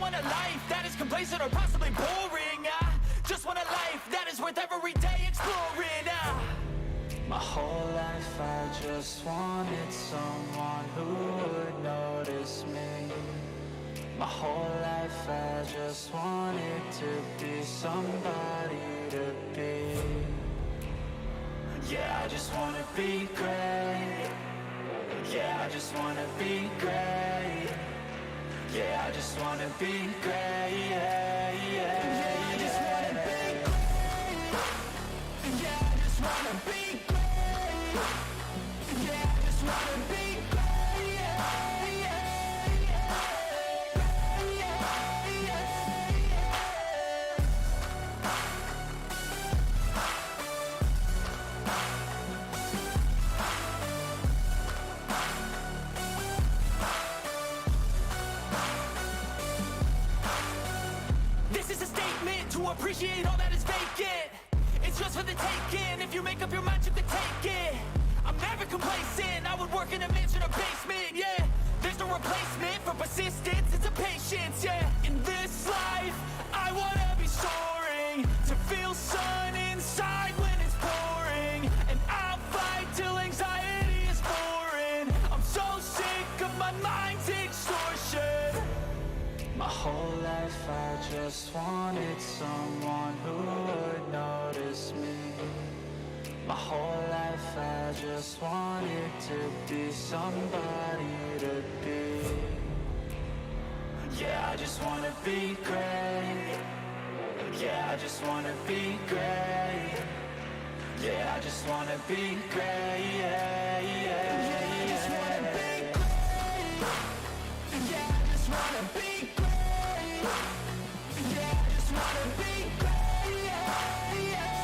want a life that is complacent or possibly boring. I just want a life that is worth every day exploring. My whole life I just wanted someone who would notice me. My whole life I just wanted to be somebody to be. Yeah, I just wanna be great. Yeah, I just wanna be great. Yeah, I just wanna be great. Yeah, yeah, I just wanna be great. Yeah, I just wanna be great. Yeah, I just wanna be great. Yeah, yeah, This is a statement to appreciate all that is vacant. It's just for the taking. If you make up your mind, you can take it. I'm never complacent. I would work in a mansion or basement, yeah. There's no replacement for persistence, it's a patience, yeah. In this life, I wanna be soaring, to feel sun inside when it's pouring. And I'll fight till anxiety is foreign. I'm so sick of my mind's extortion. My whole life I just wanted someone who would notice me. My whole life I just wanted to be somebody to be. Yeah, I just wanna be great. Yeah, I just wanna be great. Yeah, I just wanna be great. Yeah, yeah, yeah, I just wanna be great. Yeah, I just wanna be great. Yeah, I just wanna be great. Yeah, yeah.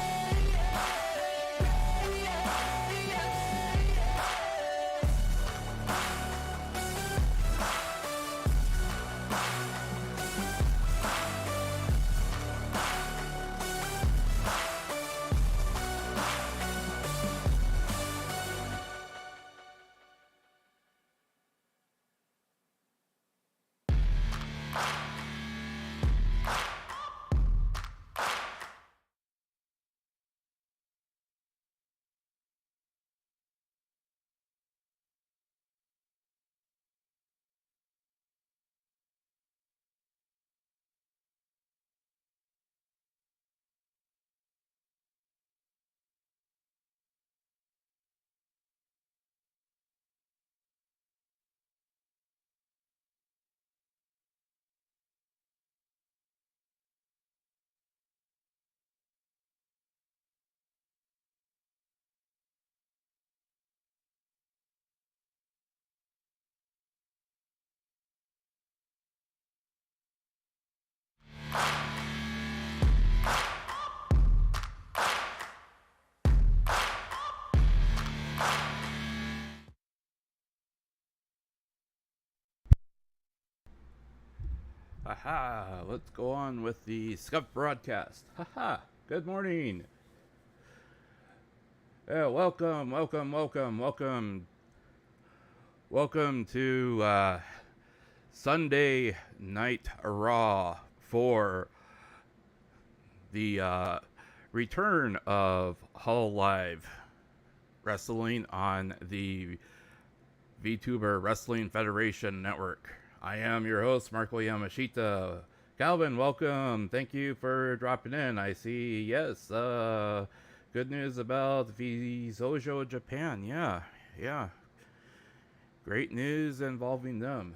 Aha! Let's go on with the Scuff broadcast. Haha! Good morning. Yeah, welcome to Sunday Night Raw for the return of Hololive Wrestling on the VTuber Wrestling Federation Network. I am your host, Marko Yamashita. Calvin, welcome. Thank you for dropping in. I see, yes, good news about Vizojo Japan. Yeah. Great news involving them.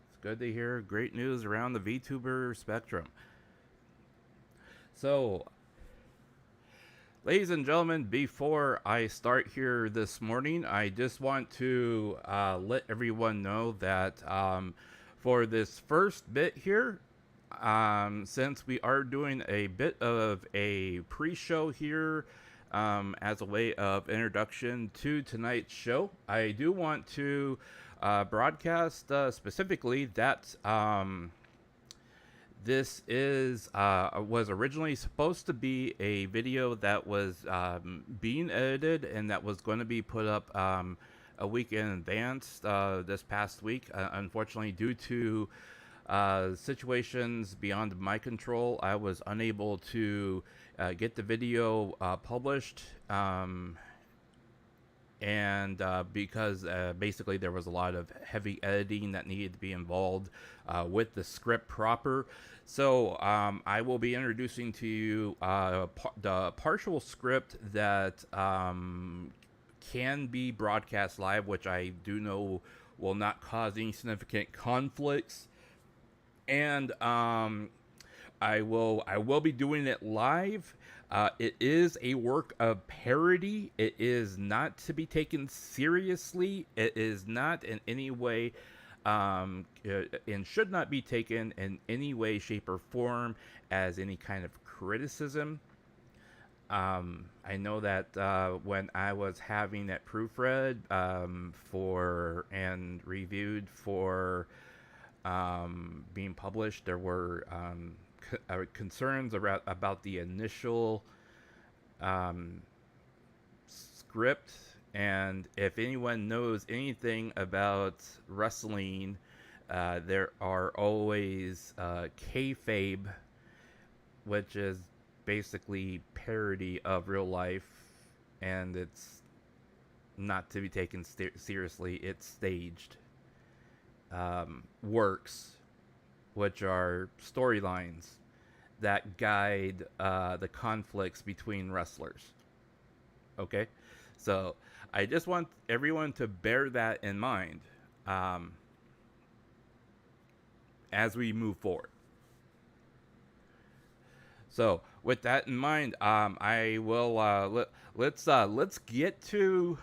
It's good to hear great news around the VTuber spectrum. So, ladies and gentlemen, before I start here this morning, I just want to let everyone know that for this first bit here, since we are doing a bit of a pre-show here as a way of introduction to tonight's show, I do want to broadcast specifically that this was originally supposed to be a video that was being edited and that was going to be put up a week in advance this past week. Unfortunately, due to situations beyond my control. I was unable to get the video published. And because basically there was a lot of heavy editing that needed to be involved with the script proper. So I will be introducing to you the partial script that can be broadcast live, which I do know will not cause any significant conflicts. And I will be doing it live. It is a work of parody. It is not to be taken seriously. It is not in any way, and should not be taken in any way, shape, or form as any kind of criticism. I know that when I was having it proofread for and reviewed for being published, there were concerns about the initial script. And if anyone knows anything about wrestling, there are always kayfabe, which is basically parody of real life, and it's not to be taken seriously. It's staged works, which are storylines that guide the conflicts between wrestlers. Okay? So I just want everyone to bear that in mind as we move forward. So with that in mind, I will let's get to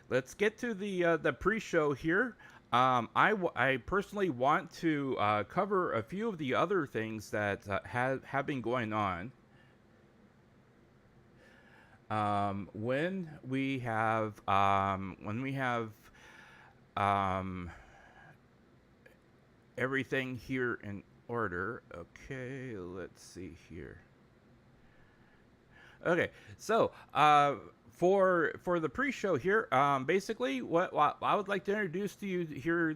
the pre-show here. I personally want to cover a few of the other things that have been going on. When we have everything here in order. Okay, let's see here. Okay, so for the pre-show here, basically what I would like to introduce to you here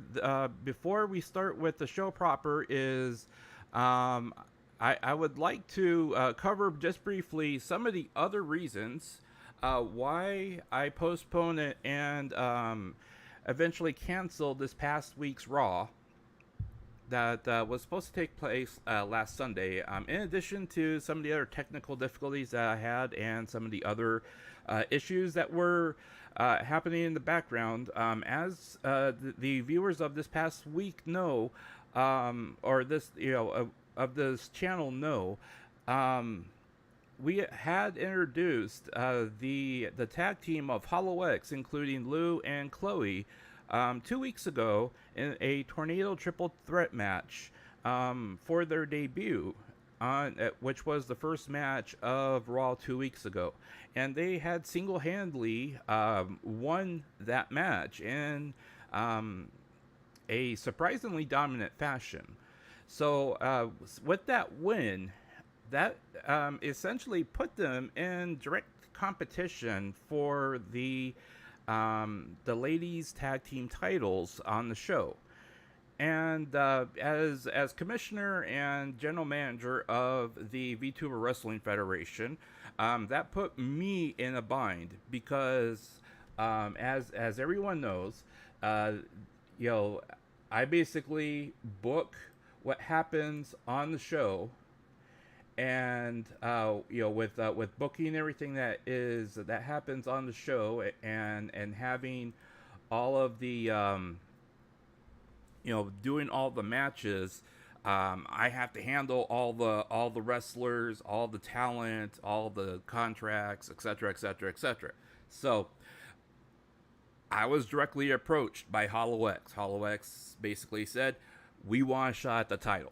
before we start with the show proper is I would like to cover just briefly some of the other reasons why I postponed it and eventually canceled this past week's Raw that was supposed to take place last Sunday. In addition to some of the other technical difficulties that I had and some of the other issues that were happening in the background, as the viewers of this past week know, or this of this channel know, we had introduced the tag team of HoloX, including Lou and Chloe, 2 weeks ago in a tornado triple threat match for their debut, which was the first match of Raw 2 weeks ago. And they had single-handedly won that match in a surprisingly dominant fashion. So with that win, that essentially put them in direct competition for the ladies tag team titles on the show. And as commissioner and general manager of the VTuber Wrestling Federation, that put me in a bind because as everyone knows, I basically book what happens on the show, and with booking everything that happens on the show, and having all of the doing all the matches, I have to handle all the wrestlers, all the talent, all the contracts, etc., etc., etc. So I was directly approached by HoloX. HoloX basically said, "We want a shot at the title."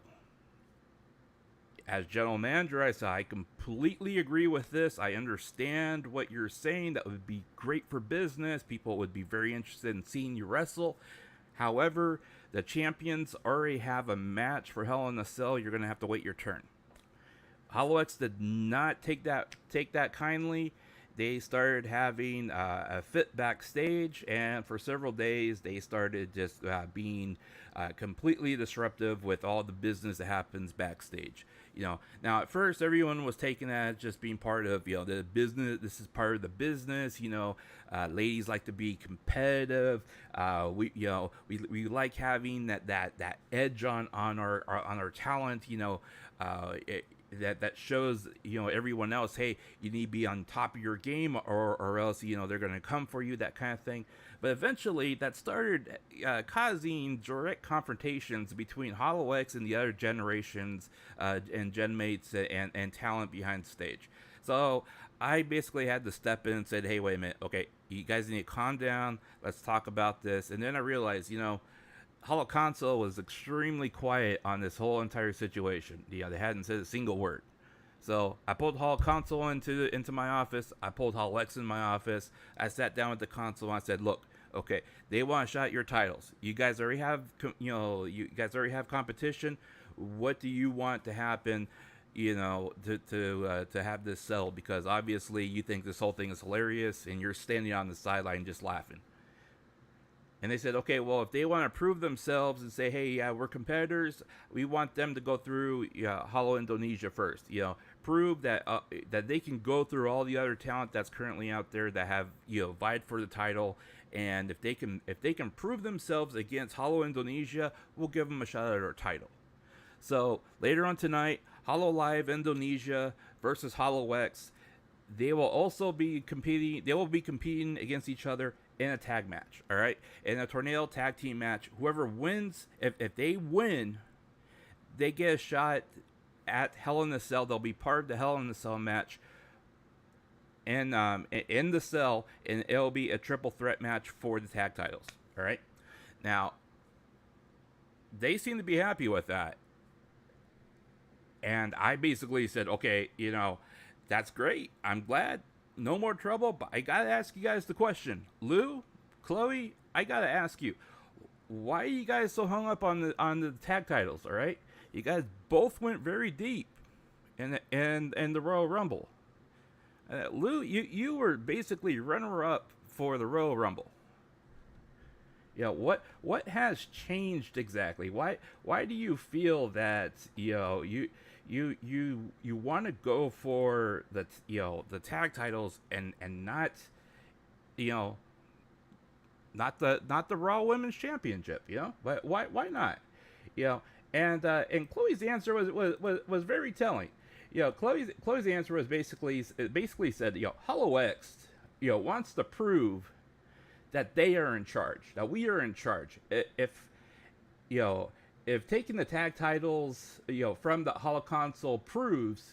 As general manager, I said, "I completely agree with this. I understand what you're saying. That would be great for business. People would be very interested in seeing you wrestle. However, the champions already have a match for Hell in a Cell. You're going to have to wait your turn." HoloX did not take that kindly. they started having a fit backstage, and for several days they started just being completely disruptive with all the business that happens backstage. Now at first everyone was taking that as just being part of the business. This is part of the business. Ladies like to be competitive. We like having that edge on our talent. That shows everyone else, hey, you need to be on top of your game, or else they're going to come for you, that kind of thing. But eventually that started causing direct confrontations between HoloX and the other generations and gen mates and talent behind stage. So I basically had to step in and said, hey, wait a minute, okay, you guys need to calm down, let's talk about this. And then I realized Holo Console was extremely quiet on this whole entire situation. They hadn't said a single word. So I pulled Holo Console into my office. I pulled HoloX in my office. I sat down with the console and I said, look, okay, they want to shot at your titles. You guys already have competition. What do you want to happen? To have this settled, because obviously you think this whole thing is hilarious and you're standing on the sideline just laughing. And they said, okay, well, if they want to prove themselves and say, hey, yeah, we're competitors, we want them to go through Holo Indonesia first. Prove that that they can go through all the other talent that's currently out there that have vied for the title. And if they can prove themselves against Holo Indonesia, we'll give them a shot at our title. So later on tonight, Hololive Indonesia versus HoloX. They will also be competing. They will be competing against each other in a tag match. All right, in a tornado tag team match. Whoever wins, if they win, they get a shot at Hell in the Cell. They'll be part of the Hell in the Cell match. And in the cell, and it'll be a triple threat match for the tag titles. All right. Now, they seem to be happy with that. And I basically said, okay, that's great. I'm glad. No more trouble. But I got to ask you guys the question. Lou, Chloe, I got to ask you. Why are you guys so hung up on the tag titles, all right? You guys both went very deep in the Royal Rumble. Lou, you were basically runner-up for the Royal Rumble. What has changed exactly? Why do you feel that you want to go for the tag titles and not not the Raw Women's Championship? But why not? And Chloe's answer was very telling. Chloe's answer was basically said, HoloX wants to prove that they are in charge, that we are in charge. If taking the tag titles, from the Holo Console proves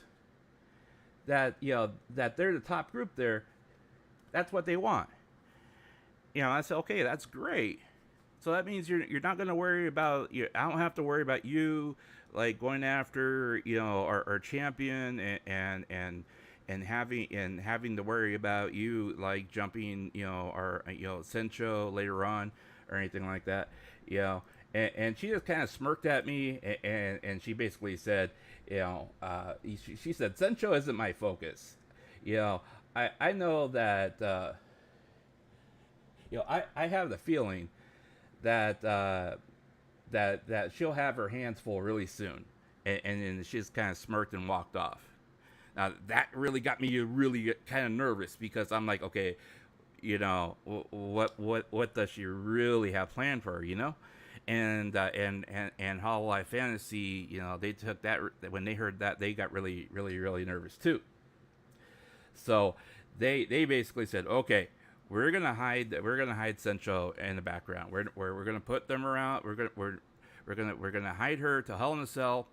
that that they're the top group there, that's what they want. I said, okay, that's great. So that means you're not going to worry about I don't have to worry about you like going after our champion and having to worry about you like jumping our Senchou later on or anything like that. And she just kind of smirked at me and she basically said, she said, Senchou isn't my focus. I know that I have the feeling that that she'll have her hands full really soon, and then she just kind of smirked and walked off. Now that really got me really kind of nervous, because I'm like, okay, what does she really have planned for her, and Hololive Fantasy, they took that, when they heard that, they got really nervous too. So they basically said, okay, we're gonna hide Senchou in the background. We're gonna put them around. We're gonna hide her to Hell in a Cell.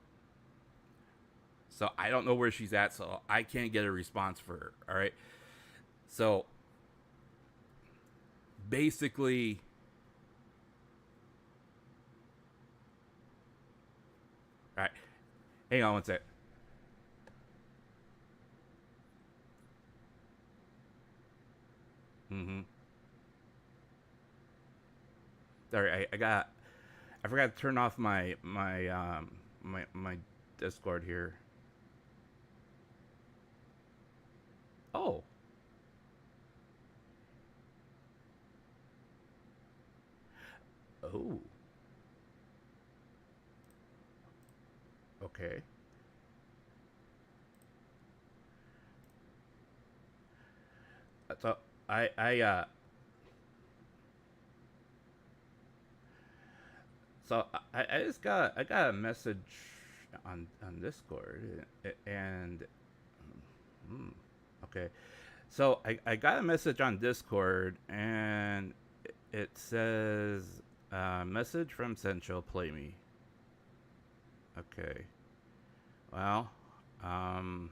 So I don't know where she's at, so I can't get a response for her. All right. So basically, all right. Hang on one sec. Sorry, I forgot to turn off my Discord here. Oh, Oh. Okay. So I so I got a message on Discord and hmm, okay. So I got a message on Discord and it says message from Senchou, play me. Okay. Well, um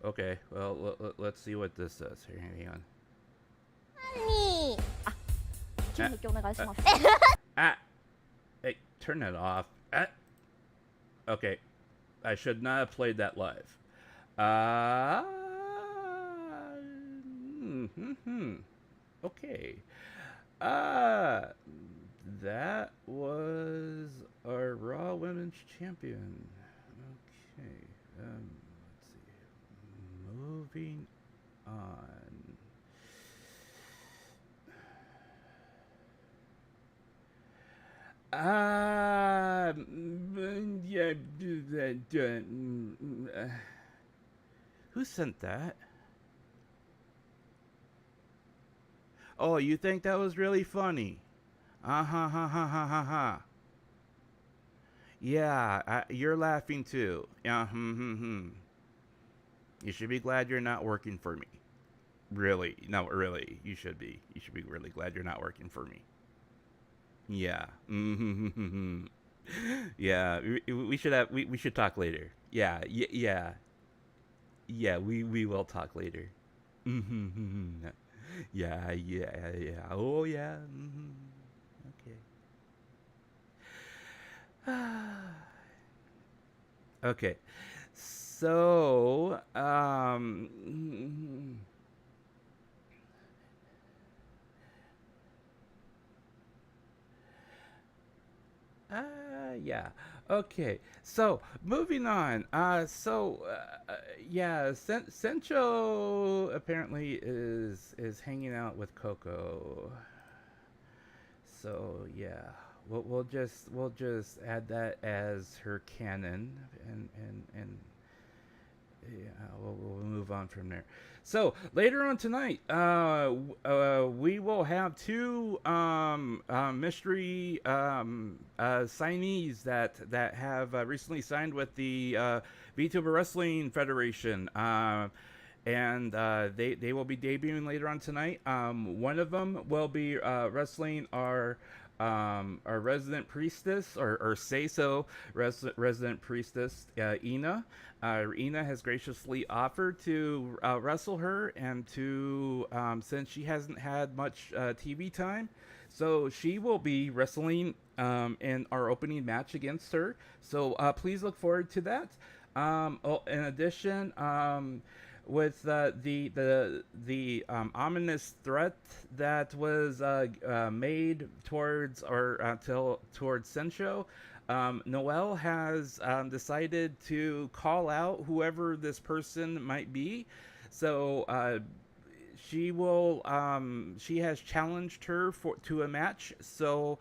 okay. Well, let's see what this says here. Hang on. にギミックお願いします。Ah, hey, turn that off. Ah, okay, I should not have played that live. Okay. Uh, that was our Raw Women's Champion. Okay. Let's see. Moving on. Yeah. Who sent that? Oh, you think that was really funny? Ha ha ha ha ha. Yeah, you're laughing too. Yeah, You should be glad you're not working for me. Really, no, really, you should be. You should be really glad you're not working for me. Yeah. Yeah, we should have we should talk later. Yeah, yeah. Yeah, we will talk later. Yeah, yeah. Oh yeah. Okay. Okay. So, yeah. Okay. So moving on. Yeah. Sencho apparently is hanging out with Coco. So yeah, we'll just add that as her canon, and yeah, we'll move on from there. So later on tonight, we will have two mystery signees that have recently signed with the VTuber Wrestling Federation. And they will be debuting later on tonight. One of them will be wrestling our resident priestess, or say so resident priestess, Ina. Ina has graciously offered to wrestle her, and to since she hasn't had much TV time, so she will be wrestling in our opening match against her. So please look forward to that. In addition, with the ominous threat that was made towards Senchou, Noel has decided to call out whoever this person might be. So she has challenged her to a match. So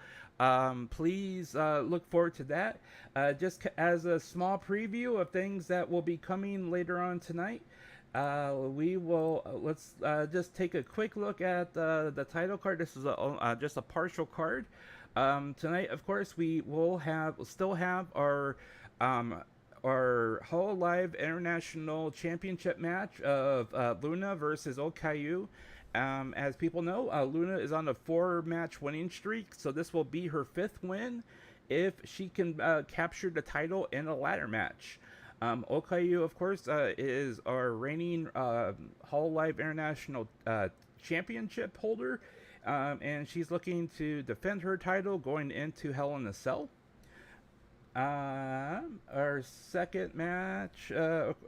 please look forward to that. Just as a small preview of things that will be coming later on tonight. We will let's just take a quick look at the title card. This is just a partial card. Tonight, of course, we will still have our Hololive International Championship match of Luna versus Okayu. As people know, Luna is on a 4-match winning streak, so this will be her 5th win if she can capture the title in a ladder match. Okayu, of course, is our reigning Hololive International Championship holder, and she's looking to defend her title going into Hell in a Cell. Our second match,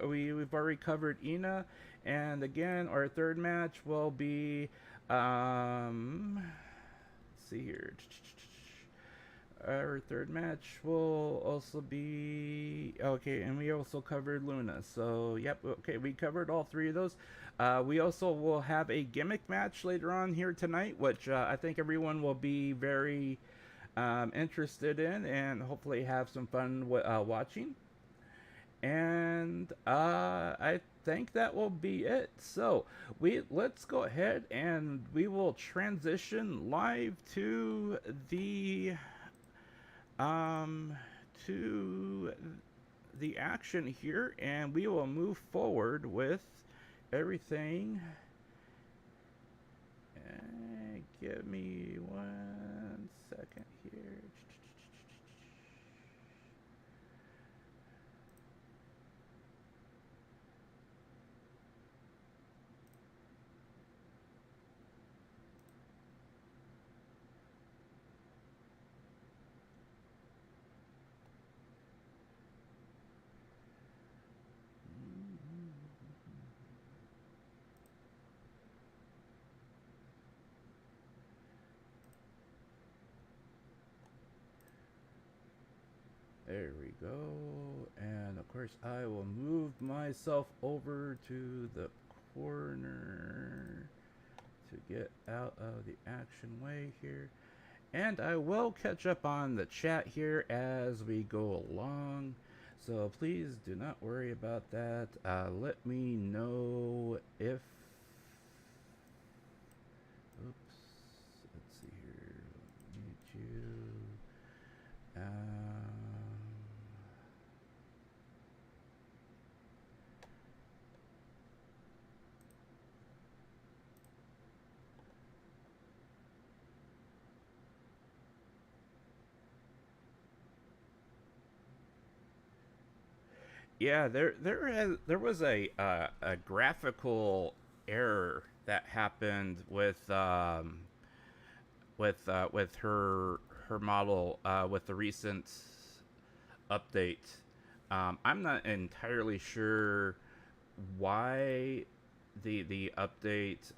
we've already covered Ina, and again, our third match will be, let's see here. our third match will also be okay, and we also covered Luna. So yep, okay, we covered all three of those. We also will have a gimmick match later on here tonight, which I think everyone will be very interested in, and hopefully have some fun watching. And I think that will be it. So let's go ahead and we will transition live to the to the action here, and we will move forward with everything. Give me 1 second here. There we go. And of course, I will move myself over to the corner to get out of the action way here. And I will catch up on the chat here as we go along. So please do not worry about that. Let me know if... Oops. Let's see here. Need you. Yeah, there was a graphical error that happened with her model with the recent update. I'm not entirely sure why the update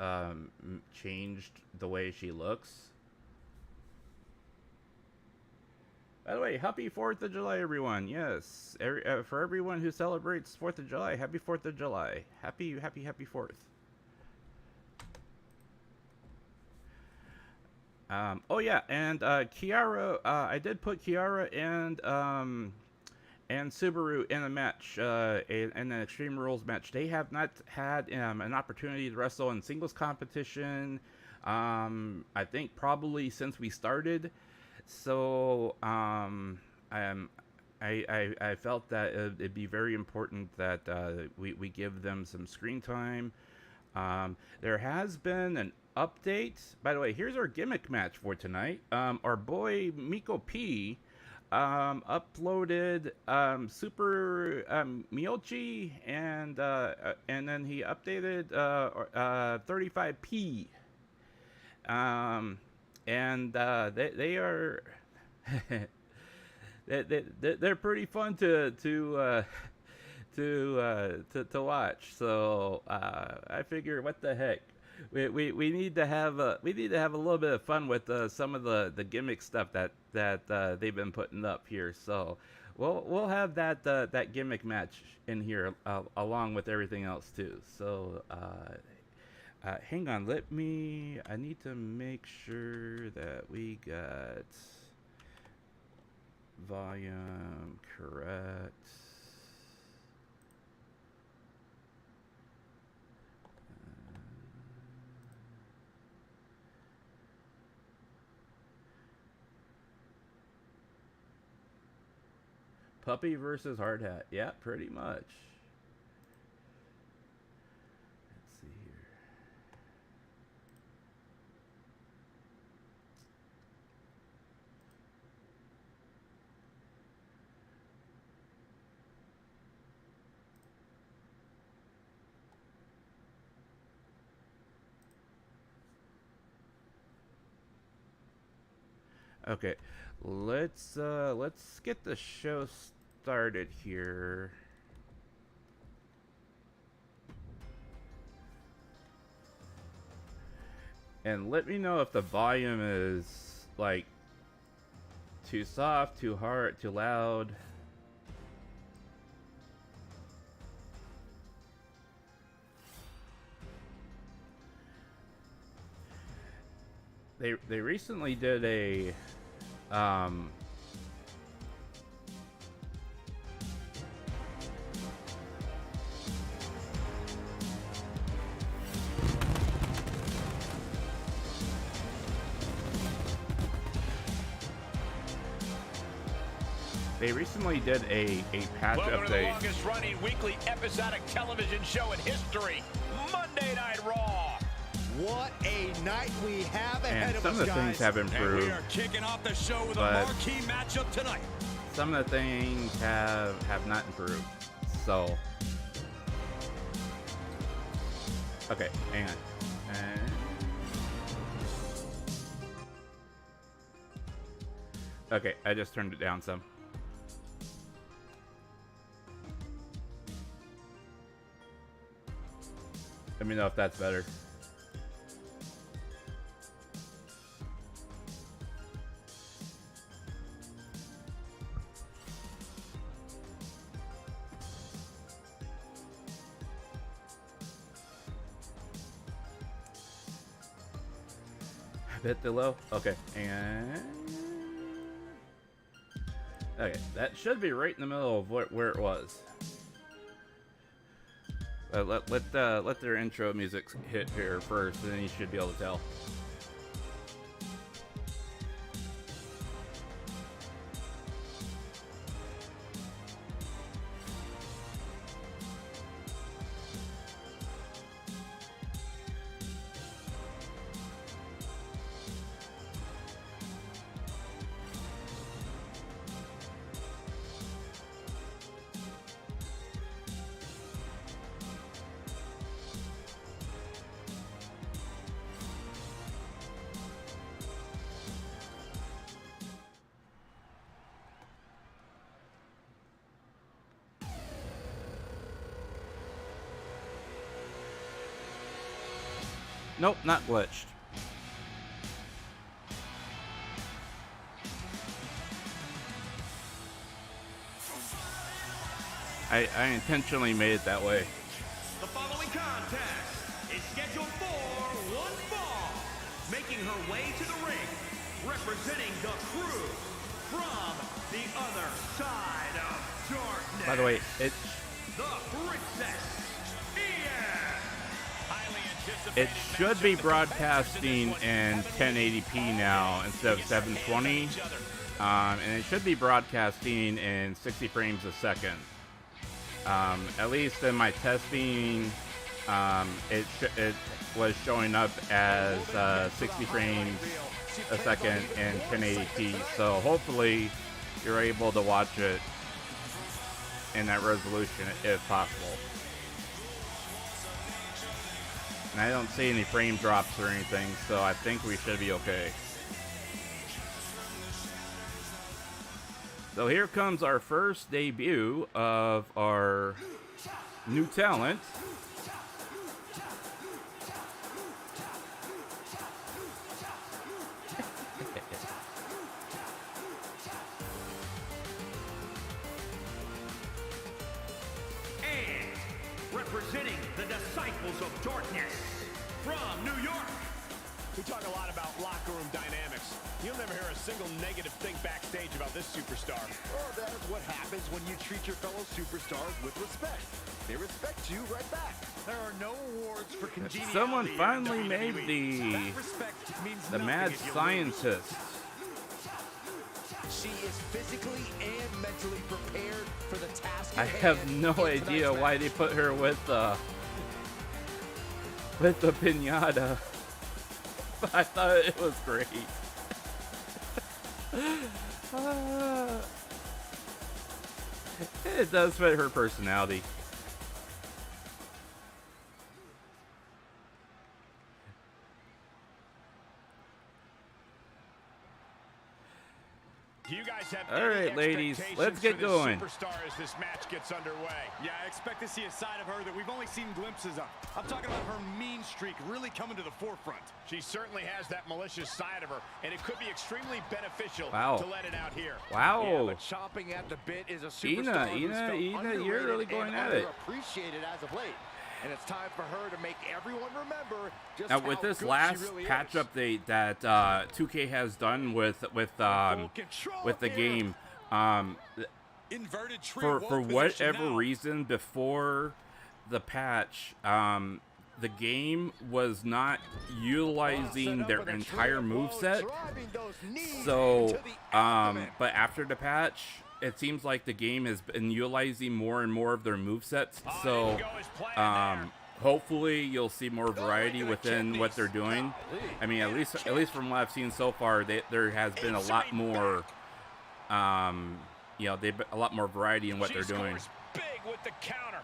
changed the way she looks. By the way, happy 4th of July, everyone. Yes, for everyone who celebrates 4th of July, happy 4th of July. Happy 4th. Oh yeah, and Kiara, I did put Kiara and Subaru in a match, in an Extreme Rules match. They have not had an opportunity to wrestle in singles competition, I think probably since we started. So I felt that it'd be very important that we give them some screen time. There has been an update. By the way, here's our gimmick match for tonight. Our boy Miko P uploaded Super Miyochi, and then he updated 35P. And they are they're pretty fun to watch. So I figure, what the heck, we need to have a little bit of fun with some of the gimmick stuff that they've been putting up here. So we'll have that gimmick match in here along with everything else too. So hang on, I need to make sure that we got volume correct. Puppy versus hard hat. Yeah, pretty much. Okay, let's get the show started here. And let me know if the volume is like Too soft, too hard, too loud. They recently did a they recently did a patch Welcome to the update. longest running weekly episodic television show in history, Monday Night Raw. What a night we have ahead And of some us, of the guys. things have And improved. we are kicking off the show with a but marquee matchup tonight. some of the things have not improved. So okay, hang on. Okay, I just turned it down some. Let me know if that's better. Bit too low? Okay, and okay, that should be right in the middle of where it was. Let their intro music hit here first, and then you should be able to tell. Nope, not glitched. I intentionally made it that way. The following contest is scheduled for one fall. Making her way to the ring, representing the crew from the other side of darkness. By the way, the Princess Ian. Highly it anticipated should be matchup. broadcasting in 1080p now instead of 720, and it should be broadcasting in 60 frames a second. At least in my testing, it was showing up as 60 frames a second in 1080p. So hopefully you're able to watch it in that resolution if possible. And I don't see any frame drops or anything, so I think we should be okay. So here comes our first debut of our new talent. And representing the Disciples of Darkness from New York. We talk a lot about locker room dynamics. You'll never hear a single negative thing backstage about this superstar. Well, that is what happens when you treat your fellow superstars with respect. They respect you right back. There are no awards for congeniality. Someone in finally WWE. made That respect means the nothing mad if you lose. scientist. She is physically and mentally prepared for the task I at have hand no in idea tonight's why match. they put her with the pinata. But I thought it was great. It does fit her personality. Do you guys have All right, any ladies, expectations let's get for this going. superstar as this match gets underway? Yeah, I expect to see a side of her that we've only seen glimpses of. I'm talking about her mean streak really coming to the forefront. She certainly has that malicious side of her, and it could be extremely beneficial Wow. to let it out here. Wow. Yeah, but chomping at the bit is a superstar who's felt Ina, you're underrated really going and at it. underappreciated as of late. And it's time for her to make everyone remember just Now how with this good last she really patch is. update that 2K has done with the game, Inverted tree for wall position whatever now. reason before the patch, the game was not utilizing Set their up with a entire tree of moveset. woe, driving those knees So, into the abdomen. but after the patch, it seems like the game has been utilizing more and more of their movesets. So, didn't go as planned there. hopefully you'll see more variety within what they're doing. I mean, at least from what I've seen so far, there has been a lot more, you know, they've a lot more variety in what they're doing. Scores big with the counter.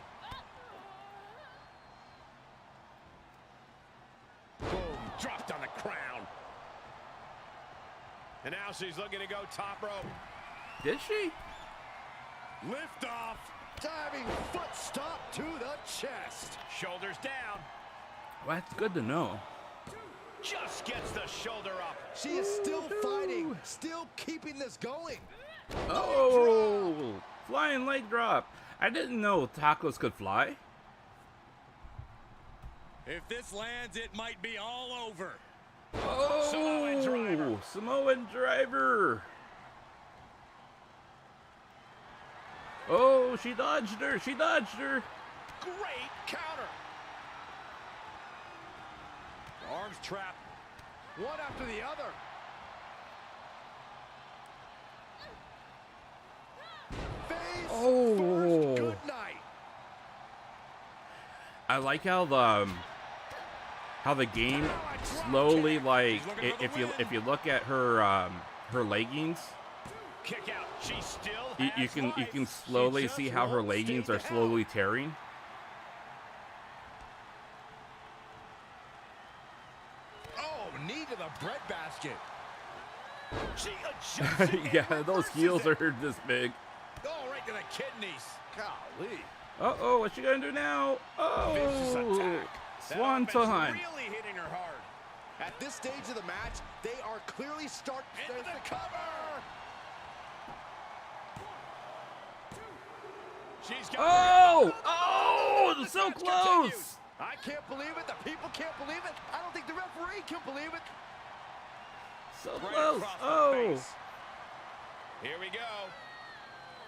Boom, dropped on the crown. And now she's looking to go top rope. Did she? Lift off. Diving foot stop to the chest. Shoulders down. Well, that's good to know. Just gets the shoulder up. She is still fighting, still keeping this going. Oh, flying leg drop. I didn't know tacos could fly. If this lands, it might be all over. Oh, Samoan driver. Oh, she dodged her. She dodged her. Great counter. Arms trapped. One after the other. Face Oh. first. Good night. I like how the game slowly, like, if you look at her her leggings, Kick out. She still you has can life. slowly She just see how her won't leggings stay are down. slowly tearing. Oh, knee to the breadbasket. She adjusts. Yeah, those heels are this big. Oh, right to the kidneys. Golly. Uh-oh, what's she gonna do now? Vicious Oh, attack. That swan offense time. really hitting her hard. At this stage of the match, they are clearly starting. Into the cover. She's got Oh, so Match close. continues. I can't believe it. The people can't believe it. I don't think the referee can believe it. So Right close. across the Oh. face. Here we go.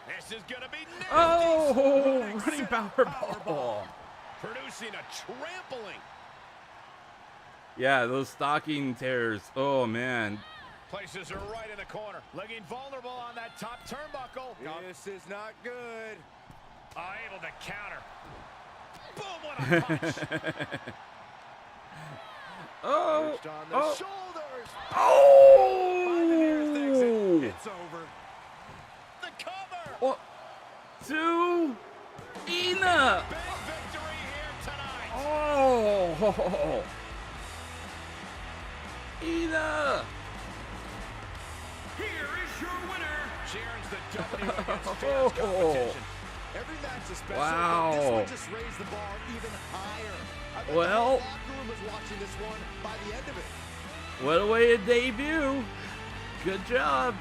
This is gonna be nasty. Oh, Running running set powerball. Producing a trampling. Yeah, those stocking tears. Oh, man. Places her right in the corner. Looking vulnerable on that top turnbuckle. This is not good. Able to counter. Boom, what a punch. Oh. Pushed on the Oh. shoulders. Oh. It's over. The cover. Oh. To Ina. Big victory here tonight. Oh. Ina. Here is your winner. She earns the W against Oh. fierce competition. Every match is special, Wow. but this one just raised the bar even higher. I bet Well. the whole locker room was watching this one by the end of it. What a way to debut. Good job.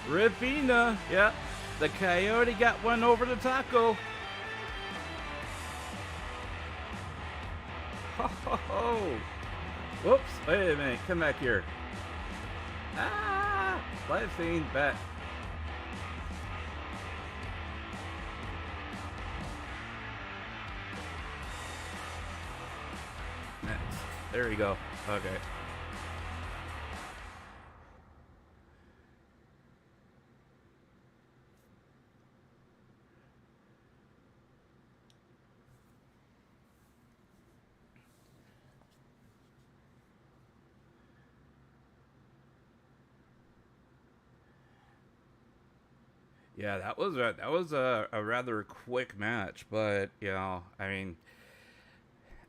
Ripina. Yeah. The Coyote got one over the Taco. Ho, ho, ho. Whoops. Wait a minute. Come back here. Ah. Live scene back. Next. There we go. Okay. Yeah, that was a rather quick match, but you know, I mean,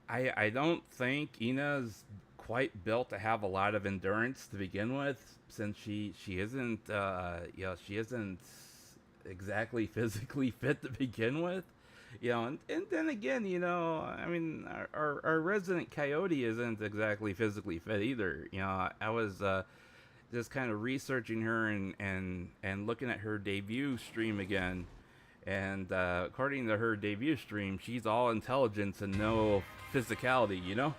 I don't think Ina's quite built to have a lot of endurance to begin with, since she isn't she isn't exactly physically fit to begin with, and then again, I mean, our resident Coyote isn't exactly physically fit either. I was just kind of researching her and looking at her debut stream again, and according to her debut stream, she's all intelligence and no physicality.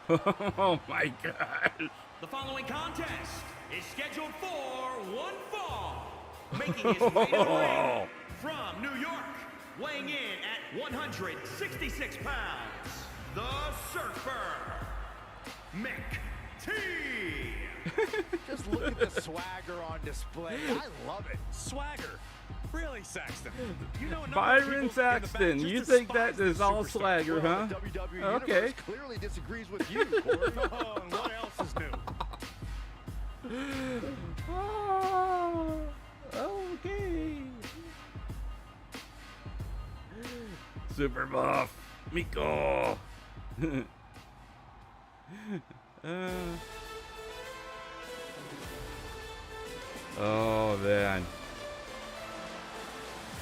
Oh my gosh. The following contest is scheduled for one fall. Making his way to the ring from New York, weighing in at 166 pounds, the Surfer, Mick T. Just look at the swagger on display. I love it. Swagger. Really, Saxton? You know, Byron Saxton, you think that is all swagger, huh? The WWE Okay. Universe clearly disagrees with you, Corey. Oh, and what else is new? Oh, okay. Super buff, Miko. Oh man.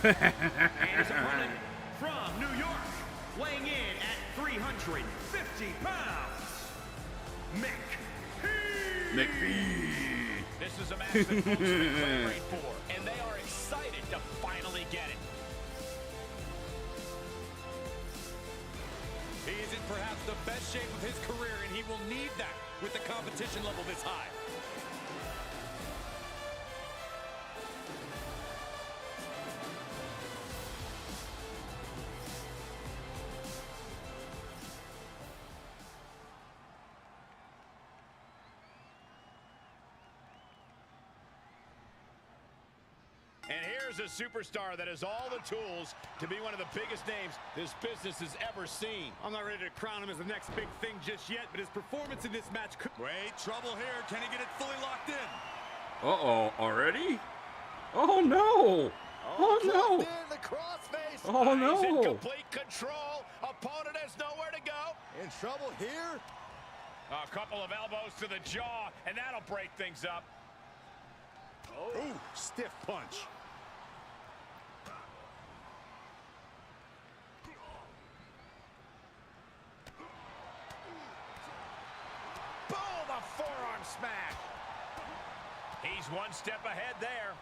And his opponent from New York, weighing in at 350 pounds, Mick T. This is a match that folks have been clamoring for, and they are excited to finally get it. He is in perhaps the best shape of his career, and he will need that with the competition level this high. And here's a superstar that has all the tools to be one of the biggest names this business has ever seen. I'm not ready to crown him as the next big thing just yet, but his performance in this match could... Wait, trouble here. Can he get it fully locked in? Uh-oh, already? Oh no! Oh no! In the crossface. Oh He's in no! complete control. Opponent has nowhere to go. In trouble here. A couple of elbows to the jaw, and that'll break things up. Ooh, stiff punch. Boom, a forearm smack. He's one step ahead there.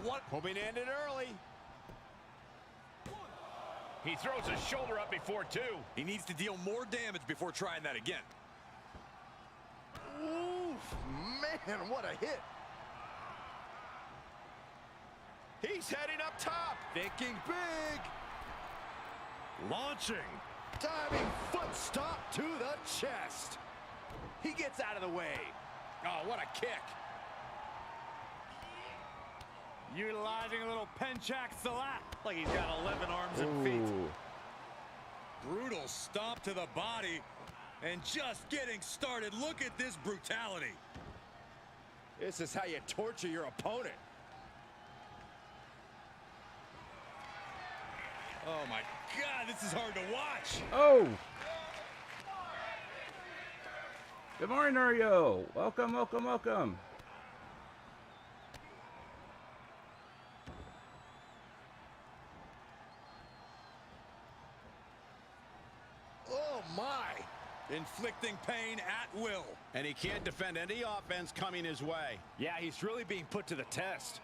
What? Hoping to end it early. He throws a shoulder up before two. He needs to deal more damage before trying that again. Oof, man, what a hit. He's heading up top. Thinking big. Launching. Diving foot stomp to the chest. He gets out of the way. Oh, what a kick. Utilizing a little penchak salat. Like he's got 11 arms and feet. Ooh. Brutal stomp to the body. And just getting started. Look at this brutality. This is how you torture your opponent. Oh my God, this is hard to watch. Oh! Good morning, Ario. Welcome, welcome, welcome. Oh my. Inflicting pain at will. And he can't defend any offense coming his way. Yeah, he's really being put to the test.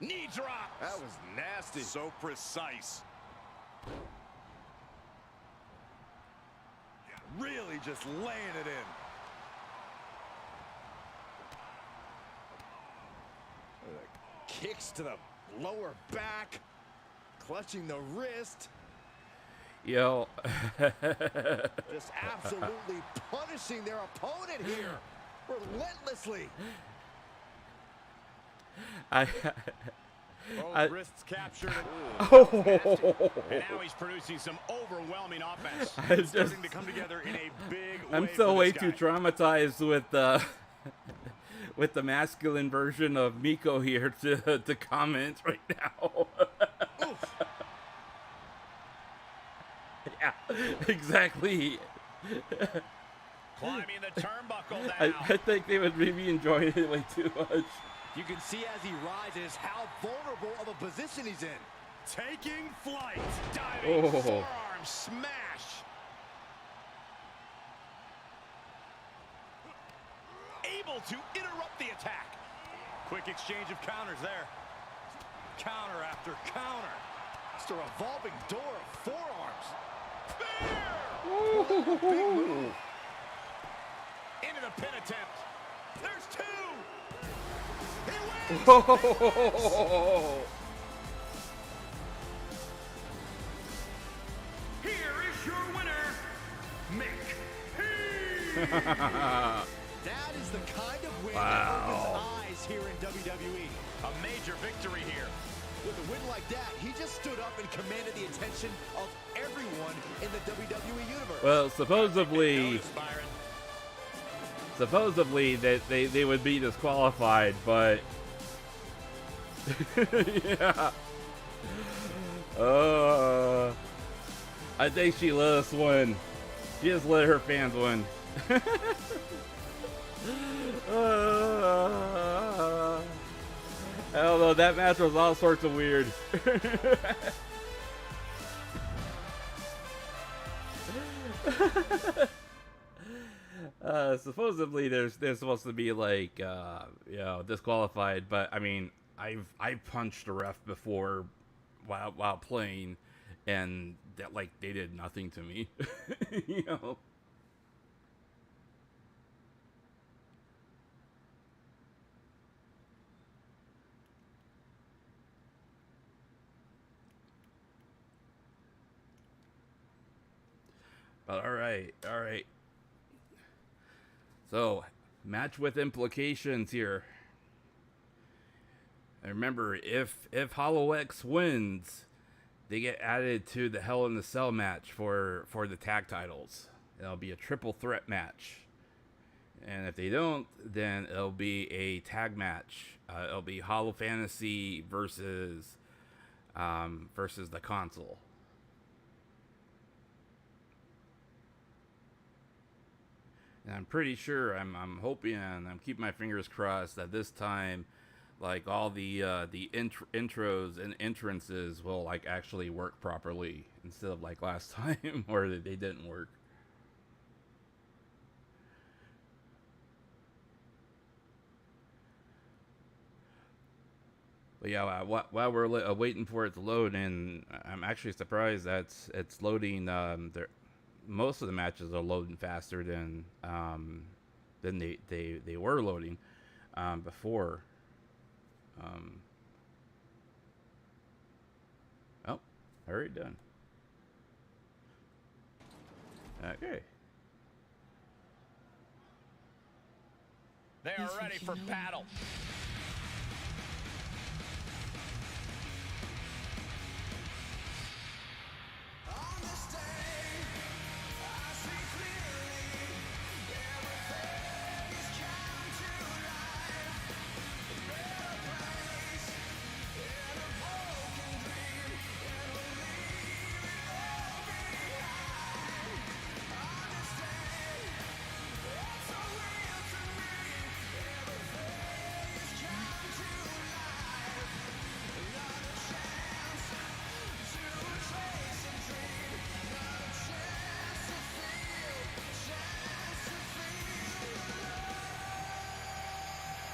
Knee drop. That was nasty. So precise. Really just laying it in. Kicks to the lower back. Clutching the wrist. Yo. Just absolutely punishing their opponent here. Relentlessly. Both wrists captured. Oh. And now he's producing some overwhelming offense. I It's just- starting to come together in a big I'm way so for way this too guy. traumatized with the masculine version of Miko here to comment right now. Yeah, exactly. Climbing the turnbuckle now. I think they would maybe enjoy it way too much. You can see as he rises how vulnerable of a position he's in. Taking flight. Diving Oh. forearm smash. Able to interrupt the attack. Quick exchange of counters there. Counter after counter. It's a revolving door of forearms. Spear. Into the pin attempt. There's two. He wins. Here is your winner, Mick. That is the kind of win Wow. that opens eyes here in WWE. A major victory here. With a win like that, he just stood up and commanded the attention of everyone in the WWE Universe. Well, supposedly Notice, Byron. that they would be disqualified, but yeah. I think she let us win. She just let her fans win. I don't know, that match was all sorts of weird. Supposedly they're supposed to be like you know, disqualified, but I mean I've punched a ref before while playing, and that, like, they did nothing to me. You know. But all right. So, match with implications here. And remember, if HoloX wins, they get added to the Hell in the Cell match for the tag titles. It'll be a triple threat match. And if they don't, then it'll be a tag match. It'll be Holo Fantasy versus the console. And I'm pretty sure, I'm hoping, and I'm keeping my fingers crossed that this time, like, all the intros and entrances will, like, actually work properly instead of like last time where they didn't work. But yeah, while we're waiting for it to load, and I'm actually surprised that it's loading. Most of the matches are loading faster than they were loading before. Oh, already done. Okay. They are ready for battle.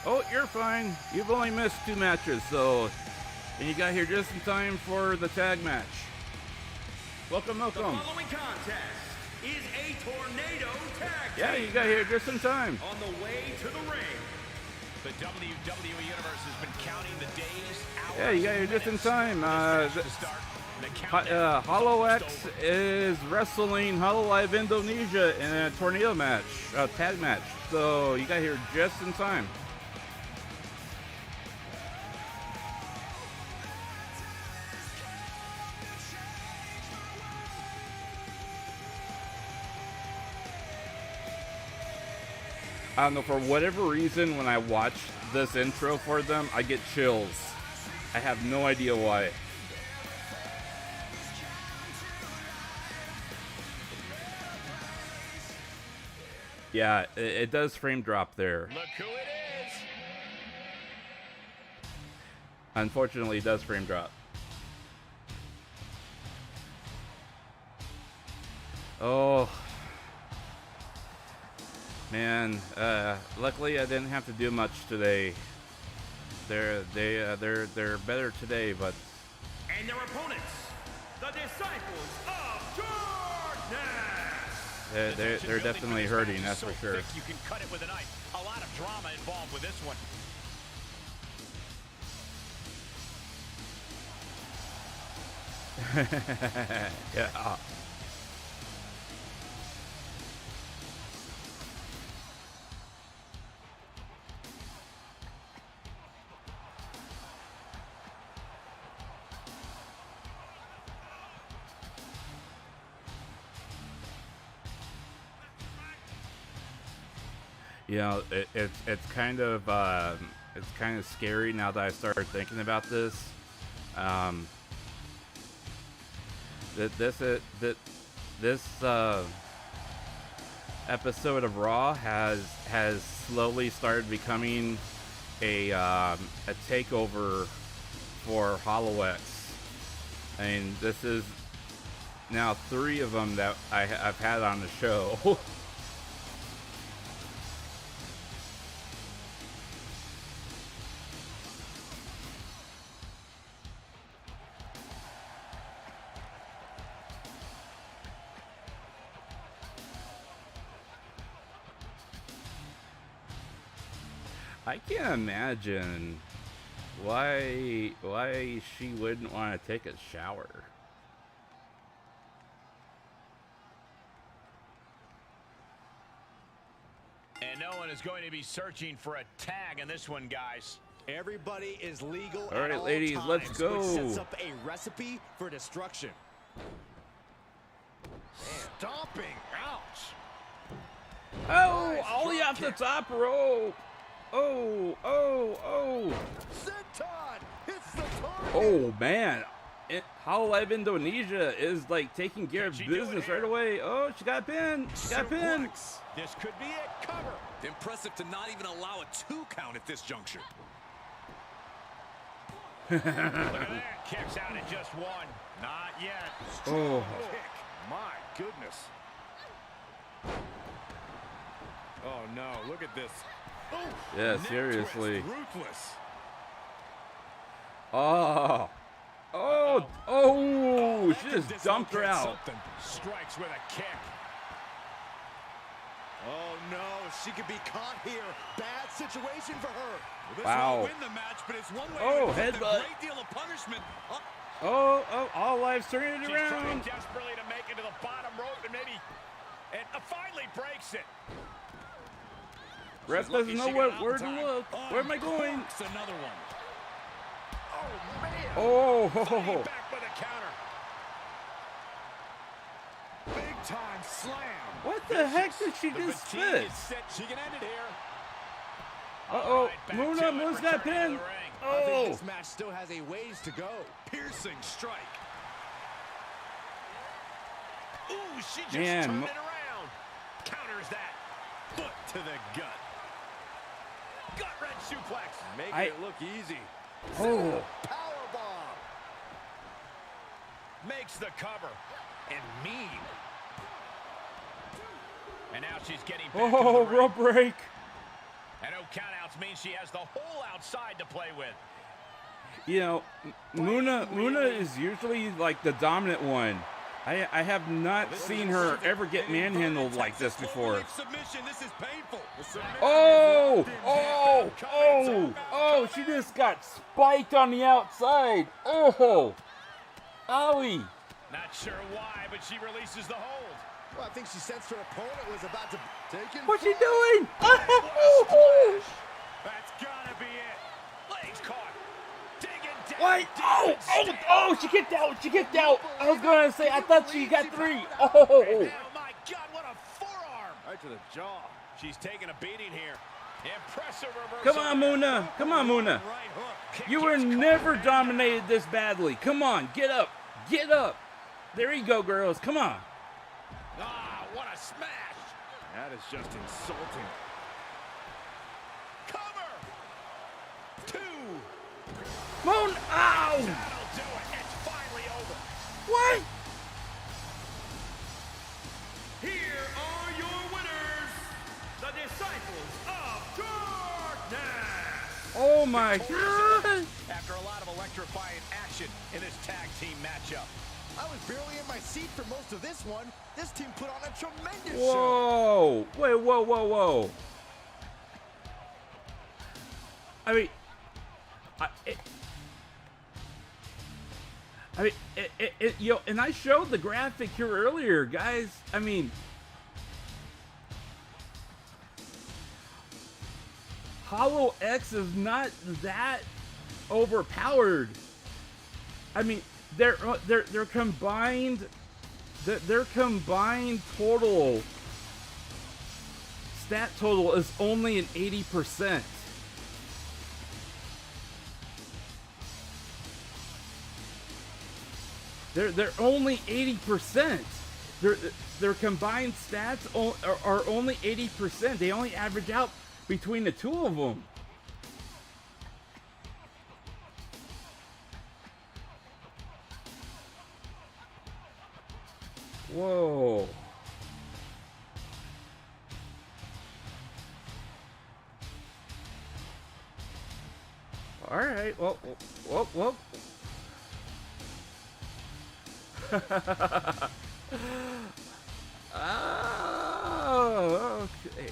Oh, you're fine. You've only missed 2 matches, and you got here just in time for the tag match. Welcome. The following contest is a tornado tag Yeah, team you got here just in time. on the way to the ring. The WWE Universe has been counting the days, hours, Yeah, you got here just in time. to start. The countdown. HoloX is wrestling Hololive Indonesia in a tornado match, tag match. So you got here just in time. I don't know, for whatever reason, when I watch this intro for them, I get chills. I have no idea why. Yeah, it does frame drop there. Look who it is. Unfortunately, it does frame drop. Oh. Man, luckily I didn't have to do much today. They're better today, but And their opponents, the disciples of darkness. they're definitely hurting, that's for sure. You can cut it with a knife. A lot of drama involved with this one. Yeah. You know, it's kind of scary now that I started thinking about this. This episode of Raw has slowly started becoming a takeover for HoloX. I mean, this is now 3 of them that I've had on the show. I can't imagine why she wouldn't want to take a shower. And no one is going to be searching for a tag in this one, guys. Everybody is legal. All right, at all ladies, times, let's go. Which sets up a recipe for destruction. Stomping. Ouch. Oh, ollie off the top rope. Oh. Senton hits the target. Oh, man. Hololive Indonesia is like taking care of business right away. Oh, she got pinned. She got pinned. This could be it. Cover. Impressive to not even allow a 2 count at this juncture. Look at that. Kicks out at just 1. Not yet. Oh. Kick. My goodness. Oh, no. Look at this. Oh, Yeah, neck seriously. twist. Ruthless. Oh, she just dumped her out. Something. Strikes with a kick. Oh no, she could be caught here. Bad situation for her. Well, this Wow. won't win the match, but it's one way Oh, to inflict a headbutt. great deal of punishment. Oh, Hololive's turning it She's trying around. desperately to make it to the bottom rope and maybe finally breaks it. Ref doesn't know where to look. Where am I going? It's another one. Oh, man. Oh, Fighting back with a counter. Big time slam. what the heck did she The just fatigue spit? is set. She can end it here. Uh-oh, Right, back to it, Muna's got returning pinned. to the ring. I think Oh, this match still has a ways to go. Piercing strike. Ooh, she just Man, turned it around. Counters that. Foot to the gut. Gut-wrench suplex. Making it look easy. oh, Powerbomb. Makes the cover. And mean. And now she's getting back to the oh, ring. rope break. And no countouts means she has the whole outside to play with. You know, Muna is usually like the dominant one. I have not seen her ever get manhandled like this before. Submission. This is painful. Oh, she just got spiked on the outside. Oh, owie. Not sure why, but she releases the hold. Well, I think she sensed her opponent was about to take it. What's she doing? That's gotta be it. Legs caught. Digging down. What? deep Oh, and staying. she kicked out. She kicked out. I was going to say, I thought she got 3. And Oh, now, my God, what a forearm. Right to the jaw. She's taking a beating here. Impressive reversal. Come on, Muna. Come on, Muna. Right hook. You were never dominated this badly. Come on, get up. Get up. There you go, girls. Come on. Ah, what a smash. That is just insulting. Cover. 2. Moon. Ow. That'll do it. It's finally over. What? Here are your winners, the Disciples of Darkness. Oh my God. After a lot of electrifying action in this tag team matchup. I was barely in my seat for most of this one. This team put on a tremendous show. Whoa. Wait, whoa, whoa, whoa. I mean, you know, and I showed the graphic here earlier, guys. I mean, HoloX is not that overpowered. I mean, their combined total stat total is only an 80%. They're only 80%. Their combined stats are only 80%. They only average out between the two of them. Whoa. All right. Well. Oh, okay.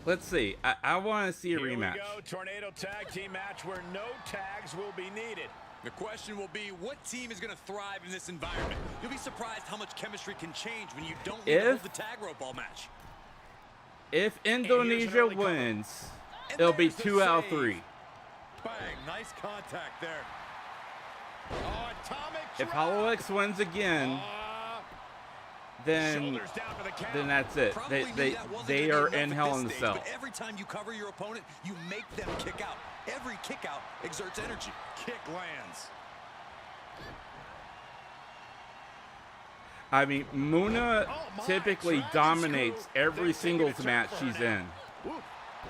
Let's see. I want to see a rematch. Here we go. Tornado tag team match where no tags will be needed. The question will be, what team is going to thrive in this environment? You'll be surprised how much chemistry can change when you don't need to hold the tag rope all match. If Indonesia wins, it'll be 2 out of 3. Bang, nice contact there. Oh, atomic If drop. HoloX wins again, then Shoulders down to the count. that's it. Probably knew that wasn't They gonna are be enough in at Hell this in the stage, Cell. But every time you cover your opponent, you make them kick out. Every kick out exerts energy. Kick lands. I mean, Muna typically dominates every singles match she's in. Woo.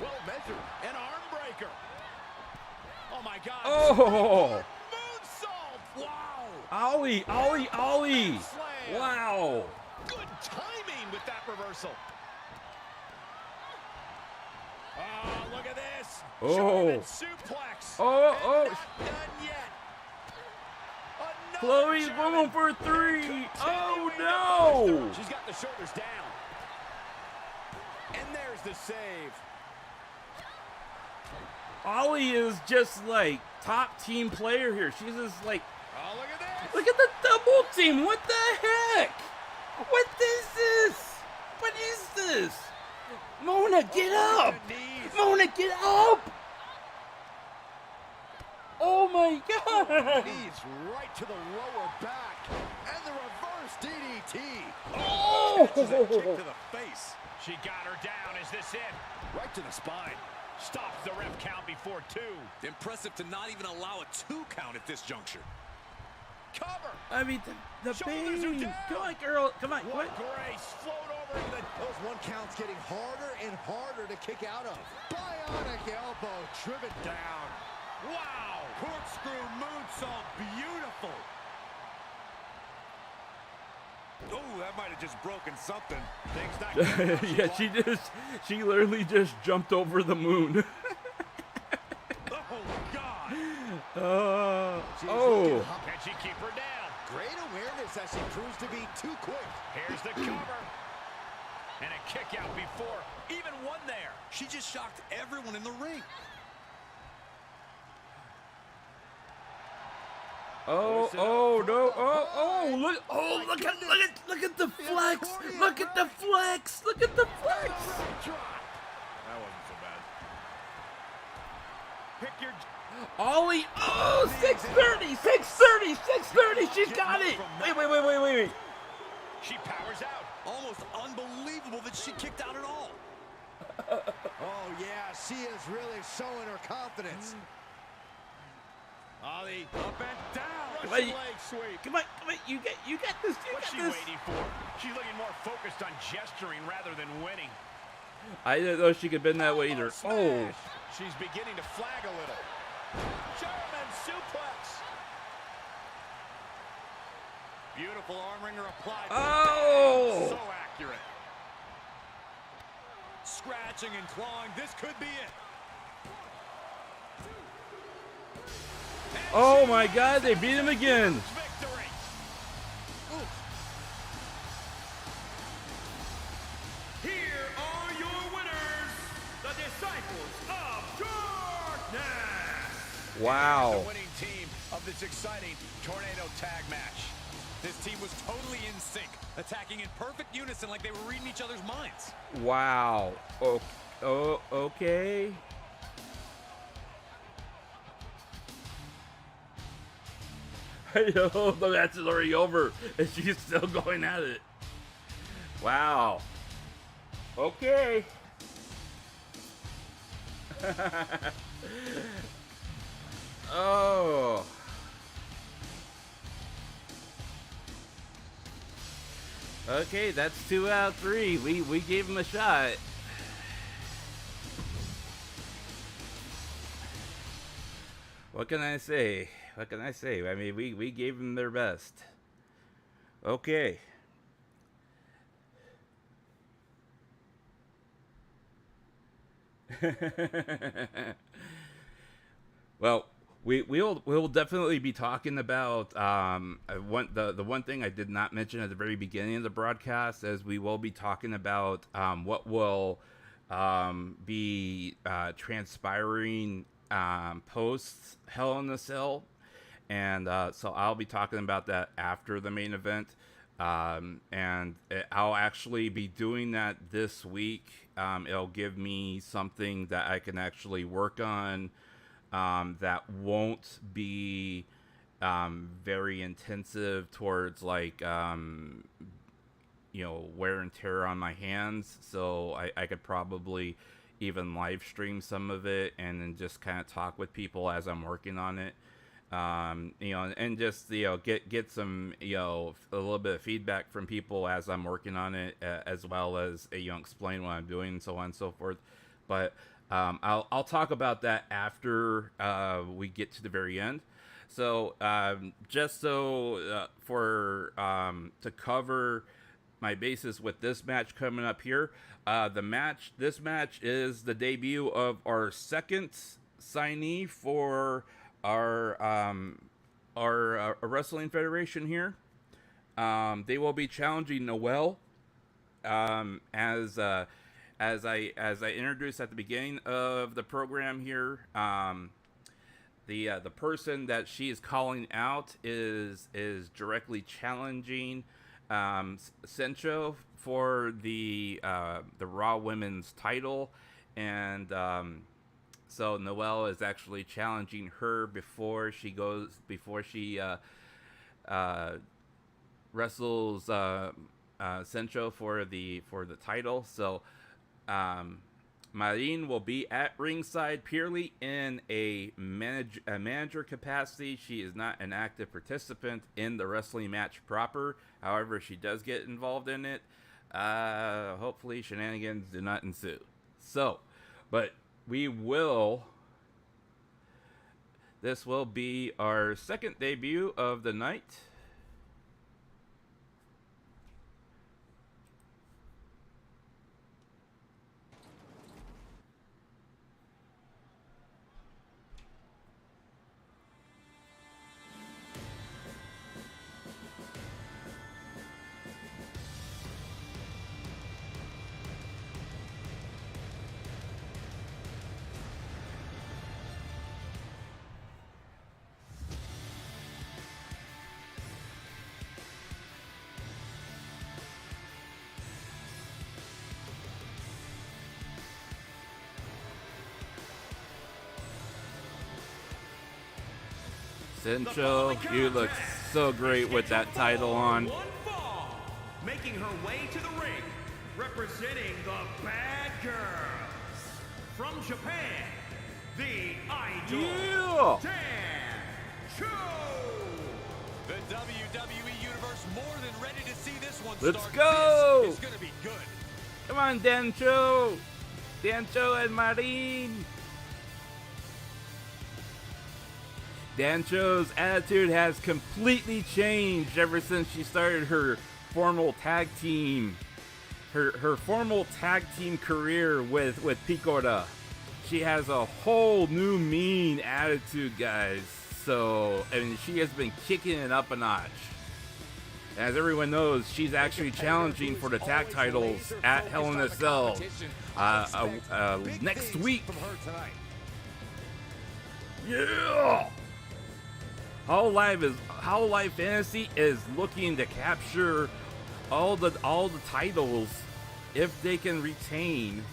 Well measured. An arm breaker. Oh my God. Oh! Moonsault. Wow. Ollie! Slam. Wow! Good timing with that reversal. Oh, look at this. Oh. German suplex. Oh! Not done yet. Another Chloe's German. going for 3! Oh Continuing no! to push. She's got the shoulders down. And there's the save. Ollie is just like top team player here. She's just like, Oh, look at this. look at the double team. What the heck? What is this? What is this? Mona, get up! The knees. Mona, get up! Oh my God! Knees right to the lower back. And the reverse DDT. Oh! Catches a kick to the face. She got her down. Is this it? Right to the spine. Stops the ref count before 2. Impressive to not even allow a 2 count at this juncture. Cover. I mean, the Shoulders are pain. down. Come on, girl. Come on. What What? grace. Float over into the... Those 1 counts getting harder and harder to kick out of. Bionic elbow driven down. Wow. Corkscrew moonsault, beautiful. Oh, that might have just broken something. Things not good. Yeah, she literally just jumped over the moon. Oh, God. She's Oh. looking hot. Can she keep her down? Great awareness as she proves to be too quick. Here's the cover. And a kick out before even one there. She just shocked everyone in the ring. Oh, no. Look at the flex. Look at the flex. Look at the flex. That wasn't so bad. Pick your... Ollie. Oh, 630, 630, 630. She's got it. Wait. She powers out. Almost unbelievable that she kicked out at all. Oh, yeah, she is really showing her confidence. Ollie, up and down. Come Russian on. leg sweep. Come on. You got this. What's she waiting for? She's looking more focused on gesturing rather than winning. I didn't know she could bend that way either. Smash. Oh. She's beginning to flag a little. German suplex. Beautiful arm wringer applied. Oh. So accurate. Scratching and clawing. This could be it. Oh my God! They beat him again. Victory. Here are your winners, the Disciples of Darkness. Wow. The winning team of this exciting tornado tag match. This team was totally in sync, attacking in perfect unison like they were reading each other's minds. Wow. Okay. I know the match is already over, and she's still going at it. Wow. Okay. Oh. Okay, that's 2 out of 3. We gave him a shot. What can I say? What can I say? I mean, we gave them their best. Okay. Well, we'll definitely be talking about the one thing I did not mention at the very beginning of the broadcast is we will be talking about what will be transpiring post Hell in a Cell, and so I'll be talking about that after the main event, and I'll actually be doing that this week. It'll give me something that I can actually work on that won't be very intensive towards like wear and tear on my hands, so I could probably even live stream some of it and then just kind of talk with people as I'm working on it, and just get some a little bit of feedback from people as I'm working on it, as well as explain what I'm doing and so on and so forth. But I'll talk about that after we get to the very end. So just so to cover my basis with this match coming up here, this match is the debut of our second signee for our wrestling federation here. They will be challenging Noel, as I introduced at the beginning of the program here. The person that she is calling out is directly challenging Senchou for the Raw Women's title, and so Noel is actually challenging her before she wrestles Senchou for the title. So Marine will be at ringside purely in a manager capacity. She is not an active participant in the wrestling match proper. However, she does get involved in it. Hopefully shenanigans do not ensue. So, but this will be our second debut of the night. Senchou, you look so great with that title on. One fall, making her way to the ring, representing the Bad Girls. From Japan, the Idol, Senchou. The WWE Universe more than ready to see this one Let's start. go! This is going to be good. Come on, Senchou! Senchou and Marine! Senchou's attitude has completely changed ever since she started her formal tag team. Her formal tag team career with Picora. She has a whole new mean attitude, guys. So, I mean, she has been kicking it up a notch. As everyone knows, she's actually challenging for the tag titles at Hell in a Cell next week. Yeah! Hololive Fantasy is looking to capture all the titles if they can retain.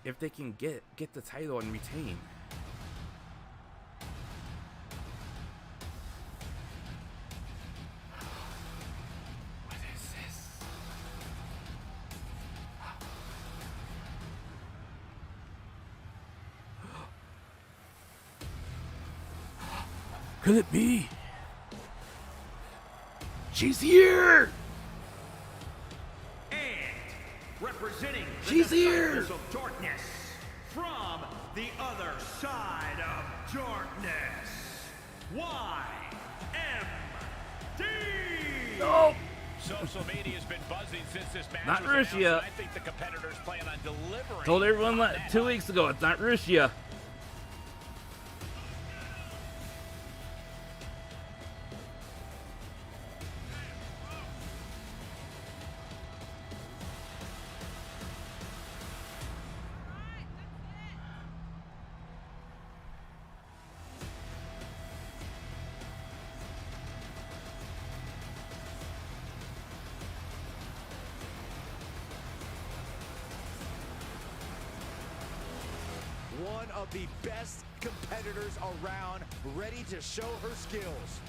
If they can get the title and retain. What is this? Could it be? She's here! And representing the She's here! Disciples of Darkness, from the other side of darkness, YMD! No! Social media has been buzzing since this match Not was announced, Russia. and I think the competitors plan on delivering. Told everyone on that. 2 weeks ago, it's not Russia. One of the best competitors around, ready to show her skills.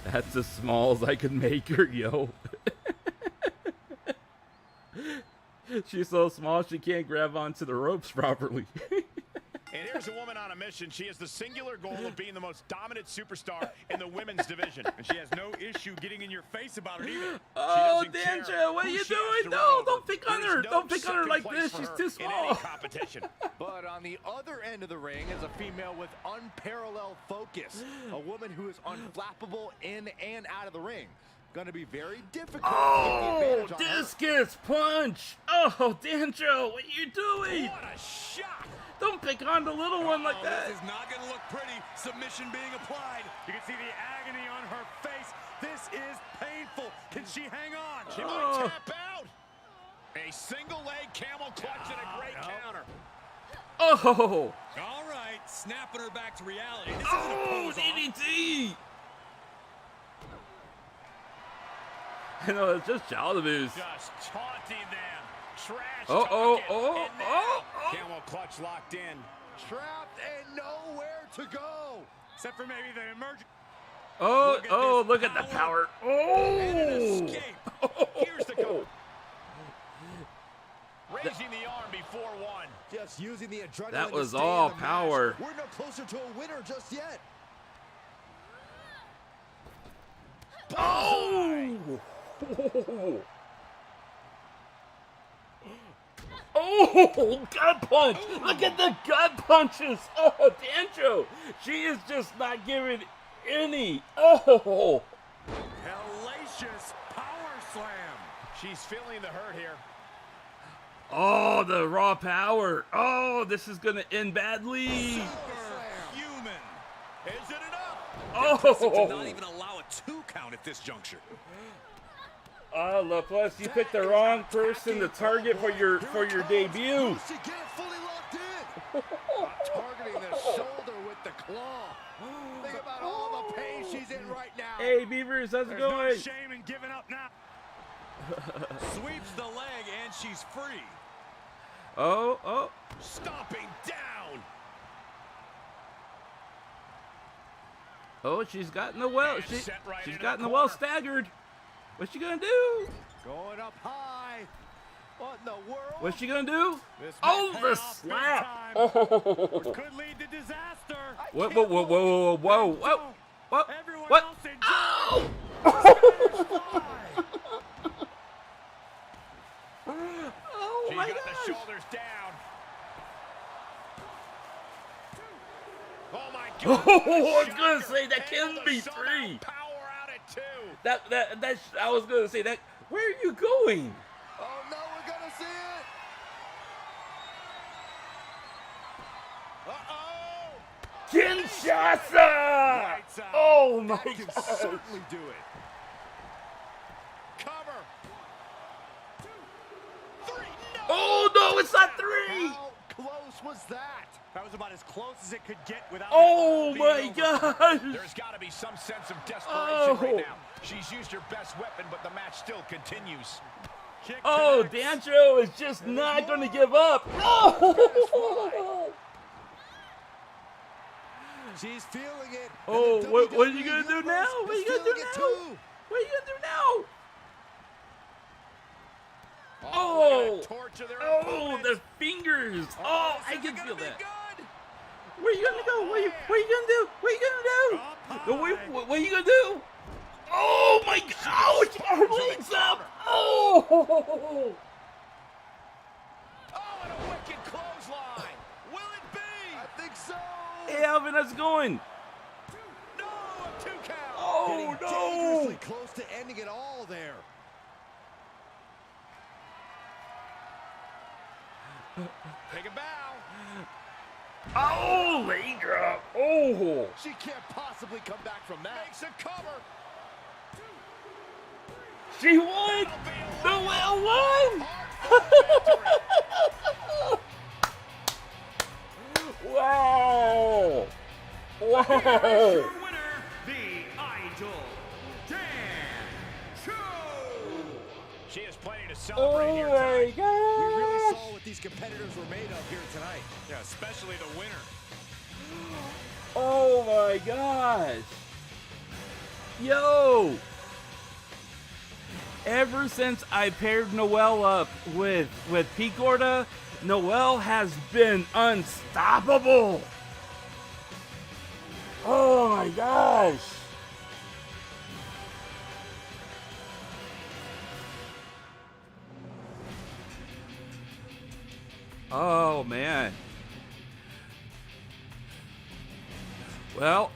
That's as small as I could make her, yo. She's so small she can't grab onto the ropes properly. And here's a woman on a mission. She has the singular goal of being the most dominant superstar in the women's division. And she has no issue getting in your face about it either. Oh, She doesn't care Danja, what are who you she has doing? to No, run over. don't pick on There's her. no Don't pick on her second like place this. for She's her too in small. any competition. But on the other end of the ring is a female with unparalleled focus. A woman who is unflappable in and out of the ring. Going to be very difficult to Oh, get the advantage on her. discus punch. Oh, Danja, what are you doing? What a shot! Don't pick on the little one like that. This is not going to look pretty. Submission being applied. You can see the agony on her face. This is painful. Can she hang on? She might tap out. A single leg camel clutch and a great counter. Oh, All right, snapping her back to reality. This isn't a oh, pose off. DDT. I know, it's just child abuse. Just taunting them. Trash Oh, talking. oh, And now, oh, oh. camel clutch locked in. Trapped and nowhere to go. Except for maybe the emergency. Oh, Look at oh, this look at the power. power. And an Oh. escape. Here's the goal. Raising the arm before one. Just using the adrenaline. That to was stay in all the match. power. We're no closer to a winner just yet. Oh. Oh, gut punch! Look at the gut punches! Oh, Danjo! She is just not giving any. Oh! Hellacious power slam. She's feeling the hurt here. Oh, the raw power! Oh, this is gonna end badly! Human. Is it enough? Impressive to not even allow a 2 count at this juncture. Oh, LaPlus, you picked the wrong person to target for your debut. Will she get it fully locked in? Targeting the shoulder with the claw. Think about all the pain she's in right now. Hey, Beavers, how's it There's going? no shame in giving up now. Sweeps the leg and she's free. Oh. Stomping down. Oh, she's got Noel. And She's set right into got the Noel corner. staggered. What's she gonna do? Going up high. What in the world? What's she gonna do? This Oh, may the pay off big slap. time. Oh. Could lead to disaster. Whoa. Everyone What? else enjoy. Oh! Oh She's my got the gosh. shoulders down. Oh my Oh, God. I was gonna say that Able can to be shove 3. out power out at 2. That's I was gonna say that. Where are you going? Oh no, we're gonna see it. Uh-oh. Kinshasa! Lights out. Oh my That can god. certainly do it. Cover. 2, 3. No. Oh no, it's not 3. How close was that? That was about as close as it could get without Oh it my being gosh. There's got to be some sense of desperation Oh. right now. She's used her best weapon, but the match still continues. Kick Oh, connects. Dancho is just not gonna give up. Oh. She's feeling it. Oh, And the what are you WWE gonna do now? Universe What are you is gonna do feeling it now? too. What are you gonna do now? Oh, Oh. look at the torture their Oh, opponent. the fingers. Oh, this I isn't can gonna feel be that. good. Where are you gonna go? What are you gonna do? What are you gonna do? Up No, high. what are you gonna do? Oh my god! Oh, she got her legs up! Oh! Oh, and a wicked clothesline. Will it be? I think so. Hey, Alvin, how's it going? No, a 2 count. Oh Getting no! dangerously close to ending it all there. Take a bow. Oh, leg drop! Oh! She can't possibly come back from that. Makes a cover. She won! That'll be a Noel won! Wow! Wow! Your winner, the Idol, Senchou. She is plenty to Oh celebrate here my tonight. We really gosh! saw what these competitors were made of here tonight. Yeah, especially the winner. Oh my gosh! Yo! Ever since I paired Noel up with P-Gorda, Noel has been unstoppable! Oh my gosh! Oh man. Well,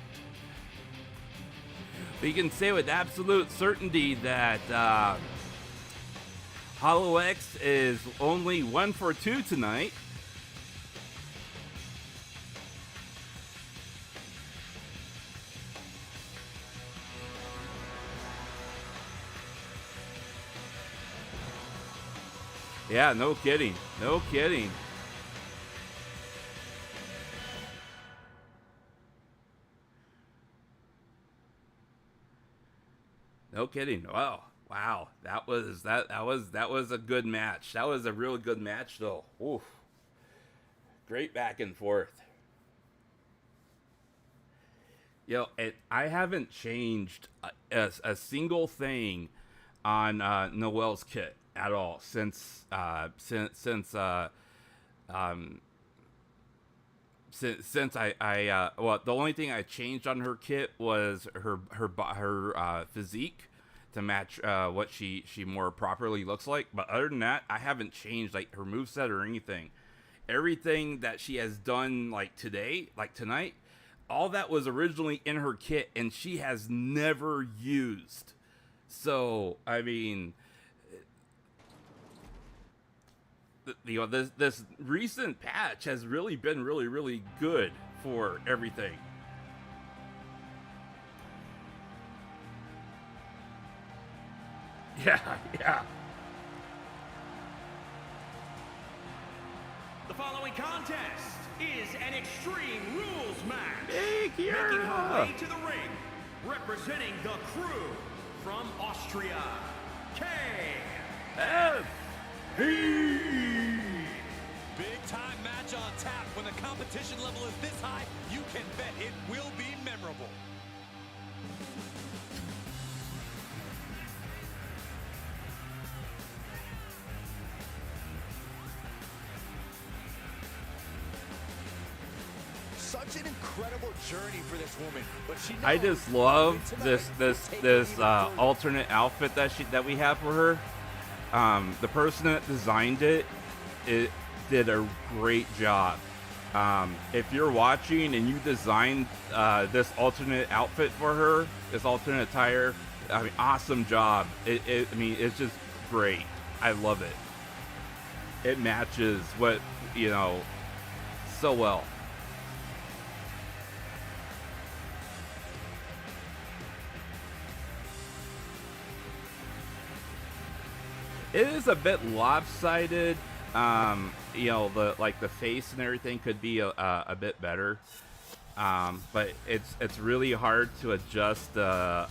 we can say with absolute certainty that HoloX is only 1 for 2 tonight. Yeah, no kidding. No kidding. No kidding. Wow. That was a good match. That was a real good match though. Oof. Great back and forth. Yo, I haven't changed a single thing on Noel's kit at all since I well, the only thing I changed on her kit was her physique to match what she more properly looks like. But other than that, I haven't changed like her moveset or anything. Everything that she has done like today, like tonight, all that was originally in her kit and she has never used. So, I mean, you know, this recent patch has really been really good for everything. Yeah. The following contest is an Extreme Rules match. Hey, Kiara. Making her way to the ring, representing the crew from Austria, F. Big time match on tap. When the competition level is this high, you can bet it will be memorable. Such an incredible journey for this woman, but she I knows just love tonight this is taking alternate outfit that we have for her. The person that designed it did a great job. If you're watching and you designed this alternate outfit for her, this alternate attire, I mean, awesome job. I mean, it's just great. I love it. It matches what, you know, so well. It is a bit lopsided. You know, the face and everything could be a bit better. But it's really hard to adjust the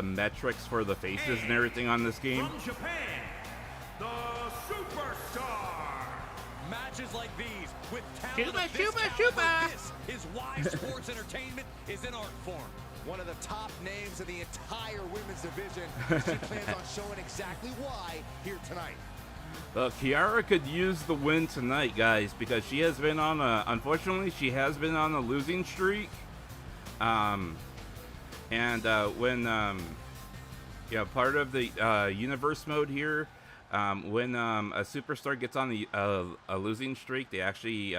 metrics for the faces and everything on this game. from Japan, the Superstar. Matches like these with talent Shuba, of this shuba, caliber, shuba. this is why sports entertainment is an art form. one of the top names in the entire women's division. She plans on showing exactly why here tonight. Kiara could use the win tonight, guys, because she has been on unfortunately, she has been on a losing streak. When you know, part of the universe mode here, when a superstar gets on a losing streak, they actually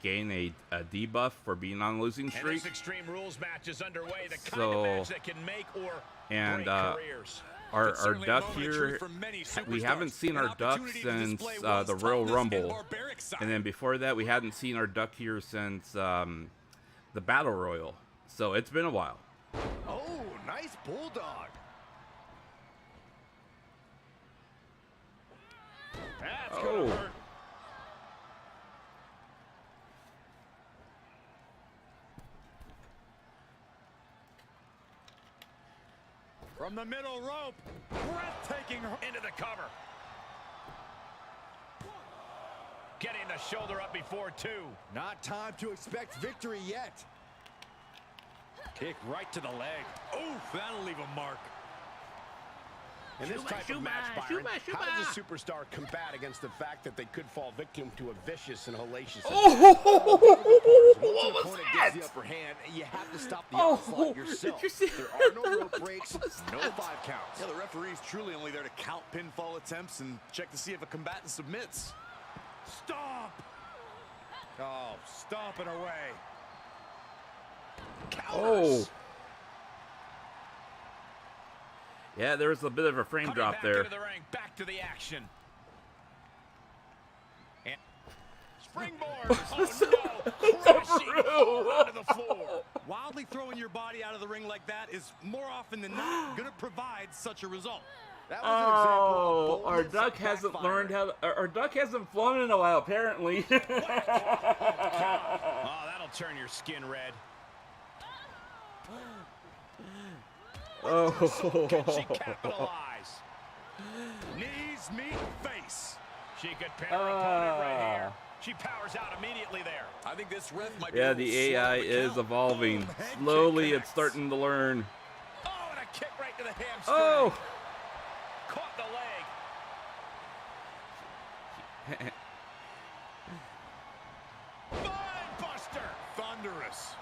gain a debuff for being on a losing And streak. this Extreme Rules match is underway. The kind So- of match that can make or And break careers. our Certainly a duck moment of here, truth for many we superstars. haven't seen An our duck opportunity to since display the one's Royal toughness and Rumble, barbaric side. and then before that, we hadn't seen our duck here since the Battle Royal. So it's been a while. Oh, nice bulldog. That's Oh. gonna hurt. From the middle rope, breathtaking into the cover. Getting the shoulder up before two. Not time to expect victory yet. Kick right to the leg. Oof, that'll leave a mark. In this type of match, Byron, how does a superstar combat against the fact that they could fall victim to a vicious and hellacious What Once an was opponent that? gets the upper hand, you have to stop the Oh, onslaught did yourself. you see There are no that? rope breaks, What was no that? 5 counts. Yeah, the referee's truly only there to count pinfall attempts and check to see if a combatant submits. Stomp! Oh, stomping away. Oh. Yeah, there was a bit of a frame Coming drop back there. into the ring, back to the action. And springboard. Oh no! Crashing onto the floor. Wildly throwing your body out of the ring like that is more often than not going to provide such a result. That was an example of Oh, our boldness duck that hasn't backfired. learned how to, our duck hasn't flown in a while, apparently. Oh, that'll turn your skin red. Oh. Can she capitalize? Knees meet face. She could pair her opponent right here. She powers out immediately there. I think this ref might be Yeah, a little the slow AI to is count. evolving. Boom, head kick Slowly, it's connects. starting to learn. Oh, and a kick right to the hamstring. Oh! Caught the leg. Spine buster. Thunderous.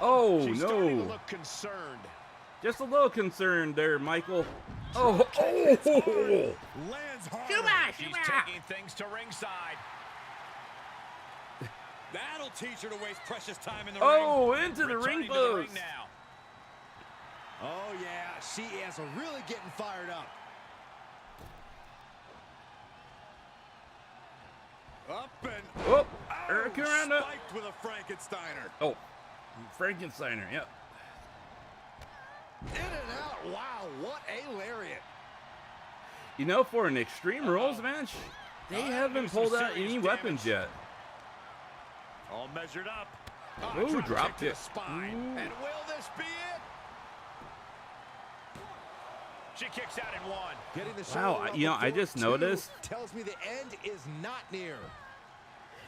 Oh, She's starting to no. look concerned. Just a little concerned there, Michael. Oh, oh. Lands hard. She's taking things to ringside. That'll teach her to waste precious time in the Oh, ring. into the ring Returning to the ring post. now. Oh yeah, she is really getting fired up. Up and Oh, Hurricanrana. Spiked with a Frankensteiner. Oh, Frankensteiner. Yep. In and out. Wow, what a lariat. You know, for an Extreme Rules match, they haven't pulled out any weapons yet. All measured up. Ooh, Drop dropped kick to it. the spine. Ooh. And will this be it? She kicks out in one. Getting the Wow, shoulder up you know, I before just two noticed. tells me the end is not near.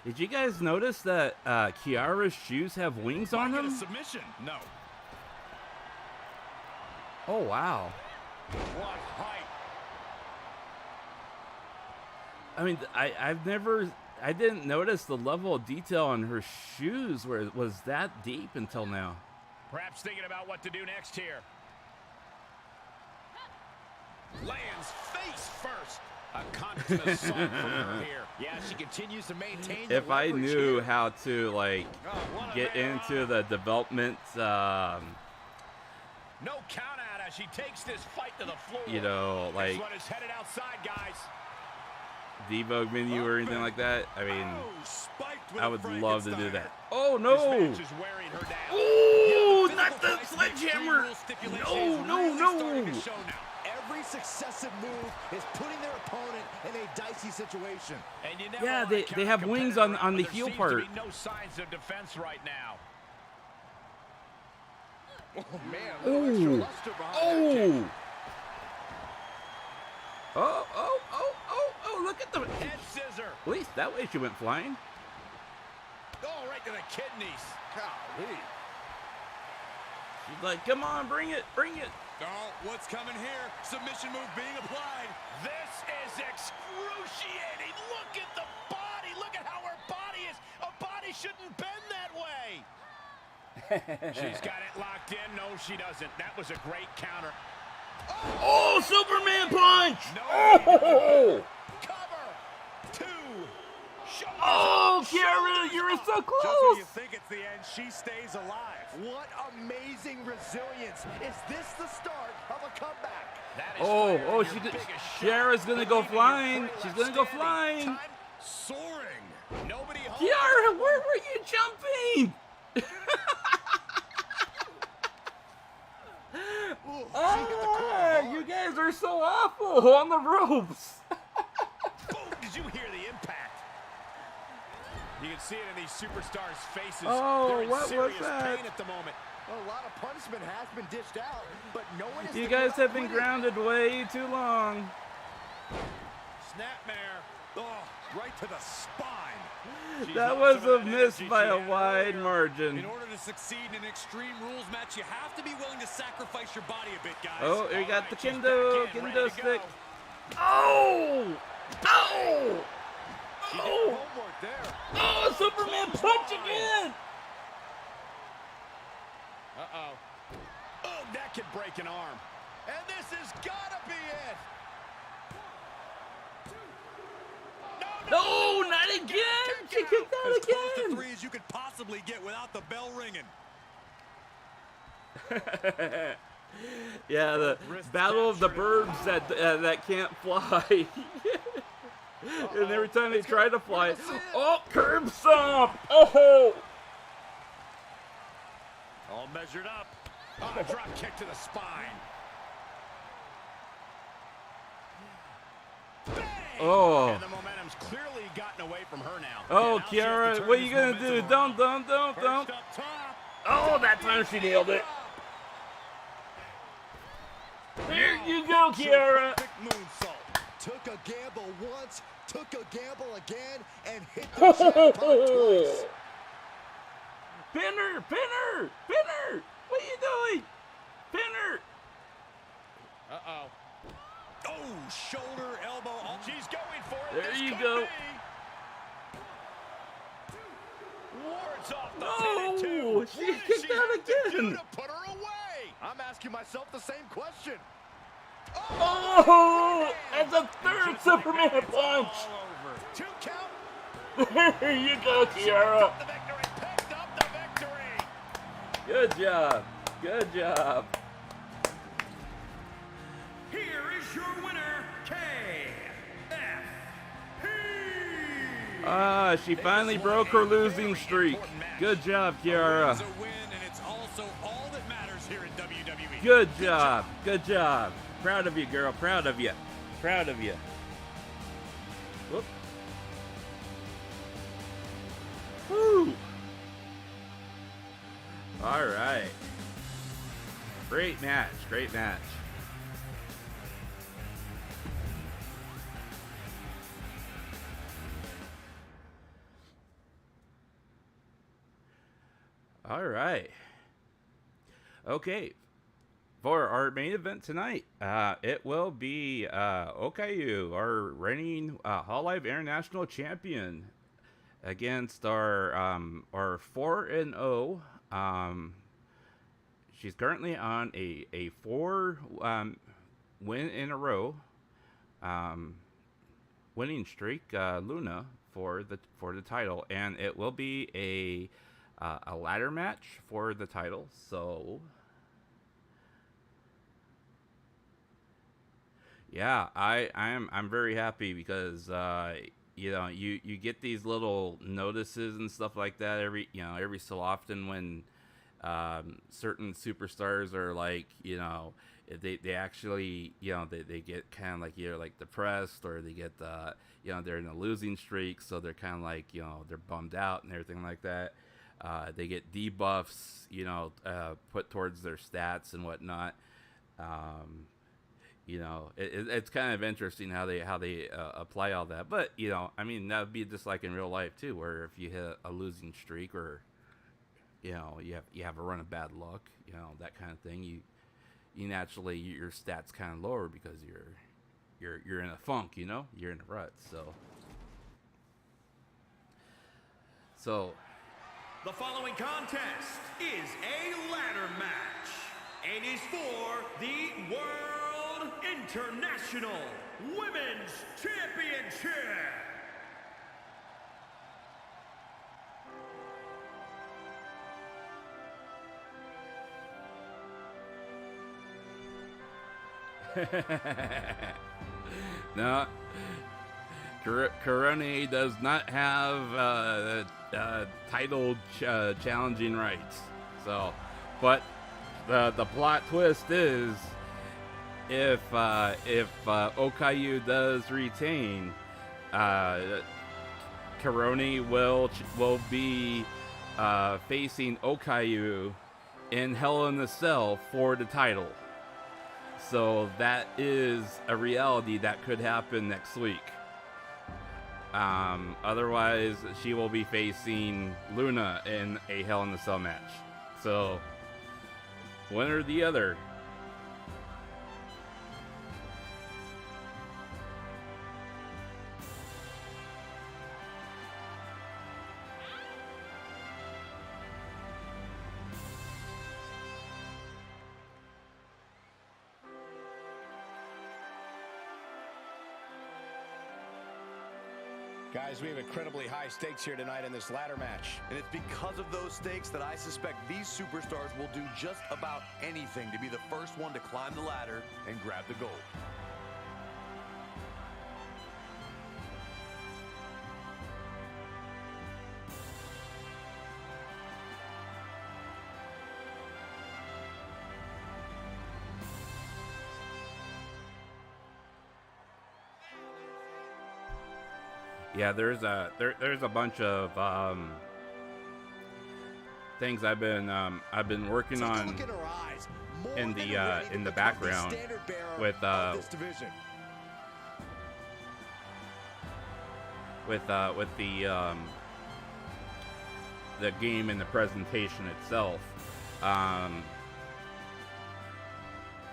Did you guys notice that Kiara's shoes have wings on Get a them? submission? No. Oh, wow. What height? I mean, I didn't notice the level of detail on her shoes where it was that deep until now. Perhaps thinking about what to do next here. Lands face first. A constant assault from her here. Yeah, she continues to maintain If the I leverage knew here. how to, like, Oh, what a get man into on. the development, No count out as she takes this fight to the floor. you know, This like, one is headed outside, guys. debug menu or anything like that, I mean, Oh, spiked with I a would love to do Frankensteiner. that. Oh, This no! match is wearing her down. Ooh, Yeah, not the physical fights and sledgehammer! extreme rule stipulations No, no, really no! starting to show now. Every successive move is putting their opponent in a dicey situation. And you never Yeah, wanna they count a have wings competitor on out, the but heel there part. seems to be no signs of defense right now. Oh, man, a little extra Ooh. luster behind that kick. Oh! Oh, look at the... Head scissor. At least that way she went flying. Oh, right to the kidneys. Golly. She's like, come on, bring it! Oh, what's coming here? Submission move being applied. This is excruciating. Look at the body. Look at how her body is. A body shouldn't bend that way. She's got it locked in. No, she doesn't. That was a great counter. Oh, Superman punch! No. Oh! Cover. Two. Shoulders Oh, up, Kiara, shoulders you're up. so Just when close! you think it's the end, she stays alive. What amazing resilience. Is this the start of a comeback? That is Oh, firing oh, your biggest shot. Kiara's gonna go Believe in your flying. free She's left gonna go standing. flying. Time soaring. Nobody home. Kiara, where were you jumping? You guys are so awful on the ropes. Boom! Did you hear the impact? You can see it in these superstars' faces. Oh, They're in what was serious that? pain at the moment. Well, a lot of punishment has been dished out, but no one is You thinking guys about have been quitting. grounded way too long. Snapmare. Oh, right to the spine. She's That lost was some of a that miss energy by she a had wide earlier. margin. In order to succeed in an Extreme Rules match, you have to be willing to sacrifice your body a bit, guys. Oh, you All got right, the she's kendo, back in, kendo ready to stick. go. Oh! Oh! She did Oh! homework there. Oh, Superman punch again! Uh-oh. Oh, that could break an arm. And this has gotta be it. No, not again! She kicked out As close to again! 3 as you could possibly get without the bell ringing. Yeah, the battle of the birds that can't fly. And every time they try to fly, oh, curb stomp! Oh! All measured up. Oh, drop kick to the spine. Bang! Oh. And the momentum's clearly gotten away from her now. Oh, And now she has to Kiara, turn what are this you gonna momentum do? around. Don't. Perched up top. Oh, that time she nailed it. There you go, Kiara. Perfect moonsault. Took a gamble once, took a gamble again, and hit the jackpot twice. Pinner! What are you doing? Pinner! Uh-oh. Oh, shoulder, elbow. Oh, she's going for it. There This you could go. be. Wards off the No, pin at 2. she What kicked does she out have to do again. to put her away? I'm asking myself the same question. Oh! That's a third Superman punch! All over. 2 count. There you go, Kiara. The victory. Picked up the victory. Good job. Good job. Here is your winner, KFP. She finally broke her losing streak. Good job, Kiara. It's a win, and it's also all that matters here in WWE. Good job. Good job. Proud of you, girl. Proud of you. Proud of you. Whoop. Woo. All right. Great match. Great match. All right. Okay. For our main event tonight, it will be Okayu, our reigning Hololive International Champion, against our 4-0. She's currently on a 4 win in a row winning streak, Luna, for the title, and it will be a ladder match for the title. So yeah, I'm very happy because you know, you get these little notices and stuff like that every so often when certain superstars are like, you know, they actually, you know, they get kind of like either like depressed, or they get you know, they're in a losing streak, so they're kind of like, you know, they're bummed out and everything like that. They get debuffs, you know, put towards their stats and whatnot. You know, it's kind of interesting how they apply all that. But, you know, I mean, that would be just like in real life too, where if you hit a losing streak, or, you know, you have a run of bad luck, you know, that kind of thing, you naturally, your stats kind of lower because you're in a funk, you know, you're in a rut. So The following contest is a ladder match and is for the World International Women's Championship. no, Karone does not have title challenging rights. So, but the plot twist is if Okayu does retain, Karone will be facing Okayu in Hell in a Cell for the title. So that is a reality that could happen next week. Otherwise, she will be facing Luna in a Hell in a Cell match. So, one or the other. Guys, we have incredibly high stakes here tonight in this ladder match. And it's because of those stakes that I suspect these superstars will do just about anything to be the first one to climb the ladder and grab the gold. Yeah, there's a bunch of things I've been working on in the background with the game and the presentation itself.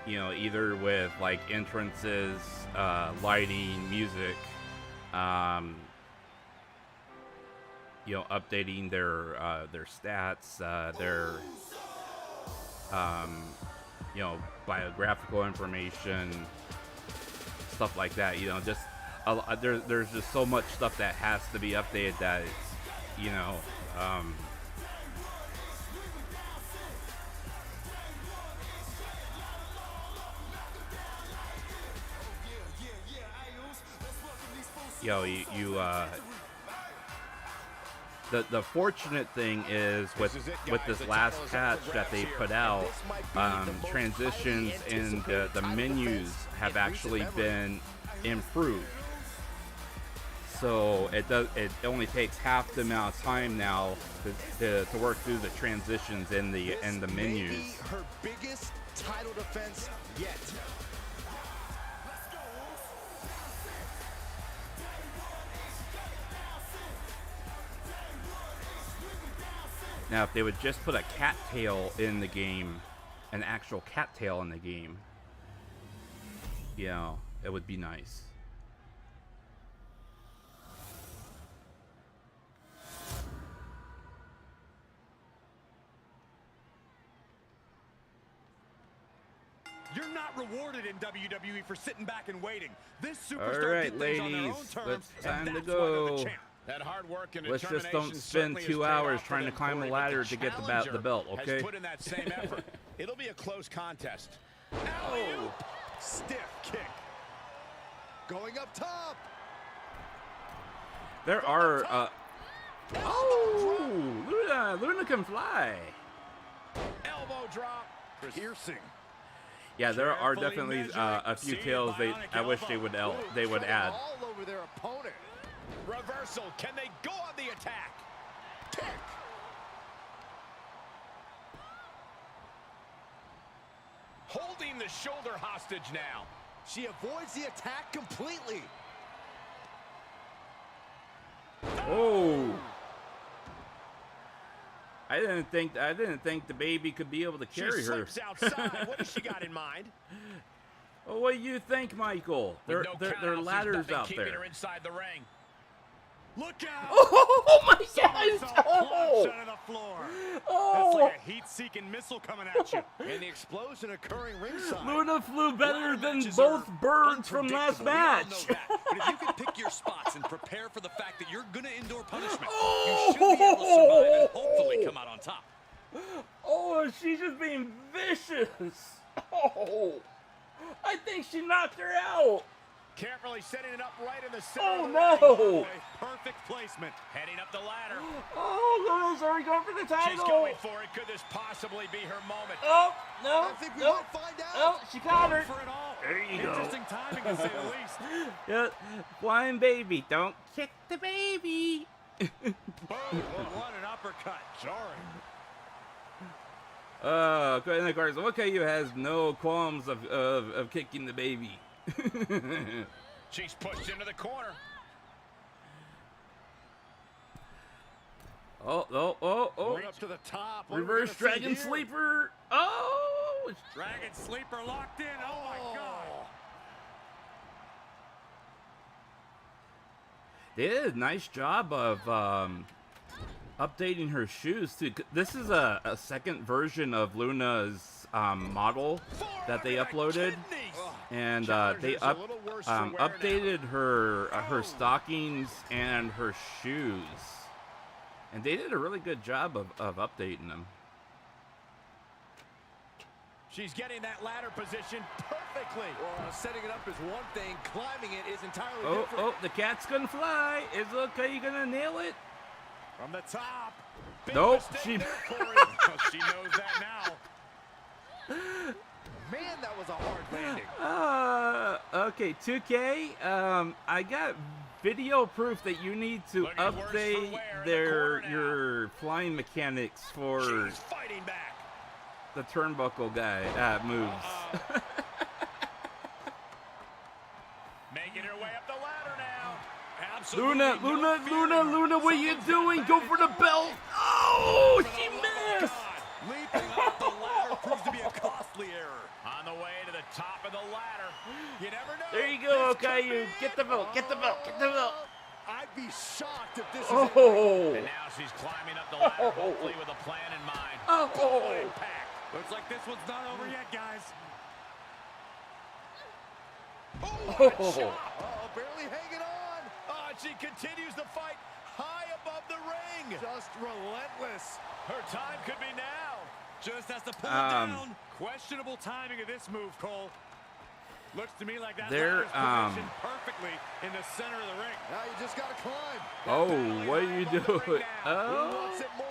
You know, either with like entrances, lighting, music. You know, updating their stats, their you know, biographical information, stuff like that. You know, just there's just so much stuff that has to be updated that it's, you know, you know, the fortunate thing is with this last patch that they put out, transitions and the menus have actually been improved. So it only takes half the amount of time now to work through the transitions in the menus. Maybe her biggest title defense yet. Now, if they would just put a cattail in the game, an actual cattail in the game, you know, it would be nice. You're not rewarded in WWE for sitting back and waiting. This superstar All right, did things on their ladies, own terms, it's time and to that's why they're go. the champ. That hard work and Let's just determination don't spend certainly 2 has paid hours off for trying to them, climb the Corey, but ladder to get the challenger belt, has okay? put in that same effort. It'll be a close contest. Oh, stiff kick. Going up top. There are, oh, Luna can fly. Elbow drop. Piercing. Yeah, there are Carefully definitely measuring, a few seated tails bionic I wish they elbow. would add. All over their opponent. Reversal. Can they go on the attack? Kick. Holding the shoulder hostage now. She avoids the attack completely. Oh. I didn't think the baby could be able to carry She her. slips outside. What has she got in mind? Well, what do you think, Michael? There With no are countouts, there's ladders nothing out keeping there. her inside the ring. Look out! Oh my gosh! Somersault plunge Oh! onto the floor. That's Oh! like a heat-seeking missile coming at you. And the explosion occurring ringside. Luna flew better Ladder than matches both are birds from last unpredictable. We all know match. that. But if you can pick your spots and prepare for the fact that you're going to endure punishment, Oh! you should be able to survive and hopefully come out on top. Oh, she's just being vicious. Oh, I think she knocked her out. Carefully setting it up right in the center. Oh, of the no. ring. Perfect placement. Heading up the ladder. Oh, Luna's already going for the She's title. going for it. Could this possibly be her moment? Oh, no. I think we no. might find out. Oh, she caught her. For it all. There you go. Interesting timing, to say the least. Yeah, flying baby. Don't kick the baby. Boom. What an uppercut. Jarring. And of course, Okayu has no qualms of kicking the baby. She's pushed into the corner. Oh. Going up to the top. What are we Reverse gonna see Dragon here? Sleeper. Oh. Dragon Sleeper locked in. Oh, my God. They did a nice job of updating her shoes too. This is a second version of Luna's model that they uploaded, and they updated her stockings and her shoes, and they did a really good job of updating them. She's getting that ladder position perfectly. Well, setting it up is one thing. Climbing it is entirely Oh, different. the cat's gonna fly. Is Okayu gonna nail it? From the top. Big Nope, mistake she- there, Corey. Well, she knows that now. Man, that was a hard landing. Okay, 2K. I got video proof that you need to Looking worse for update wear in the corner now. your flying mechanics for She's fighting back. the turnbuckle guy moves. Making her way up the ladder now. Absolutely Luna, no Luna, fear. Luna, Luna, what are you doing? Go for the belt. Oh, she missed. Leaping off the ladder proves to be a costly error. On the way to the top of the ladder. You never know. There you go, This could Okayu. be Get the belt. Get the belt. Get the belt. I'd be shocked if this is Oh. And now she's climbing up the ladder, hopefully with a plan in mind. Oh. Impact. Looks like this one's not over yet, guys. Oh. barely hanging on. Oh, and she continues the fight high above the ring. Just relentless. Her time could be now. Just has to pull it down. Questionable timing of this move, Cole. Looks to me like that They're, ladder's positioned perfectly in the center of the ring. Now you just gotta climb. Oh, what are you doing? Who Oh, wants it more?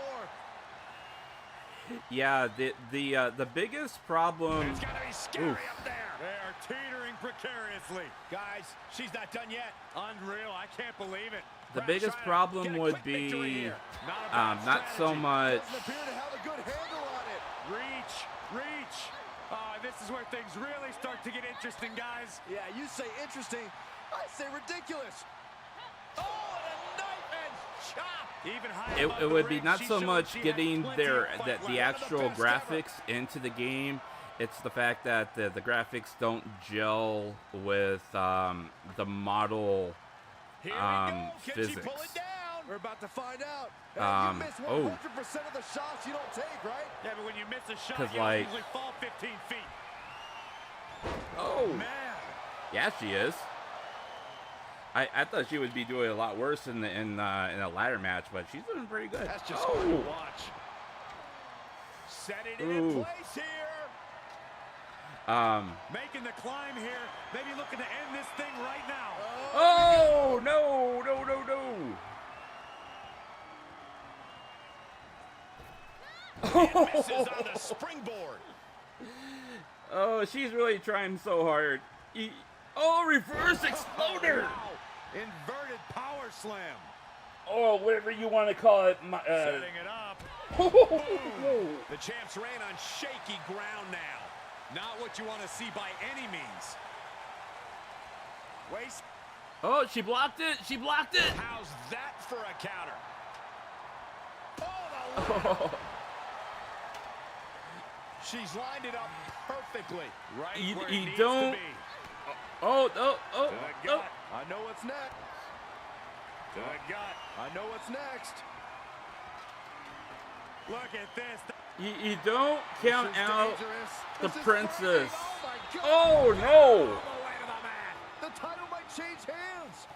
yeah. The biggest problem. It's gotta be scary Oof. up there. They are teetering precariously. Guys, she's not done yet. Unreal. I can't believe it. The Brad biggest trying to problem get a would quick victory be here. Not a bad not so strategy. much. Doesn't appear to have a good handle on it. Reach. This is where things really start to get interesting, guys. Yeah, you say interesting, I say ridiculous. Oh, and a knife and chop. Even high above It the would be ring, not she so showed much she had getting plenty their of fight the left. One of the actual best graphics into the game. It's the fact that the graphics don't gel with the model Here we go. Can she physics. pull it down? We're about to find out. Hey, you miss 100% oh. of the shots you don't take, right? Yeah, but when you miss a shot, 'Cause, you like- usually fall 15 feet. Oh, Man. yeah, she is. I thought she would be doing a lot worse in a ladder match, but she's doing pretty good. That's just hard to watch. Setting it in Ooh. place here. Making the climb here. Maybe looking to end this thing right now. Oh no. And misses on the springboard. Oh, she's really trying so hard. Oh, reverse exploder. Wow. Inverted power slam. Oh, whatever you want to call it. Setting it up. The champ's reign on shaky ground now. Not what you want to see by any means. Waste. Oh, she blocked it. How's that for a counter? Oh, the She's lined it up perfectly. Right You- where you it needs don't- to be. Oh. To the gut. I know what's next. To the gut. I know what's next. Look at this. You don't count This is out dangerous. the This is princess. frightening. Oh, my God. Oh no. All the way to the mat. The title might change hands.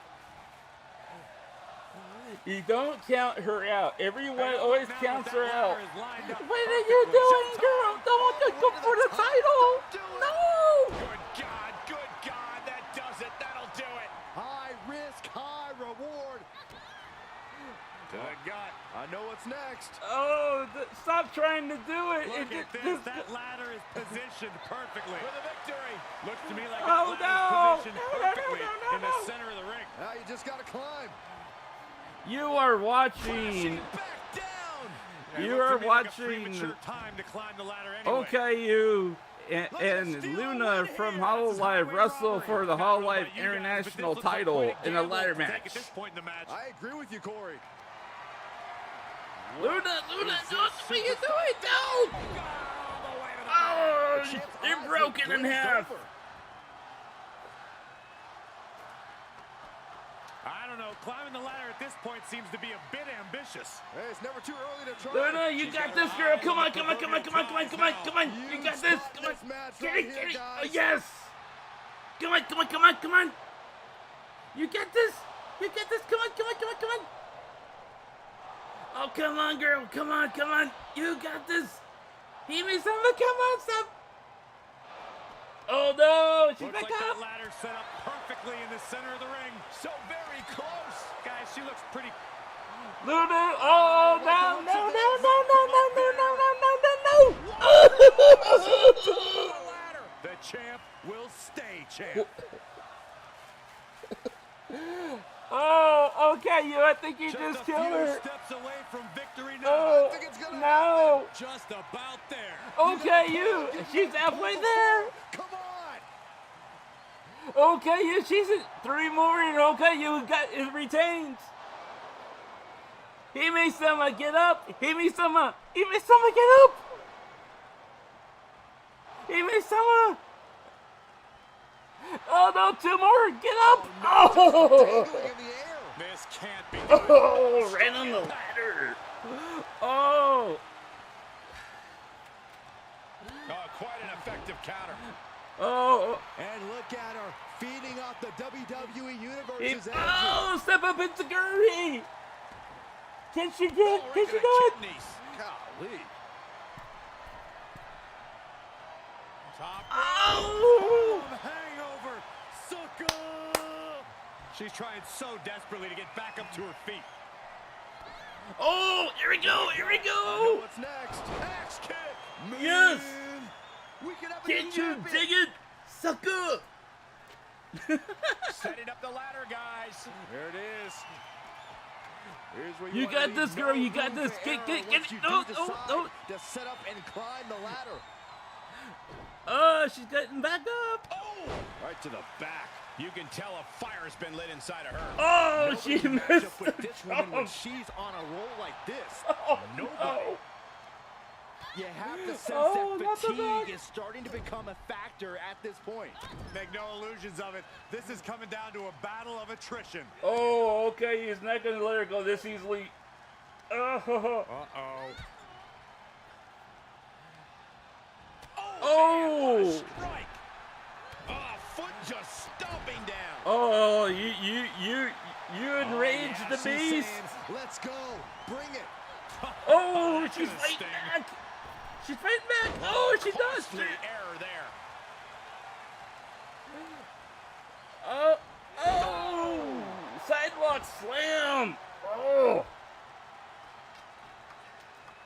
You don't count her out. Everyone Hey, always now counts that her out. ladder is lined up What are you perfectly. doing, girl? Don't go for the title. No. Good God, that does it. That'll do it. High risk, high reward. To the gut. I know what's next. Oh, stop trying to do it. Look It at this. just- That ladder is positioned perfectly. For the victory. Looks to me like Oh, that ladder's no. positioned No, perfectly in no. the center of the ring. Now you just gotta climb. You are watching. Back down. You It looks are to me like a watching premature time to climb the ladder anyway. Okayu and Luna from Hololive wrestle for the Hololive International Title in a ladder match. At this point in the match. I agree with you, Corey. Luna, don't what are you doing? No! Oh, they're broken in half. I don't know. Climbing the ladder at this point seems to be a bit ambitious. Hey, it's never too early to try. Luna, you got this, girl. Come on. You got this. Come on. Get it. Oh, yes. Come on. You got this. Come on. Oh, come on, girl. Come on. You got this. Give me some. Come on, stop. Oh, no. She's Looks back like that up. ladder set up perfectly in the center of the ring. So very close. Guys, she looks pretty... Luna. Oh, no. The ladder. The champ will stay champ. Oh, okay, I think you Just just a few killed her. steps away from victory now. Oh, I think it's gonna no. Just about there. Okay, she's halfway there. Come on. Okay, she's at 3 more, and okay, you got it retains. Hime-sama, get up. Hime-sama, get up. Hime-sama. Oh no, 2 more, get up. Oh, Dangling in the air. This can't be. oh, right on the ladder. Oh. Quite an effective counter. Oh. And look at her feeding off the WWE Universe's energy. Oh, step up into Guri. Can she do it? Can she do it? Kidneys. Golly. Top Oh. hangover. She's trying so desperately to get back up to her feet. Oh, here we go, here we I know go. what's next. Axe kick. Yes. Man, we can have a Can new you champion. dig it, sucker? Setting up the ladder, guys. There it is. Here's where You wanna got leave this, girl. no You got room this. for Get error it. once you No, do no, decide no. to set up and climb the ladder. Oh, she's getting back up. Oh! Right to the back. You can tell a fire's been lit inside of her. Oh, Nobody she can match missed. up with this woman when she's on a roll like this. Nobody. You have to sense Oh, not that the back. fatigue is starting to become a factor at this point. Make no illusions of it. This is coming down to a battle of attrition. Oh, okay. He's not going to let her go this easily. Oh. Uh-oh. Oh. Strike. Oh, foot just stomping down. Oh, you enraged the She's beast. saying, let's go. Bring it. Oh, That she's could've fighting sting. back. She's fighting back. Oh, she does. Costly error there. Oh, sidewalk slam. Oh.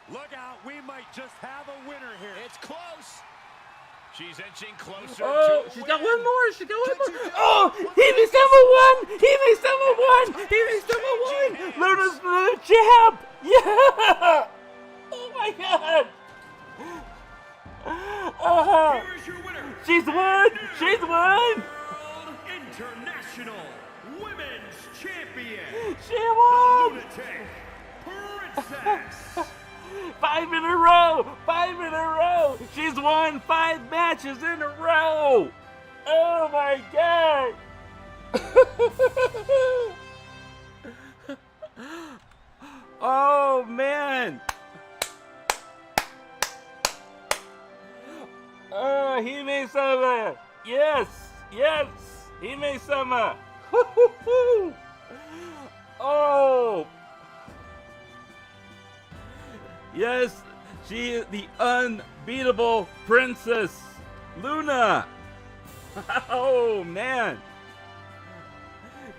Look out, we might just have a winner here. It's close. She's inching closer Oh, to a she's win. got one more. She got one more. Oh, he makes number one. He makes number one. He makes number one. Luna's the champ. Yeah. Oh my God. Here is your winner. She's won. She's won. World International Women's Champion, She won. Lunatic Princess. 5 in a row. 5 in a row. She's won 5 matches in a row. Oh my God. Oh man. Oh, he made some. Yes, yes, he made some. Oh, yes, she is the unbeatable princess, Luna. Oh man,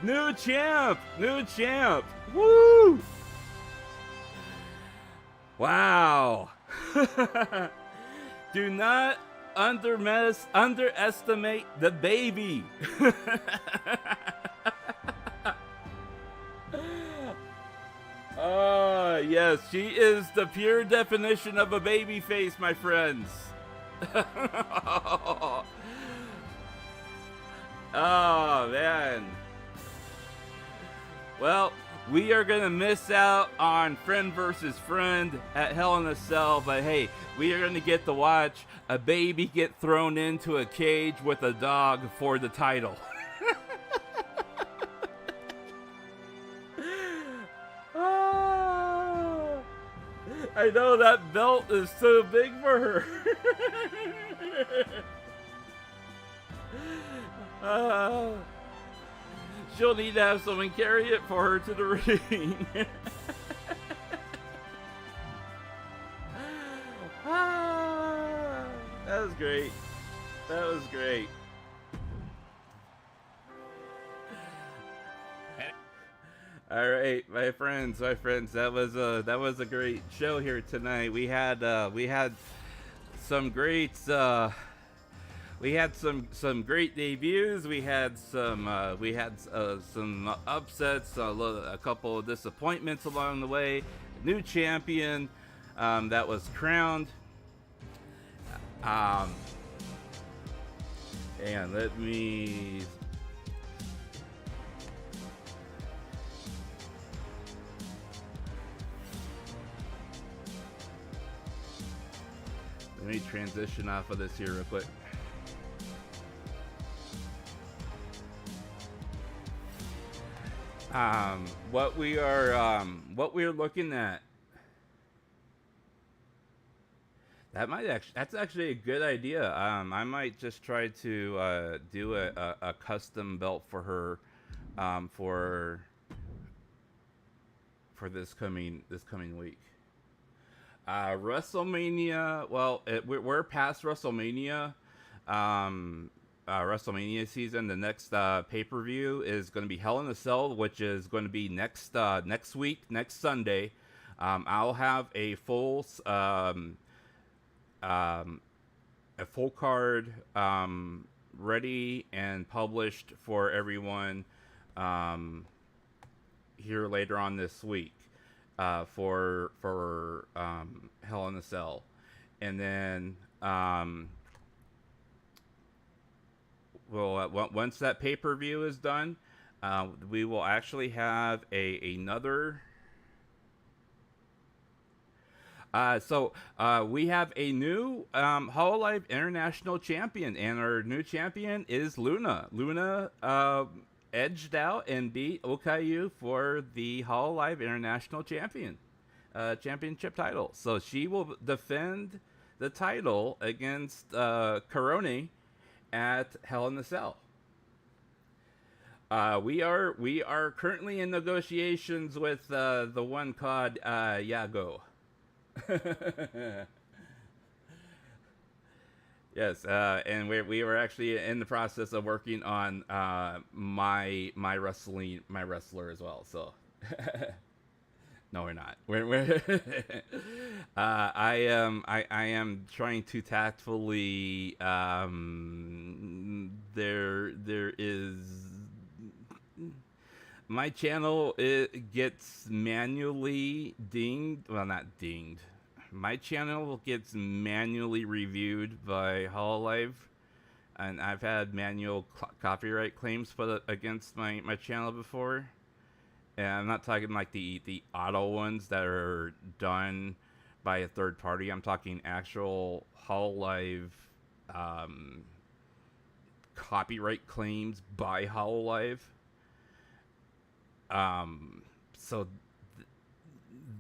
new champ, new champ. Woo! Wow. Do not underestimate the baby. Oh, yes, she is the pure definition of a baby face, my friends. Oh, man. Well, we are going to miss out on friend versus friend at Hell in a Cell, but hey, we are going to get to watch a baby get thrown into a cage with a dog for the title. Oh, I know that belt is so big for her. She'll need to have someone carry it for her to the ring. That was great. That was great. All right, my friends, that was a great show here tonight. We had some great great debuts. We had some upsets, a couple of disappointments along the way. New champion that was crowned. And let me. Let me transition off of this here real quick. What we are looking at. That's actually a good idea. I might just try to do a custom belt for her, for this coming week. WrestleMania. Well, we're past WrestleMania. WrestleMania season. The next pay-per-view is going to be Hell in a Cell, which is going to be next week, next Sunday. I'll have a full card ready and published for everyone here later on this week for Hell in a Cell, and then once that pay-per-view is done, we will actually have another. We have a new Hololive International Champion, and our new champion is Luna. Luna edged out and beat Okayu for the Hololive International Championship title. So she will defend the title against Karone at Hell in a Cell. We are currently in negotiations with the one called Yago. Yes, and we were actually in the process of working on my wrestler as well. So no, we're not. We're I am trying to tactfully. There is. My channel, it gets manually dinged. Well, not dinged. My channel gets manually reviewed by Hololive, and I've had manual copyright claims put against my channel before. And I'm not talking like the auto ones that are done by a third party. I'm talking actual Hololive copyright claims by Hololive. So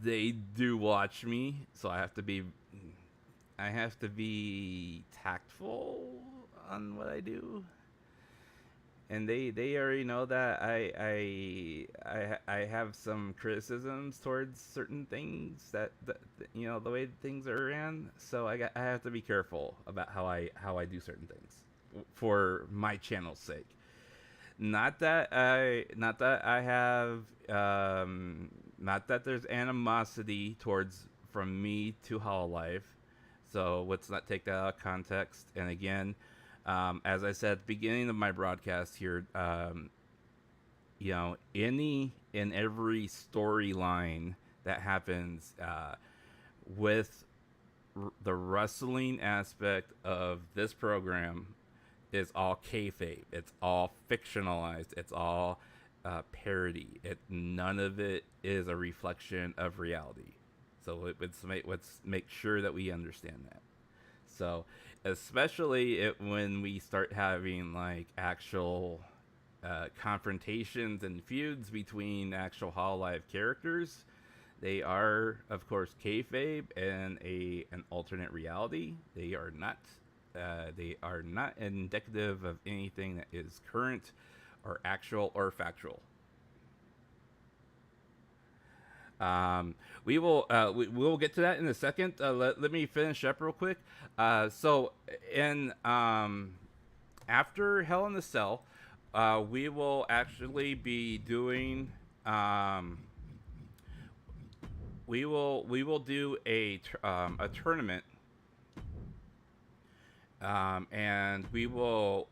they do watch me, so I have to be tactful on what I do, and they already know that I have some criticisms towards certain things that you know, the way things are ran. So I have to be careful about how I do certain things for my channel's sake. Not that there's animosity from me to Hololive, so let's not take that out of context. And again, as I said at the beginning of my broadcast here, you know, any and every storyline that happens with the wrestling aspect of this program is all kayfabe. It's all fictionalized. It's all parody. None of it is a reflection of reality. So let's make sure that we understand that. So especially when we start having like actual confrontations and feuds between actual Hololive characters, they are of course kayfabe and an alternate reality. They are not indicative of anything that is current or actual or factual. We will get to that in a second. Let me finish up real quick. So in after Hell in a Cell, we will actually be doing we will do a tournament. And the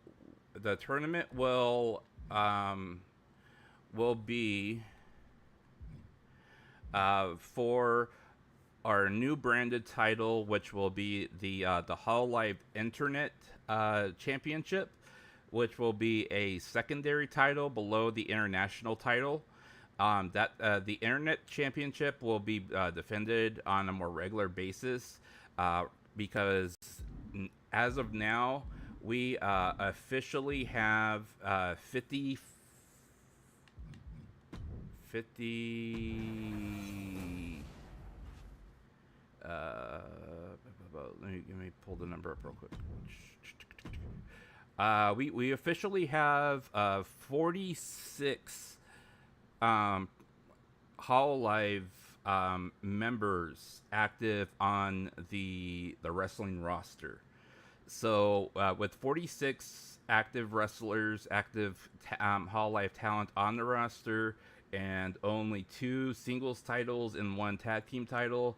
tournament will be for our new branded title, which will be the Hololive Internet Championship, which will be a secondary title below the international title. The Internet Championship will be defended on a more regular basis because as of now, we officially have 50. Let me pull the number up real quick. We officially have 46 Hololive members active on the wrestling roster. So with 46 active wrestlers, active Hololive talent on the roster, and only 2 singles titles and 1 tag team title,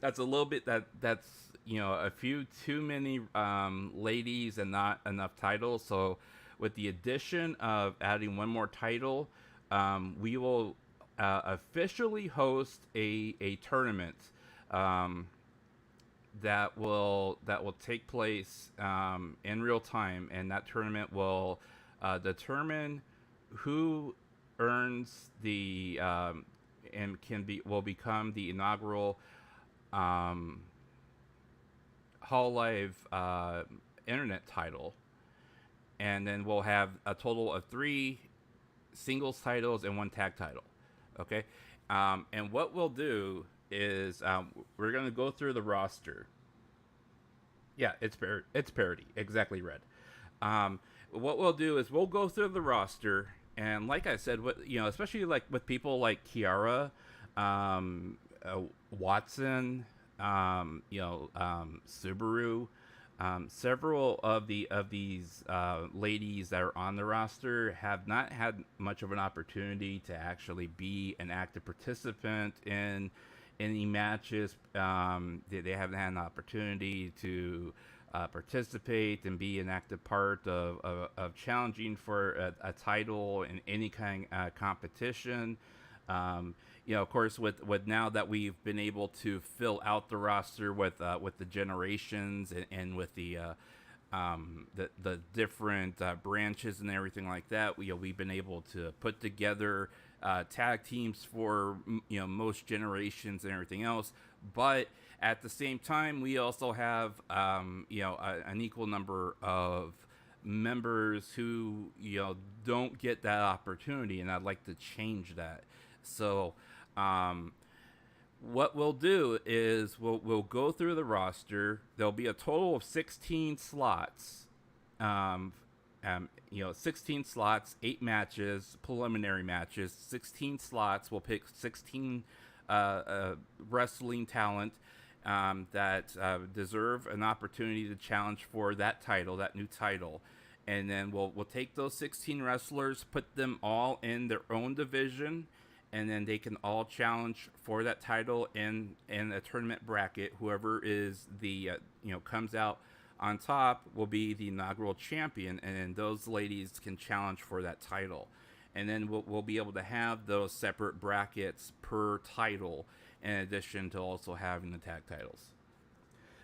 that's a little bit that's a few too many ladies and not enough titles. So with the addition of adding 1 more title, we will officially host a tournament that will take place in real time, and that tournament will determine who earns the and will become the inaugural Hololive internet title, and then we'll have a total of 3 singles titles and 1 tag title. Okay, and what we'll do is we're gonna go through the roster. Yeah, it's parody, exactly, Red. What we'll do is we'll go through the roster, and like I said, especially like with people like Kiara, Watson, Subaru, several of these ladies that are on the roster have not had much of an opportunity to actually be an active participant in any matches. They haven't had an opportunity to participate and be an active part of challenging for a title in any kind of competition. Of course, with now that we've been able to fill out the roster with the generations and with the different branches and everything like that, we've been able to put together tag teams for most generations and everything else. But at the same time, we also have an equal number of members who don't get that opportunity, and I'd like to change that. So what we'll do is we'll go through the roster. There'll be a total of 16 slots. 16 slots, 8 matches, preliminary matches, 16 slots. We'll pick 16 wrestling talent that deserve an opportunity to challenge for that title, that new title. And then we'll take those 16 wrestlers, put them all in their own division, and then they can all challenge for that title in a tournament bracket. Whoever is the comes out on top will be the inaugural champion, and then those ladies can challenge for that title. And then we'll be able to have those separate brackets per title, in addition to also having the tag titles.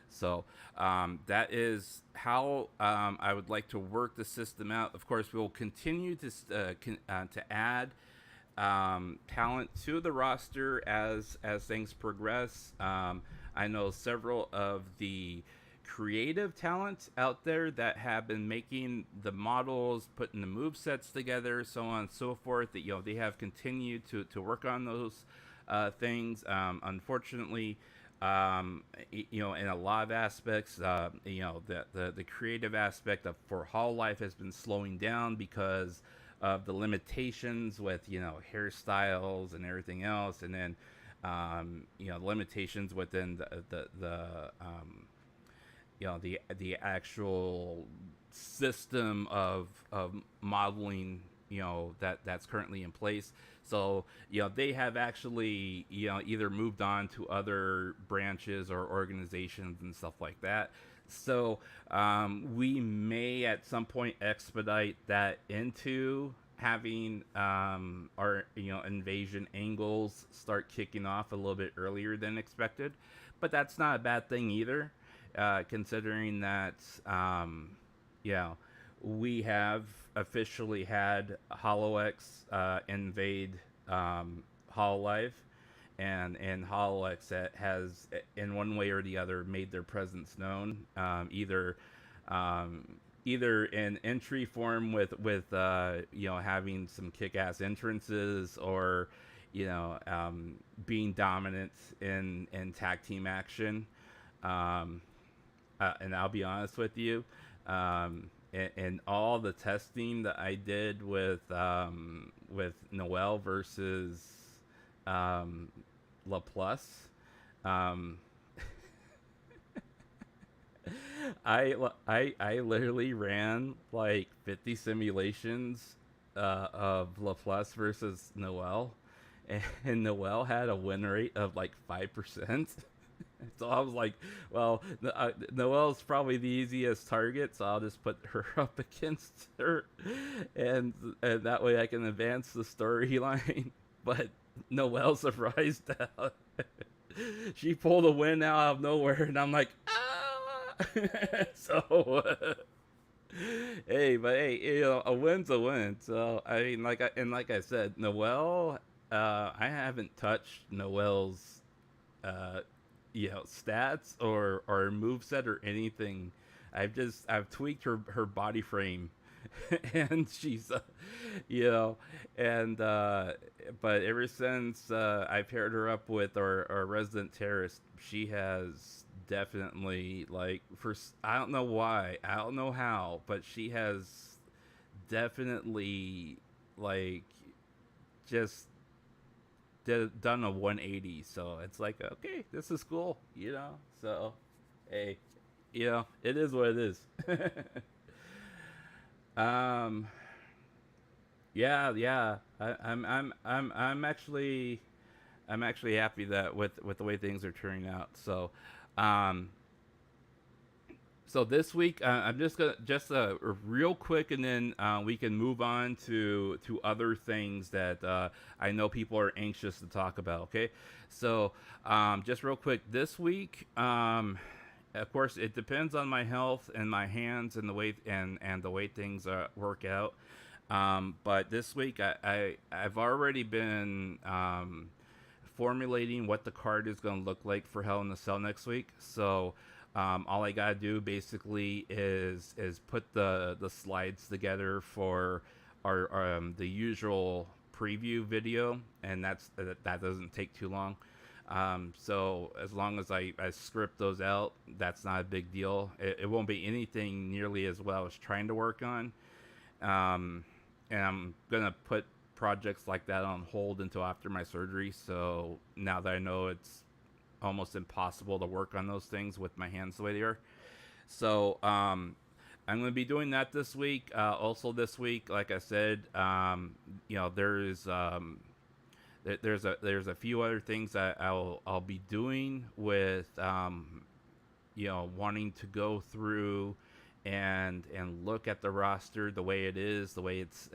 So that is how I would like to work the system out. Of course, we will continue to add talent to the roster as things progress. I know several of the creative talent out there that have been making the models, putting the move sets together, so on and so forth, that they have continued to work on those things. Unfortunately, in a lot of aspects, the creative aspect for Hololive has been slowing down because of the limitations with hairstyles and everything else, and then limitations within the actual system of modeling that's currently in place. So they have actually either moved on to other branches or organizations and stuff like that. So we may at some point expedite that into having our invasion angles start kicking off a little bit earlier than expected, but that's not a bad thing either, considering that we have officially had HoloX invade Hololive, and HoloX that has, in one way or the other, made their presence known, either in entry form with having some kick-ass entrances, or being dominant in tag team action. And I'll be honest with you, and all the testing that I did with Noel versus LaPlus, I literally ran like 50 simulations of LaPlus versus Noel, and Noel had a win rate of like 5%. So I was like, well, Noelle's probably the easiest target, so I'll just put her up against her, and that way I can advance the storyline. But Noelle surprised out. She pulled a win out of nowhere, and I'm like, ah! So, hey, you know, a win's a win. So, I mean, like I said, Noelle, I haven't touched Noelle's, you know, stats or moveset or anything. I've tweaked her body frame, and she's, you know, and but ever since I paired her up with our resident terrorist, she has definitely like I don't know why, I don't know how, but she has definitely like just done a 180. So it's like, okay, this is cool, you know. So hey, you know, it is what it is. Yeah. I'm actually happy that with the way things are turning out. So, so this week I'm just gonna real quick, and then we can move on to other things that I know people are anxious to talk about. Okay, so just real quick this week. Of course, it depends on my health and my hands and the way and the way things work out. But this week I've already been formulating what the card is going to look like for Hell in the Cell next week. So all I gotta do basically is put the slides together for our the usual preview video, and that doesn't take too long. So as long as I script those out, that's not a big deal. It won't be anything nearly as well as trying to work on. And I'm gonna put projects like that on hold until after my surgery. So now that I know it's almost impossible to work on those things with my hands the way they are. So I'm gonna be doing that this week. Also this week, like I said, you know, there's a few other things that I'll be doing with you know, wanting to go through and look at the roster the way it is, the way it's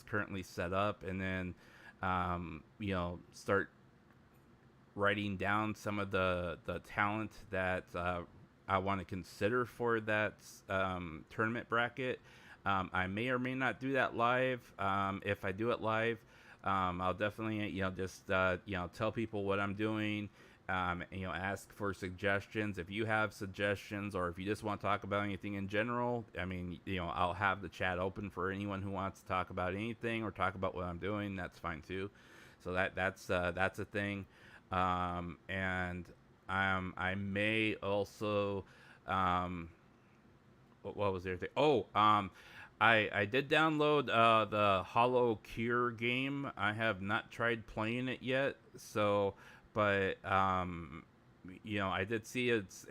currently set up, and then you know, start writing down some of the talent that I want to consider for that tournament bracket. I may or may not do that live. If I do it live, I'll definitely, you know, just you know, tell people what I'm doing. You know, ask for suggestions if you have suggestions, or if you just want to talk about anything in general. I mean, you know, I'll have the chat open for anyone who wants to talk about anything or talk about what I'm doing. That's fine too. So that's a thing. And I may also what was the other thing? Oh, I did download the HoloX game. I have not tried playing it yet, so. But you know, I did see it's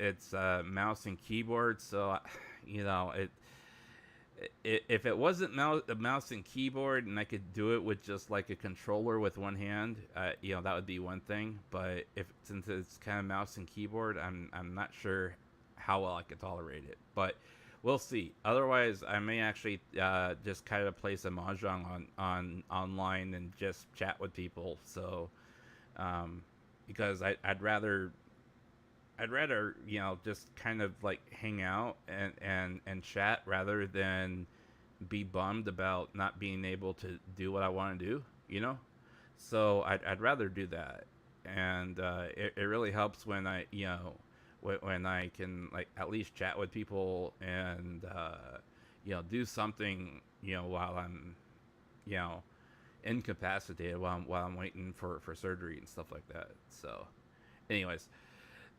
mouse and keyboard, so you know, if it wasn't mouse and keyboard and I could do it with just like a controller with one hand, you know, that would be one thing. But since it's kind of mouse and keyboard, I'm not sure how well I could tolerate it. But we'll see. Otherwise, I may actually just kind of play some mahjong on online and just chat with people. So. Because I'd rather, you know, just kind of like hang out and chat rather than be bummed about not being able to do what I want to do, you know? So I'd rather do that. And it really helps when I, you know, when I can like at least chat with people and, you know, do something, you know, while I'm, you know, incapacitated while I'm waiting for surgery and stuff like that. So anyways,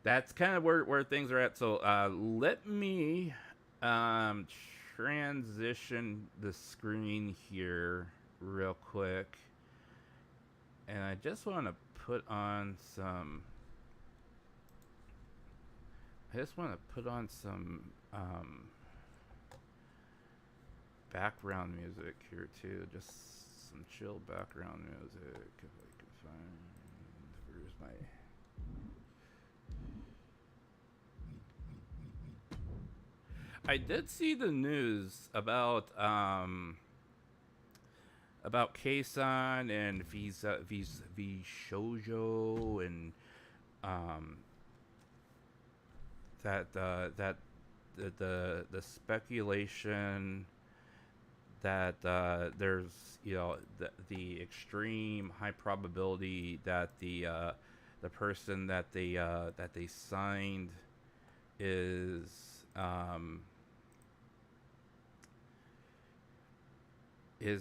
that's kind of where things are at. So let me transition the screen here real quick, and I just want to put on some I just want to put on some background music here too, just some chill background music if I can find. Where's my? I did see the news about Keisan and Shoujo and that the speculation that there's the extreme high probability that the person that they signed is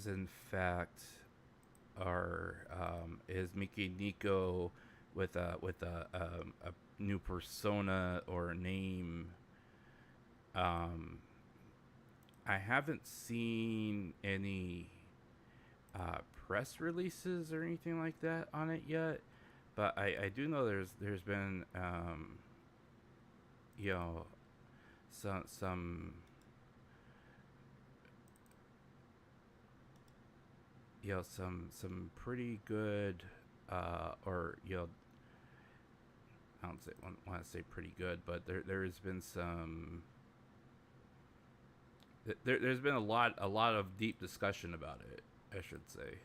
in fact is Miki Nico with a new persona or name. I haven't seen any press releases or anything like that on it yet, but I do know there's been some pretty good or I don't want to say pretty good, but there's been some. There's been a lot of deep discussion about it, I should say.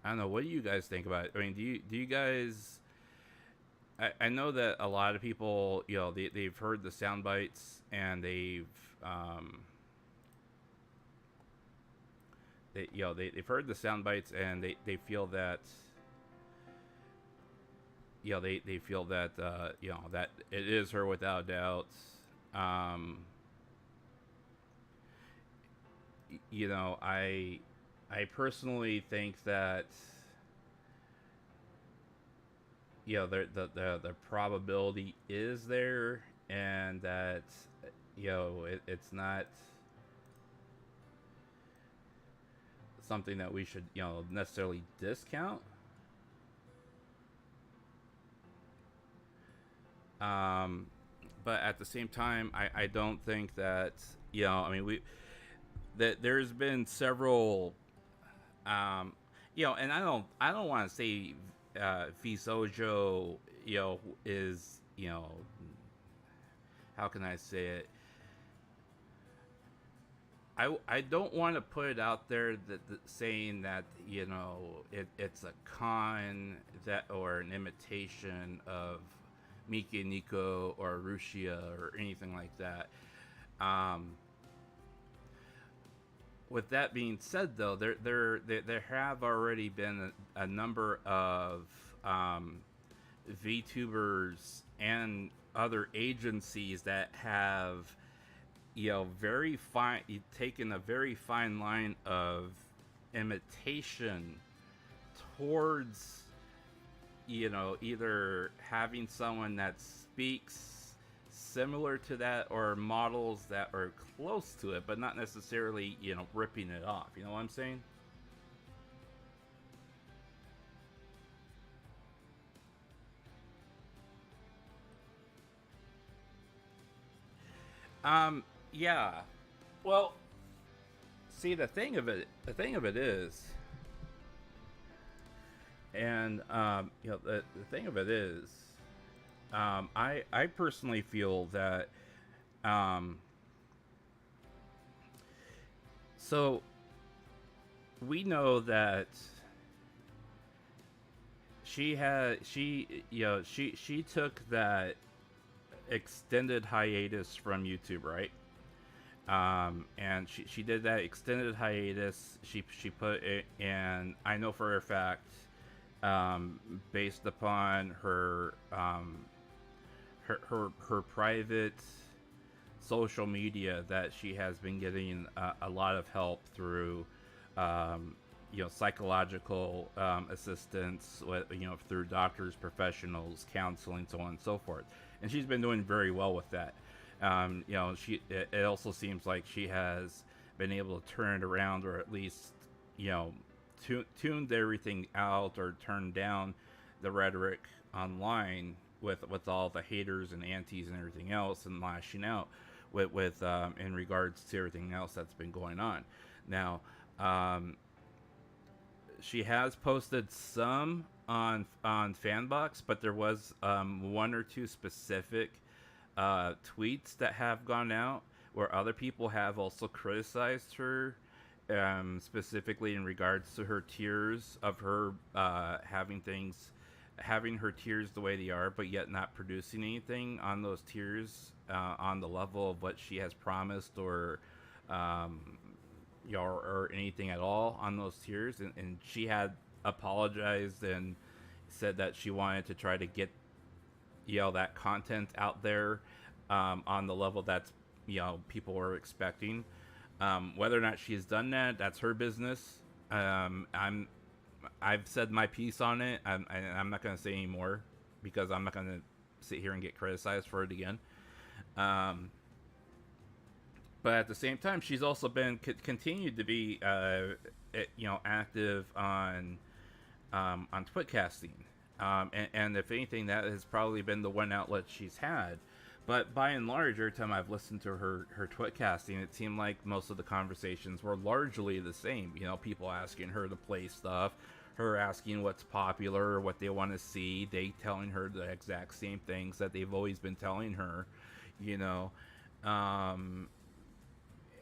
I don't know. What do you guys think about it? I mean, do you guys? I know that a lot of people, they've heard the sound bites and they've they've heard the sound bites and they feel that they feel that that it is her without doubt. I personally think that the probability is there, and that it's not something that we should necessarily discount. But at the same time, I don't think that that there's been several and I don't want to say Visojo is how can I say it, I don't want to put it out there that saying that it's a con that or an imitation of Miki Nico or Rushia or anything like that. With that being said, though, there have already been a number of VTubers and other agencies that have taken a very fine line of imitation towards either having someone that speaks similar to that or models that are close to it, but not necessarily ripping it off. You know what I'm saying? Yeah. Well, see, the thing of it is, and the thing of it is, I personally feel that so we know that she took that extended hiatus from YouTube, right? And she did that extended hiatus. She put it, and I know for a fact, based upon her her private social media, that she has been getting a lot of help through psychological assistance, through doctors, professionals, counseling, so on and so forth. And she's been doing very well with that. It also seems like she has been able to turn it around, or at least tuned everything out or turned down the rhetoric online with all the haters and antis and everything else, and lashing out with in regards to everything else that's been going on. Now, she has posted some on Fanbox, but there was one or two specific tweets that have gone out where other people have also criticized her, specifically in regards to her tiers of her having her tiers the way they are, but yet not producing anything on those tiers on the level of what she has promised, or or anything at all on those tiers. And she had apologized and said that she wanted to try to get that content out there on the level that's people were expecting. Whether or not she's done that, that's her business. I've said my piece on it. I'm not going to say any more, because I'm not going to sit here and get criticized for it again. But at the same time, she's also been continued to be active on Twitcasting, and if anything, that has probably been the one outlet she's had. But by and large, every time I've listened to her Twitcasting, it seemed like most of the conversations were largely the same. People asking her to play stuff, her asking what's popular or what they want to see, they telling her the exact same things that they've always been telling her,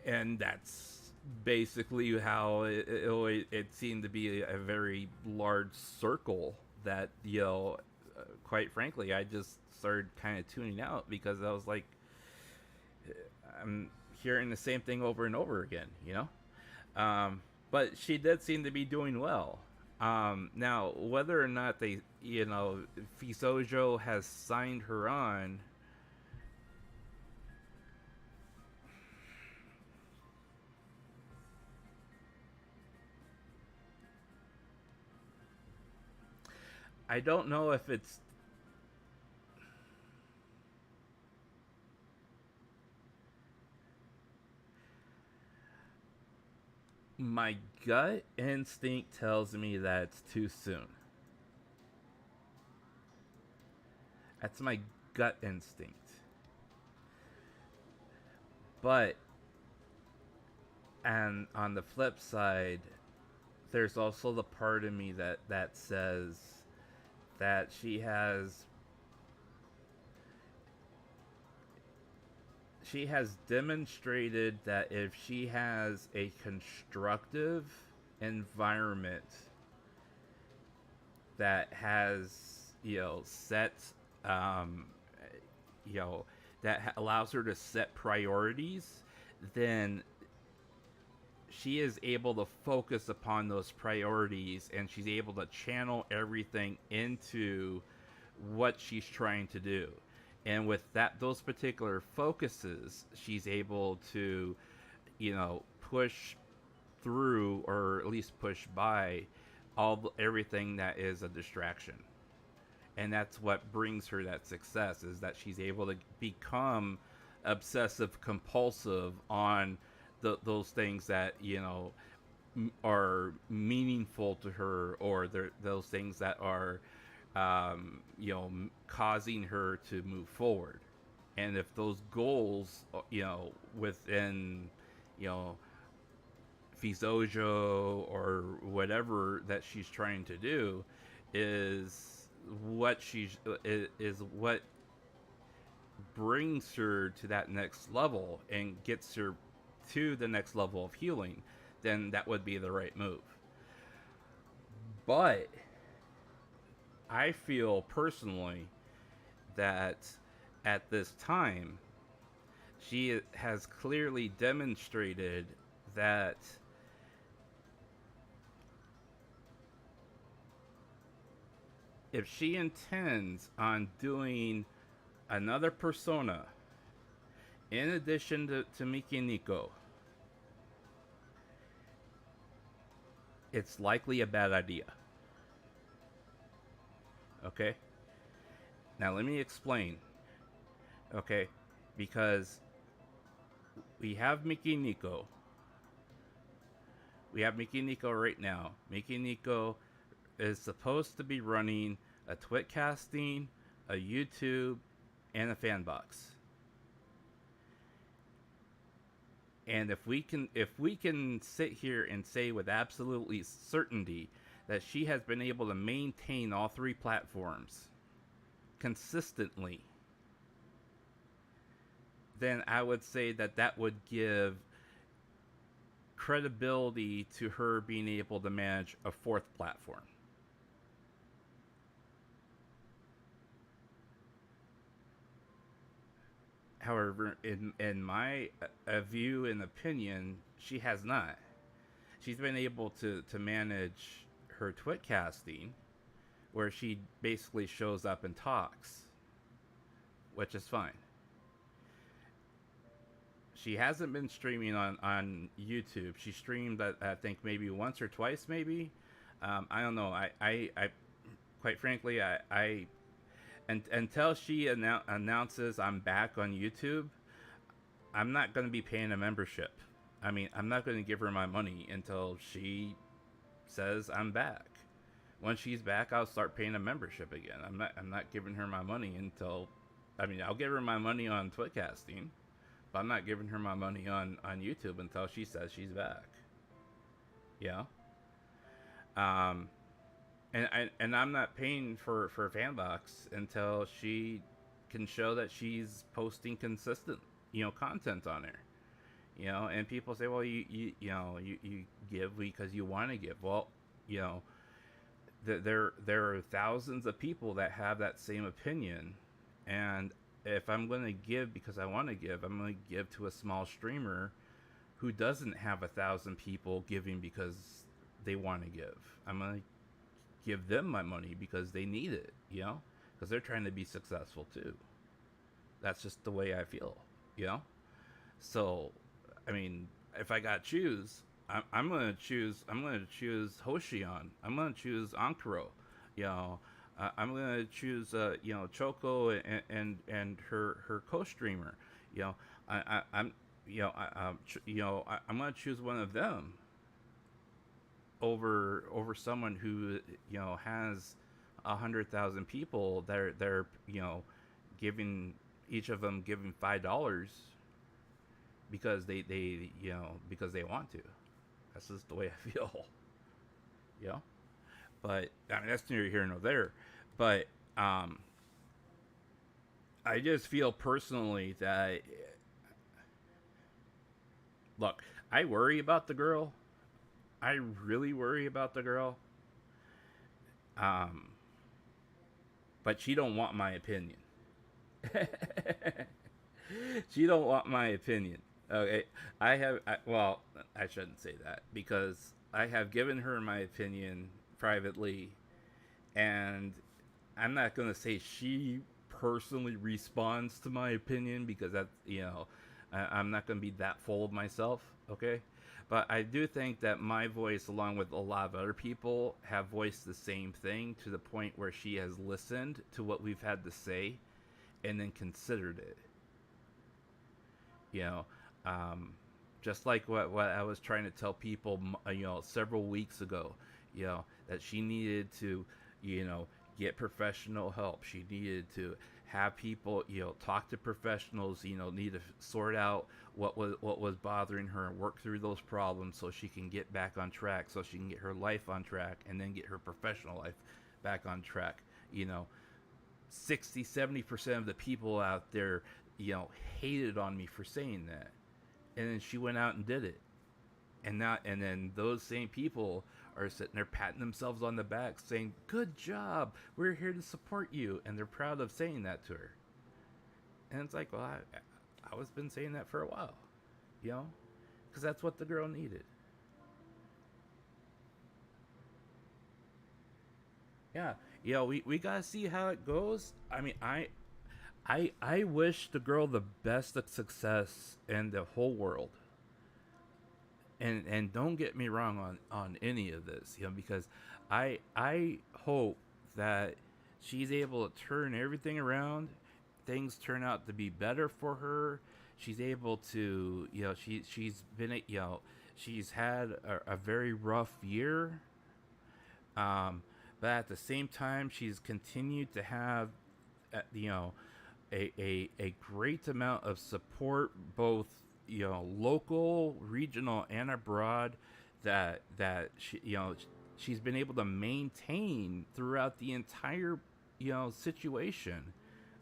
and that's basically how it seemed to be a very large circle that, quite frankly, I just started kind of tuning out, because I was like, I'm hearing the same thing over and over again, but she did seem to be doing well. Now, whether or not they, Fisojo has signed her on, I don't know if it's my gut instinct tells me that it's too soon. That's my gut instinct. But, and on the flip side, there's also the part of me that says that she has demonstrated that if she has a constructive environment that has, set, that allows her to set priorities, then she is able to focus upon those priorities, and she's able to channel everything into what she's trying to do. And with those particular focuses, she's able to, push through, or at least push by everything that is a distraction. And that's what brings her that success, is that she's able to become obsessive compulsive on those things that, are meaningful to her, or those things that are, causing her to move forward. And if those goals, within, Fisojo or whatever that she's trying to do, is what brings her to that next level and gets her to the next level of healing, then that would be the right move. But I feel personally that at this time, she has clearly demonstrated that if she intends on doing another persona in addition to Miki Nico, it's likely a bad idea. Okay? Now let me explain. Okay? Because we have Miki Nico. We have Miki Nico right now. Miki Nico is supposed to be running a Twitcasting, a YouTube, and a fan box. And if we can sit here and say with absolutely certainty that she has been able to maintain all three platforms consistently, then I would say that that would give credibility to her being able to manage a fourth platform. However, in my view and opinion, she has not. She's been able to manage her Twitcasting, where she basically shows up and talks, which is fine. She hasn't been streaming on YouTube. She streamed, I think, maybe once or twice, maybe. I don't know. I quite frankly, until she announces I'm back on YouTube, I'm not going to be paying a membership. I mean, I'm not going to give her my money until she says I'm back. Once she's back, I'll start paying a membership again. I'm not giving her my money until, I mean, I'll give her my money on Twitcasting, but I'm not giving her my money on YouTube until she says she's back. Yeah. And I'm not paying for Fanbox until she can show that she's posting consistent, content on there. And people say, well, you give because you want to give. Well, there are thousands of people that have that same opinion, and if I'm going to give because I want to give, I'm going to give to a small streamer who doesn't have 1,000 people giving because they want to give. I'm going to give them my money because they need it, because they're trying to be successful too. That's just the way I feel, So, I mean, if I got to choose, I'm gonna choose Hoshion. I'm gonna choose Ankuro. I'm gonna choose Choco and her co-streamer. I'm gonna choose one of them over someone who has 100,000 people. They're giving, each of them giving $5 because they because they want to. That's just the way I feel. But I mean, that's neither here nor there. But I just feel personally that, look, I worry about the girl. I really worry about the girl. But she don't want my opinion. She don't want my opinion. Okay, well, I shouldn't say that, because I have given her my opinion privately, and I'm not going to say she personally responds to my opinion, because that, I'm not going to be that full of myself, okay? But I do think that my voice, along with a lot of other people, have voiced the same thing, to the point where she has listened to what we've had to say and then considered it. Just like what I was trying to tell people, several weeks ago, that she needed to, get professional help. She needed to have people, talk to professionals, need to sort out what was bothering her and work through those problems so she can get back on track, so she can get her life on track and then get her professional life back on track. 60-70% of the people out there, hated on me for saying that. And then she went out and did it. And then those same people are sitting there patting themselves on the back saying, good job, we're here to support you. And they're proud of saying that to her. And it's like, well, I was been saying that for a while, because that's what the girl needed. Yeah, we gotta see how it goes. I mean, I wish the girl the best of success in the whole world. And don't get me wrong on any of this, because I hope that she's able to turn everything around. Things turn out to be better for her. She's able to, she's been, she's had a very rough year. But at the same time, she's continued to have, a great amount of support, both local, regional, and abroad. That she she's been able to maintain throughout the entire situation,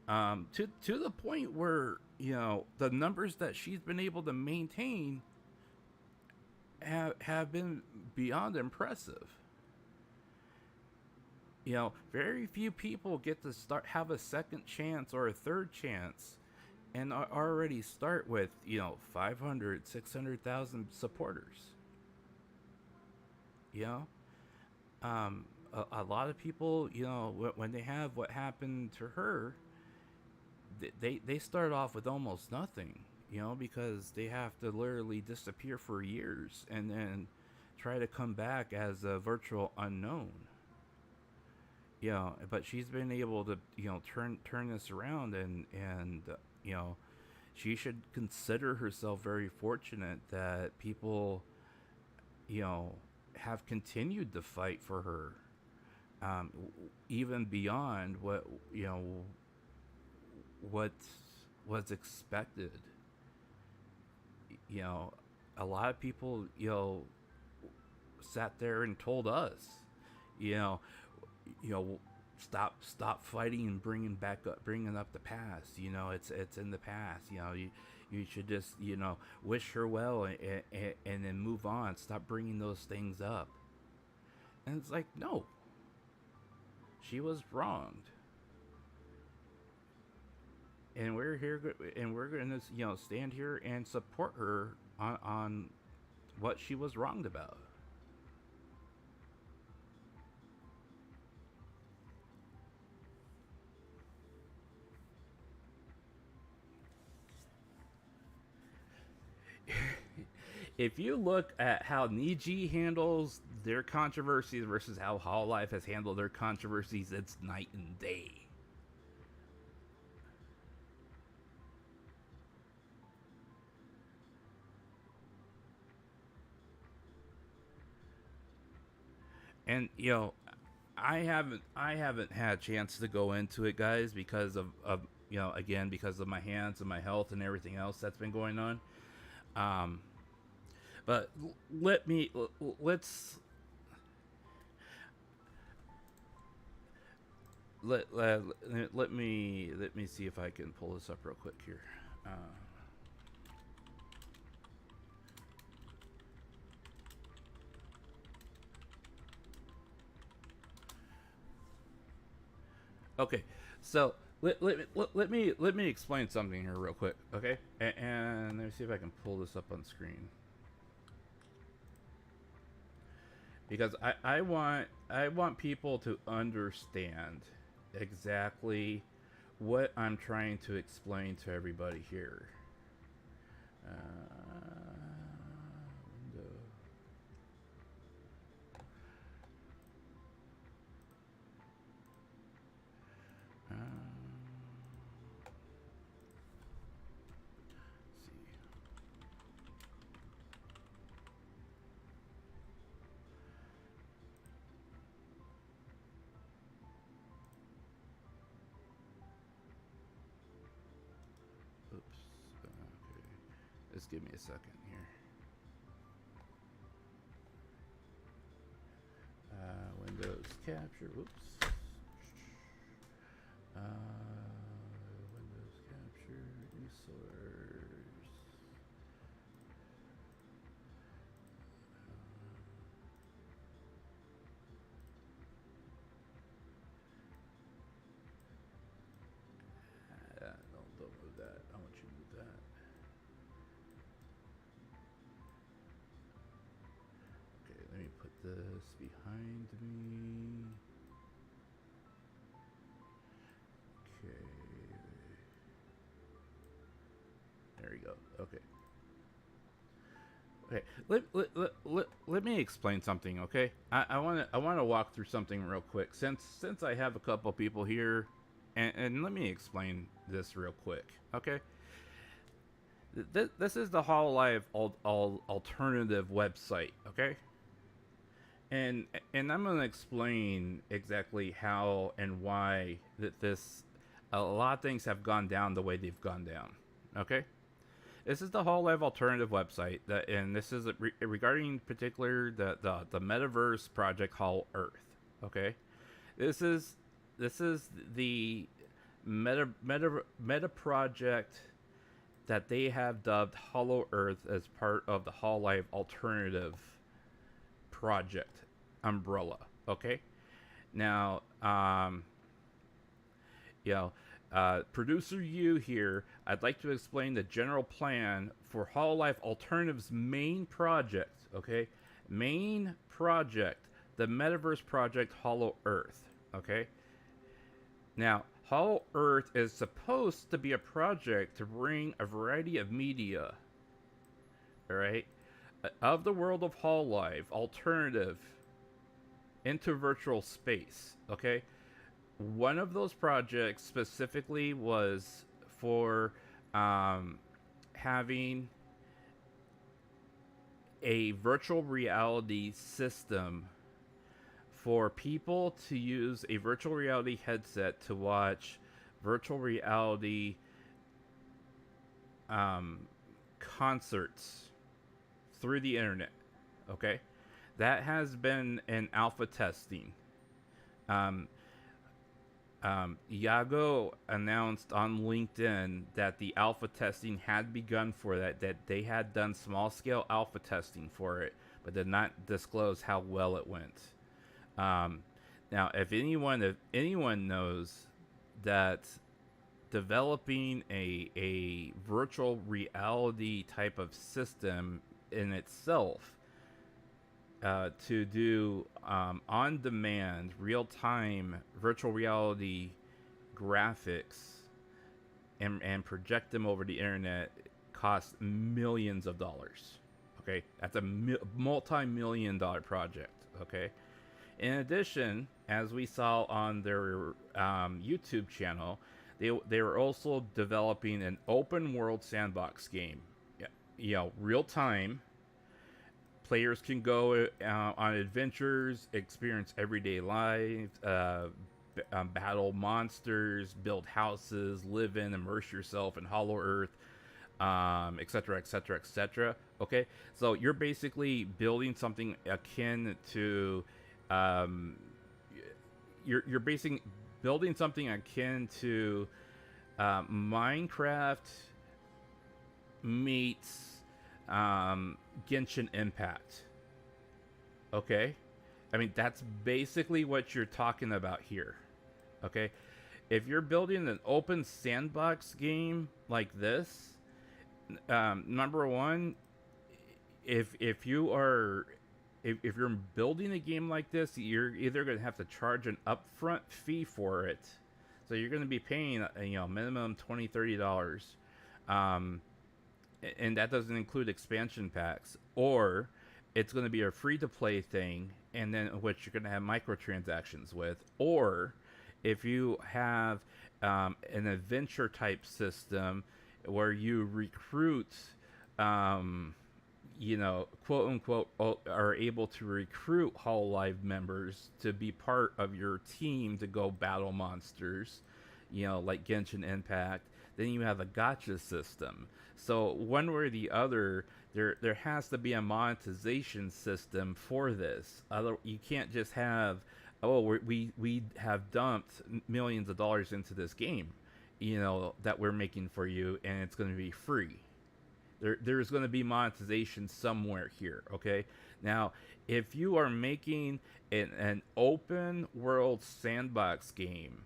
to the point where the numbers that she's been able to maintain have been beyond impressive. Very few people get to have a second chance or a third chance and already start with 500, 600,000 supporters. A lot of people, when they have what happened to her, they start off with almost nothing, because they have to literally disappear for years and then try to come back as a virtual unknown. But she's been able to, turn this around, and she should consider herself very fortunate that people, have continued to fight for her, even beyond what was expected. A lot of people, sat there and told us, stop fighting and bringing up the past. It's in the past. You should just wish her well and then move on. Stop bringing those things up. And it's like, no, she was wronged, and we're here, and we're gonna stand here and support her on what she was wronged about. If you look at how Niji handles their controversies versus how Hololive has handled their controversies, it's night and day. And I haven't had a chance to go into it, guys, because of again, because of my hands and my health and everything else that's been going on. But let me see if I can pull this up real quick here. Okay, so let me explain something here real quick, okay? And let me see if I can pull this up on screen. Because I want people to understand exactly what I'm trying to explain to everybody here. Window. Just give me a second here. Windows capture. Whoops. Windows capture resource. Don't move that. I want you to move that. Let me put this behind me. Okay. There we go. Okay. Okay. Let me explain something, okay? I want to walk through something real quick since I have a couple people here, and let me explain this real quick, okay? This is the Hololive alternative website, okay? And I'm gonna explain exactly how and why a lot of things have gone down the way they've gone down, okay? This is the Hololive alternative website, and this is regarding particular the metaverse project Hollow Earth, okay? This is the meta project that they have dubbed Hollow Earth as part of the Hololive alternative project umbrella, okay? Now, producer you here, I'd like to explain the general plan for Hololive Alternative's main project, okay? Main project, the metaverse project Hollow Earth, okay? Now, Hollow Earth is supposed to be a project to bring a variety of media, alright, of the world of Hololive Alternative into virtual space, okay? One of those projects specifically was for having a virtual reality system for people to use a virtual reality headset to watch virtual reality concerts through the internet, okay? That has been in alpha testing. Iago announced on LinkedIn that the alpha testing had begun for that they had done small scale alpha testing for it, but did not disclose how well it went. Now, if anyone knows that developing a virtual reality type of system in itself to do on-demand, real-time virtual reality graphics and project them over the internet costs millions of dollars. Okay, that's a multi-million-dollar project. Okay. In addition, as we saw on their YouTube channel, they were also developing an open world sandbox game. Real time. Players can go on adventures, experience everyday life, battle monsters, build houses, live in, immerse yourself in Hollow Earth, etc., etc., etc. Okay, so you're basically building something akin to you're building something akin to Minecraft meets Genshin Impact. Okay, I mean that's basically what you're talking about here. Okay, if you're building an open sandbox game like this, number one, if you're building a game like this, you're either going to have to charge an upfront fee for it, so you're going to be paying minimum $20-$30, and that doesn't include expansion packs, or it's going to be a free-to-play thing, and then which you're going to have microtransactions with, or if you have an adventure type system where you recruit quote unquote, are able to recruit Hololive members to be part of your team to go battle monsters, like Genshin Impact, then you have a gacha system. So one way or the other, there has to be a monetization system for this. You can't just have, we have dumped millions of dollars into this game, that we're making for you, and it's going to be free. There's going to be monetization somewhere here, okay? Now, if you are making an open world sandbox game,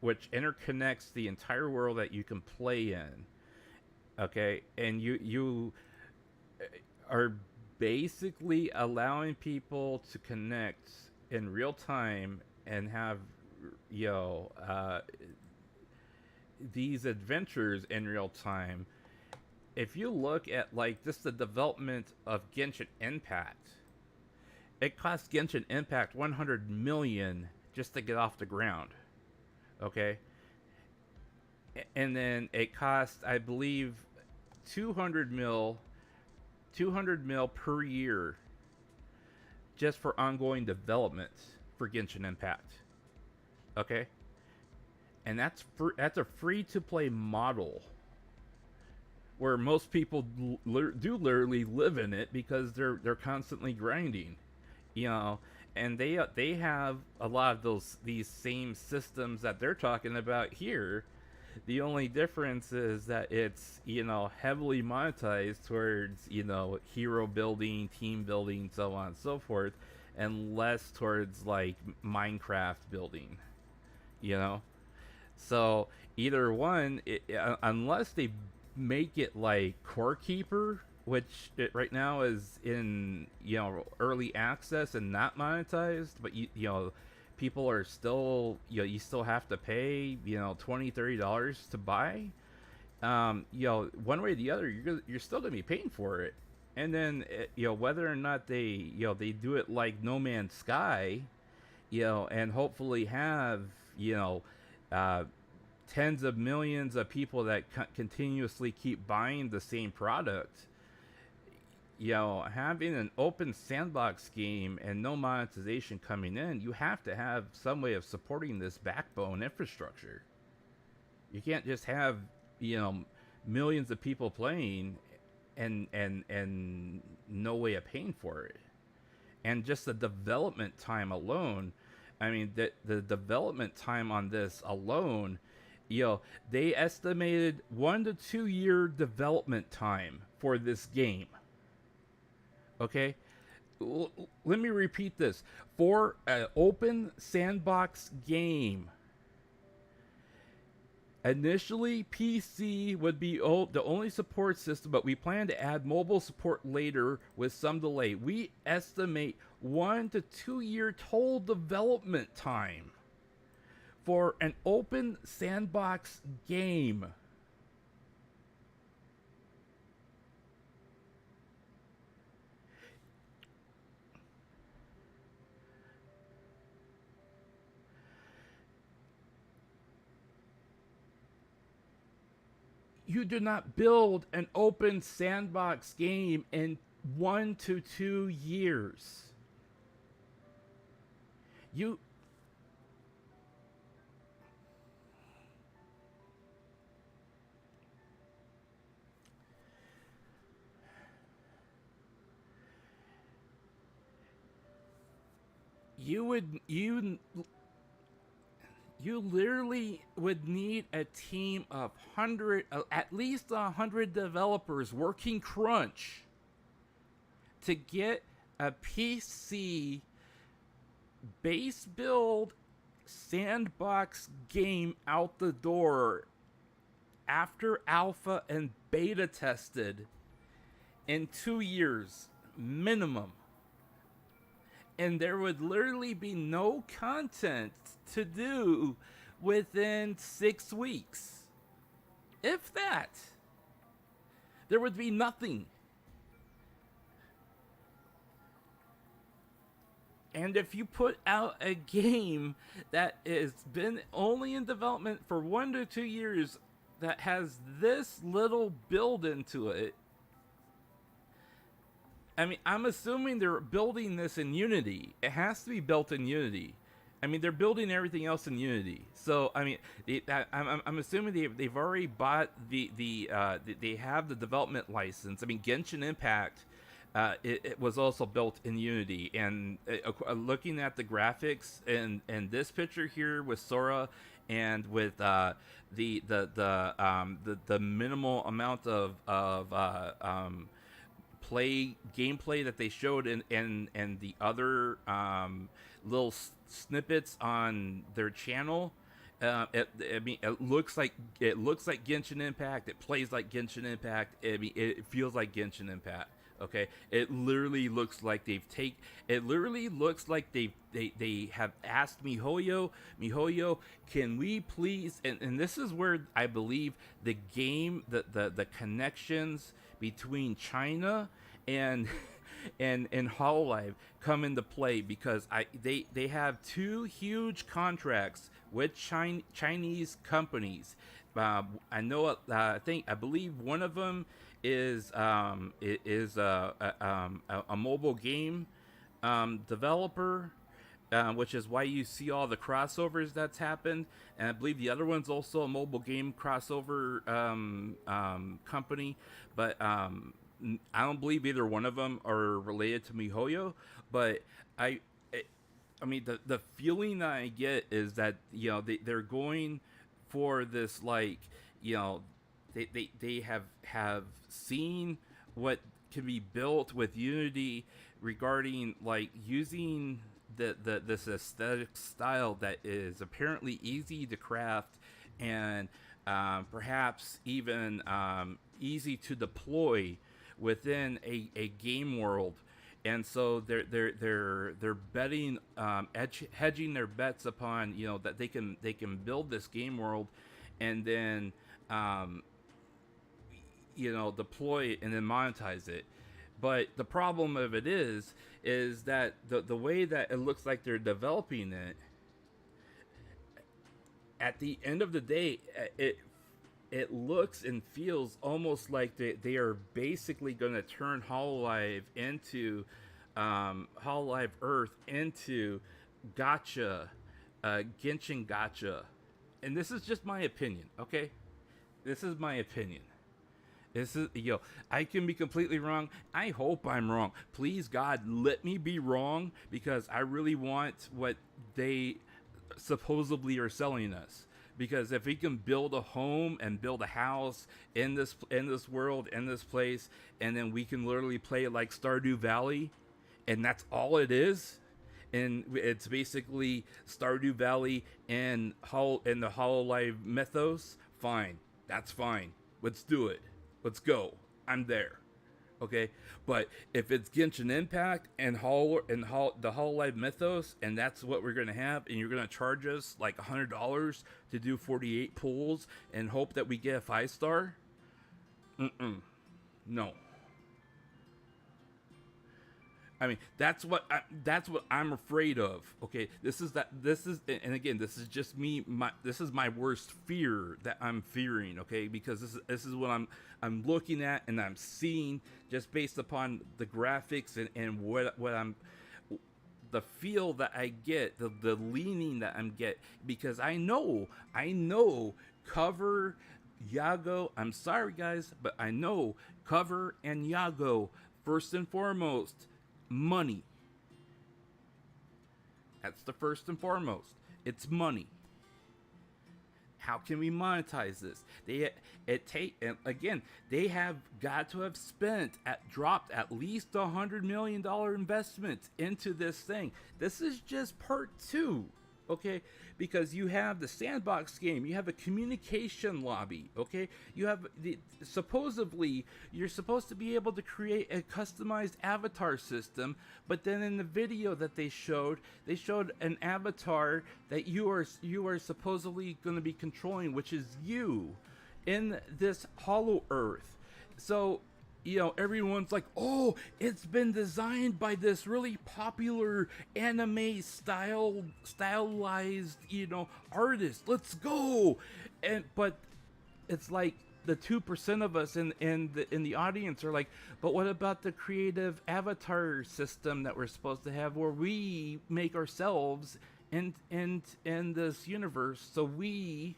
which interconnects the entire world that you can play in, okay, and you are basically allowing people to connect in real time and have, these adventures in real time. If you look at just the development of Genshin Impact, it cost Genshin Impact $100 million just to get off the ground. Okay, and then it cost, I believe, 200 mil per year just for ongoing development for Genshin Impact. Okay? And that's a free to play model where most people do literally live in it because they're constantly grinding, you know, and they have a lot of these same systems that they're talking about here. The only difference is that it's, you know, heavily monetized towards, you know, hero building, team building, so on and so forth, and less towards like Minecraft building, you know. So either one, unless they make it like Core Keeper, which right now is in, you know, early access and not monetized, but you know, people are still, you know, you still have to pay, you know, $20-$30 to buy. You know, one way or the other, you're still gonna be paying for it. And then you know, whether or not they do it like No Man's Sky, you know, and hopefully have, you know, tens of millions of people that continuously keep buying the same product. You know, having an open sandbox game and no monetization coming in, you have to have some way of supporting this backbone infrastructure. You can't just have, you know, millions of people playing and no way of paying for it. And just the development time alone, I mean, the development time on this alone, you know, they estimated 1 to 2 year development time for this game. Okay? Let me repeat this. For an open sandbox game, initially PC would be the only support system, but we plan to add mobile support later with some delay. We estimate 1 to 2 year total development time for an open sandbox game. You do not build an open sandbox game in 1 to 2 years. You literally would need a team of at least 100 developers working crunch to get a PC base build sandbox game out the door after alpha and beta tested in 2 years minimum. And there would literally be no content to do within 6 weeks. If that. There would be nothing. And if you put out a game that has been only in development for 1 to 2 years that has this little build into it, I mean, I'm assuming they're building this in Unity. It has to be built in Unity. I mean, they're building everything else in Unity. So, I mean, I'm assuming they've already bought they have the development license. I mean, Genshin Impact, it was also built in Unity. And looking at the graphics and this picture here with Sora and with the minimal amount of gameplay that they showed and the other little snippets on their channel, it looks like Genshin Impact. It plays like Genshin Impact. I mean, it feels like Genshin Impact. Okay, it literally looks like they have asked MiHoYo, can we please, and this is where I believe the game, the connections between China and Hololive come into play, because they have 2 huge contracts with Chinese companies. I believe one of them is a mobile game developer, which is why you see all the crossovers that's happened. And I believe the other one's also a mobile game crossover company, but I don't believe either one of them are related to MiHoYo. But I mean, the feeling that I get is that, you know, they're going for this, like, you know, they have seen what can be built with Unity regarding, like, using this aesthetic style that is apparently easy to craft and perhaps even easy to deploy within a game world. And so they're betting, hedging their bets upon, you know, that they can build this game world, and then you know, deploy it and then monetize it. But the problem of it is that the way that it looks like they're developing it, at the end of the day, it looks and feels almost like they are basically going to turn Hololive into Hololive Earth into gacha, Genshin gacha. And this is just my opinion, okay? This is my opinion. This is, yo, I can be completely wrong. I hope I'm wrong. Please, God, let me be wrong, because I really want what they supposedly are selling us. Because if we can build a home and build a house in this world, in this place, and then we can literally play it like Stardew Valley, and that's all it is, and it's basically Stardew Valley and the Hololive mythos, fine. That's fine. Let's do it. Let's go. I'm there. Okay? But if it's Genshin Impact and the Hololive mythos, and that's what we're going to have, and you're going to charge us like $100 to do 48 pulls and hope that we get a 5-star? No. I mean, that's what I'm afraid of. Okay, and again, this is just me. This is my worst fear that I'm fearing. Okay, because this is what I'm looking at and I'm seeing just based upon the graphics and what I'm, the feel that I get, the leaning that I'm get, because I know Cover, Yago. I'm sorry guys, but I know Cover and Yago first and foremost. Money. That's the first and foremost. It's money. How can we monetize this? And again, they have got to have dropped at least $100 million investment into this thing. This is just part 2. Okay, because you have the sandbox game, you have a communication lobby, okay, you have supposedly you're supposed to be able to create a customized avatar system, but then in the video that they showed an avatar that you are supposedly going to be controlling, which is you in this Hollow Earth. So, you know, everyone's like, oh, it's been designed by this really popular anime stylized, you know, artist. Let's go. But it's like the 2% of us in the audience are like, but what about the creative avatar system that we're supposed to have, where we make ourselves in this universe, so we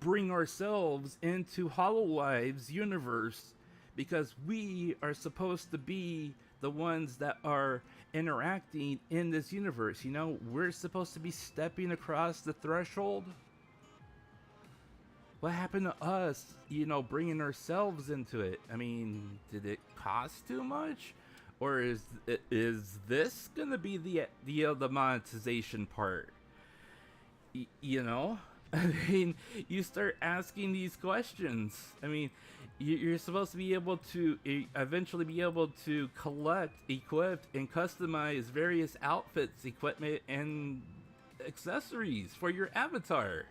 bring ourselves into Hololive's universe, because we are supposed to be the ones that are interacting in this universe. You know, we're supposed to be stepping across the threshold. What happened to us, you know, bringing ourselves into it? I mean, did it cost too much? Or is this gonna be the monetization part? You know? I mean, you start asking these questions. I mean, you're supposed to be able to eventually be able to collect, equip, and customize various outfits, equipment, and accessories for your avatar.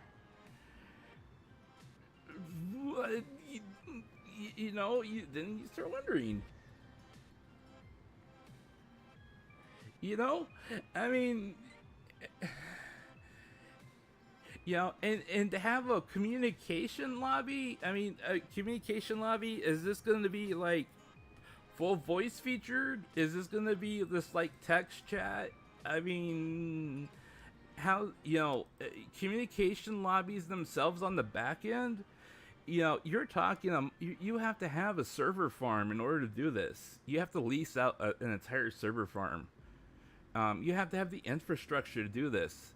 What, you know, then you start wondering. You know, I mean, and to have a communication lobby. I mean, a communication lobby. Is this going to be like full voice featured? Is this going to be this like text chat? I mean, how communication lobbies themselves on the back end? You're talking. You have to have a server farm in order to do this. You have to lease out an entire server farm. You have to have the infrastructure to do this.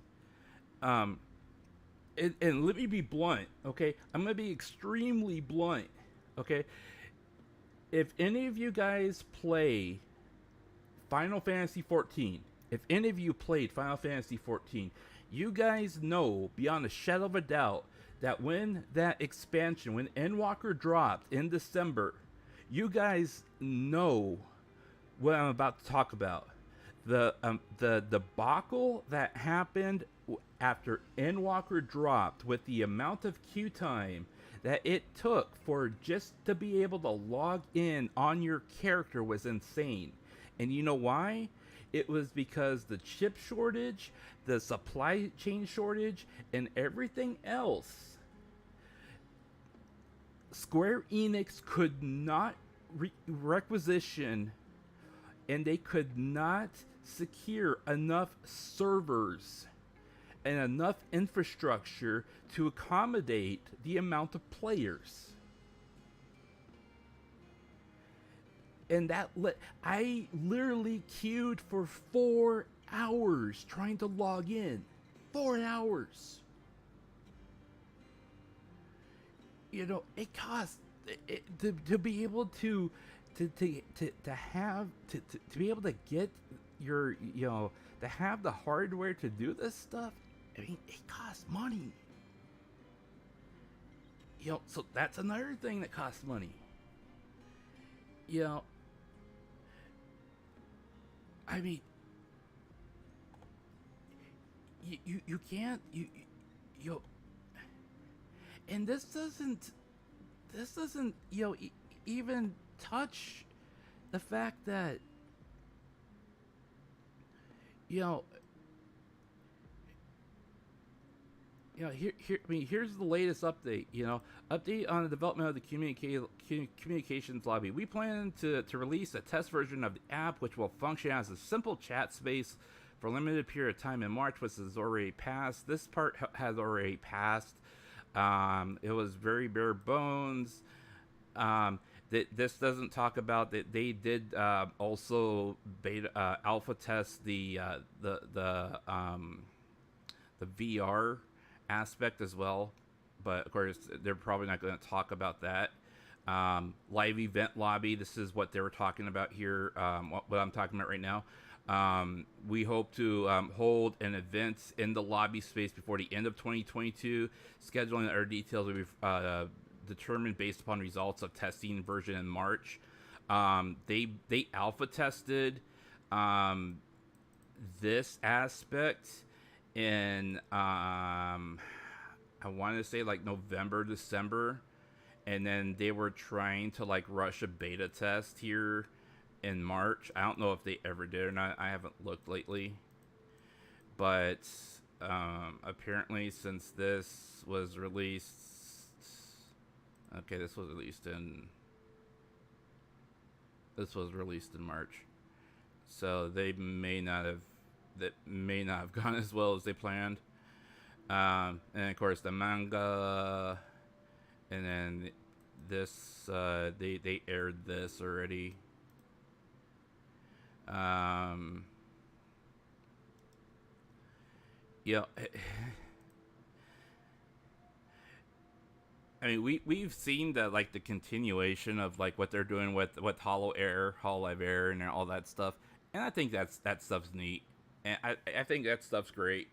And let me be blunt, okay? I'm gonna be extremely blunt, okay? If any of you guys play Final Fantasy 14, if any of you played Final Fantasy 14, you guys know beyond a shadow of a doubt that when that expansion, when Endwalker dropped in December, you guys know what I'm about to talk about. The debacle that happened after Endwalker dropped, with the amount of queue time that it took for just to be able to log in on your character, was insane. And you know why? It was because the chip shortage, the supply chain shortage, and everything else. Square Enix could not requisition, and they could not secure enough servers and enough infrastructure to accommodate the amount of players. And I literally queued for 4 hours trying to log in. 4 hours. It costs to be able to be able to get your, to have the hardware to do this stuff. I mean, it costs money. So that's another thing that costs money. I mean, you can't, and this doesn't even touch the fact that here's the latest update. Update on the development of the communications lobby. We plan to release a test version of the app, which will function as a simple chat space for a limited period of time in March, which has already passed. This part has already passed. It was very bare bones. This doesn't talk about that they did also beta alpha test the VR aspect as well, but of course they're probably not going to talk about that. Live event lobby, this is what they were talking about here, what I'm talking about right now. We hope to hold an event in the lobby space before the end of 2022. Scheduling our details will be determined based upon results of testing version in March. They alpha tested this aspect in I want to say like November, December, and then they were trying to like rush a beta test here in March. I don't know if they ever did or not. I haven't looked lately, but apparently since this was released, okay, this was released in March, so they may not have gone as well as they planned. And of course the manga, and then this they aired this already. I mean, we've seen the like the continuation of like what they're doing with Hololive Air, and all that stuff, and I think that stuff's neat, and I think that stuff's great.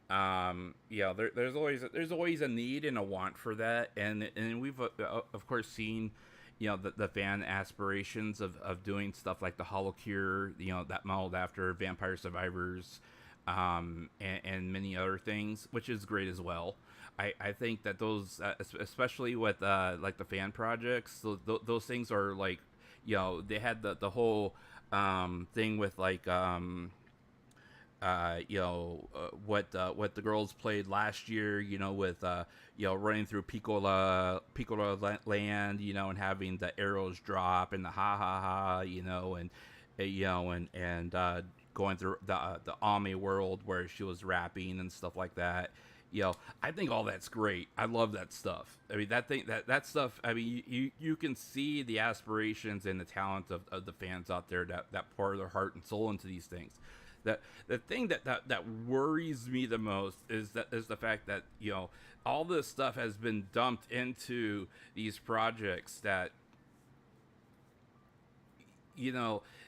There's always a need and a want for that, and we've of course seen the fan aspirations of doing stuff like the HoloCure, that modeled after Vampire Survivors, and many other things, which is great as well. I think that those, especially with like the fan projects, those things are like, they had the whole thing with like what the girls played last year, with running through Piccola land, and having the arrows drop and the ha ha ha, and going through the Ami world where she was rapping and stuff like that. I think all that's great. I love that stuff. I mean, that stuff. I mean, you can see the aspirations and the talent of the fans out there that pour their heart and soul into these things. The thing that worries me the most is the fact that all this stuff has been dumped into these projects that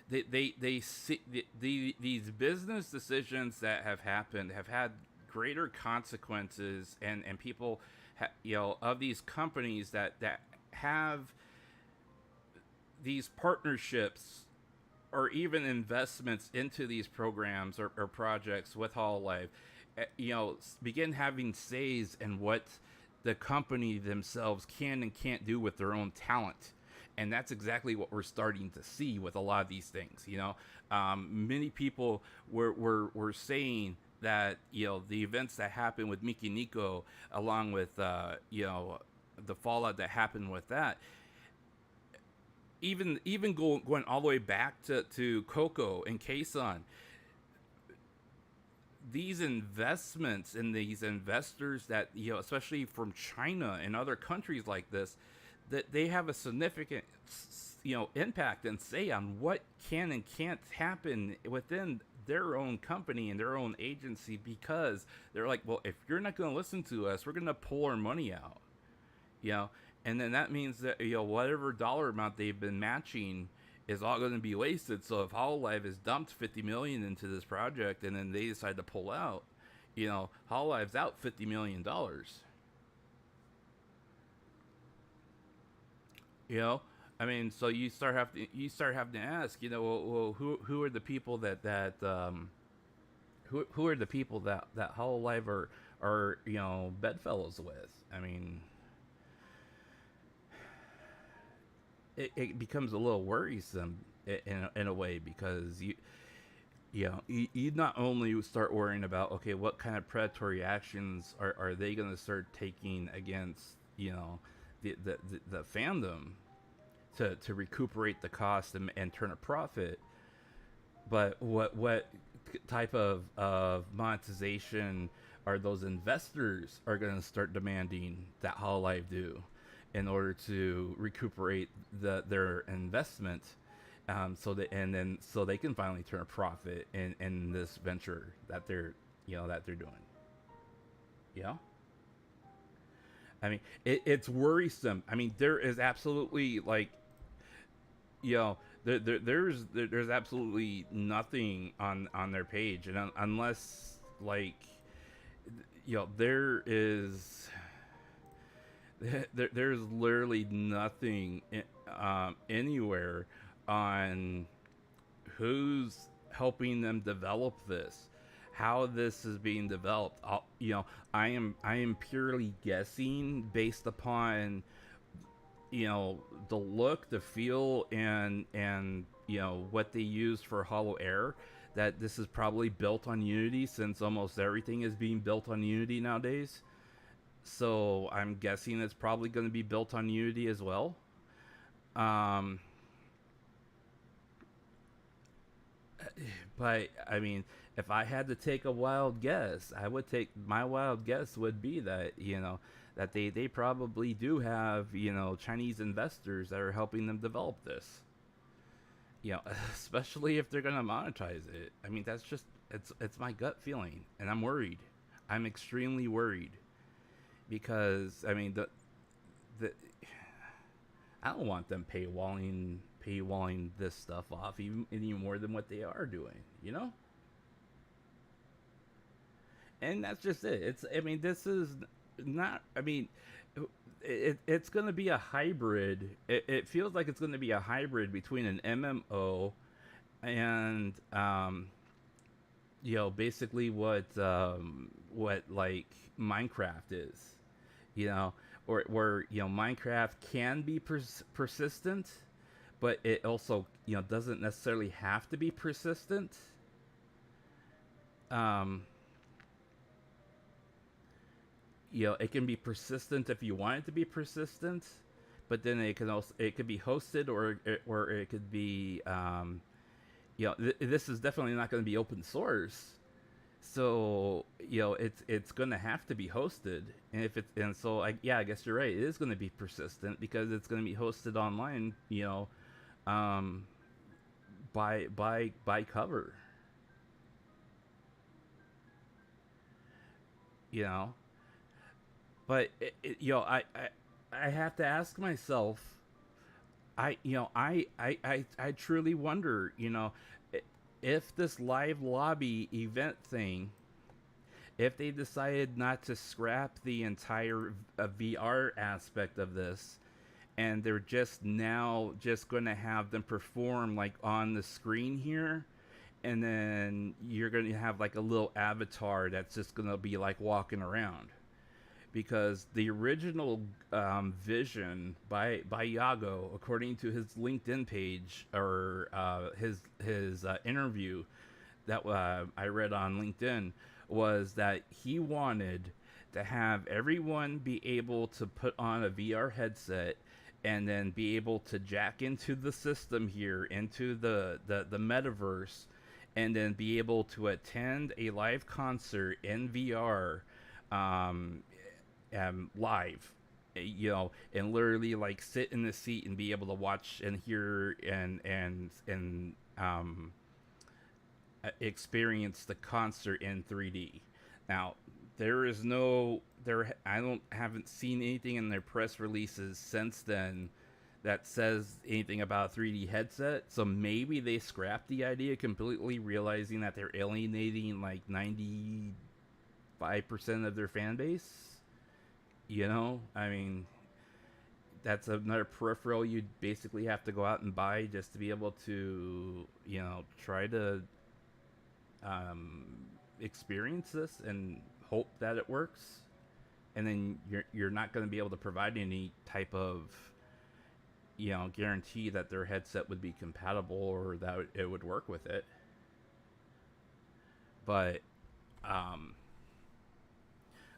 they see these business decisions that have happened have had greater consequences, and people of these companies that have these partnerships or even investments into these programs or projects with Hololive, begin having says in what the company themselves can and can't do with their own talent. And that's exactly what we're starting to see with a lot of these things. Many people were saying that the events that happened with Miki Nico, along with the fallout that happened with that, even going all the way back to Coco and Kason, these investments and these investors that especially from China and other countries like this, that they have a significant impact and say on what can and can't happen within their own company and their own agency, because they're like, well, if you're not going to listen to us, we're going to pull our money out, and then that means that whatever dollar amount they've been matching is all going to be wasted. So if Hololive has dumped $50 million into this project and then they decide to pull out, Hololive's out $50 million. I mean, so you start having to ask, well, who are the people who are the people that Hololive are bedfellows with? I mean, it becomes a little worrisome in a way, because you not only start worrying about, okay, what kind of predatory actions are they going to start taking against the fandom to recuperate the cost and turn a profit, but what type of monetization are those investors are going to start demanding that Hololive do in order to recuperate their investment, so they can finally turn a profit in this venture that they're doing. I mean, it's worrisome. I mean, there is absolutely there's absolutely nothing on their page, and unless there's literally nothing anywhere on who's helping them develop this, how this is being developed. I am purely guessing based upon the look, the feel, and what they use for Holo Air, that this is probably built on Unity, since almost everything is being built on Unity nowadays. So I'm guessing it's probably going to be built on Unity as well. But I mean, if I had to take a wild guess, my wild guess would be that that they probably do have Chinese investors that are helping them develop this. Especially if they're going to monetize it. I mean, that's just it's my gut feeling, and I'm worried. I'm extremely worried, because I mean the I don't want them paywalling this stuff off any more than what they are doing, And that's just it. This is not. I mean, it's going to be a hybrid. It feels like it's going to be a hybrid between an MMO and basically what like Minecraft is, or where Minecraft can be persistent, but it also doesn't necessarily have to be persistent. it can be persistent if you want it to be persistent, but then it could be hosted, or it could be this is definitely not going to be open source. So it's going to have to be hosted, I guess you're right. It is going to be persistent because it's going to be hosted online. By cover. But I have to ask myself. I truly wonder. If this live lobby event thing, if they decided not to scrap the entire VR aspect of this, and they're just going to have them perform like on the screen here, and then you're going to have like a little avatar that's just going to be like walking around. Because the original vision by Yago, according to his LinkedIn page, or his interview that I read on LinkedIn, was that he wanted to have everyone be able to put on a VR headset and then be able to jack into the system here, into the metaverse, and then be able to attend a live concert in VR live, and literally like sit in the seat and be able to watch and hear and experience the concert in 3D. Now, I haven't seen anything in their press releases since then that says anything about a 3D headset. So maybe they scrapped the idea completely, realizing that they're alienating like 95% of their fan base. I mean, that's another peripheral you basically have to go out and buy just to be able to, try to experience this and hope that it works. And then you're not going to be able to provide any type of, guarantee that their headset would be compatible or that it would work with it. But,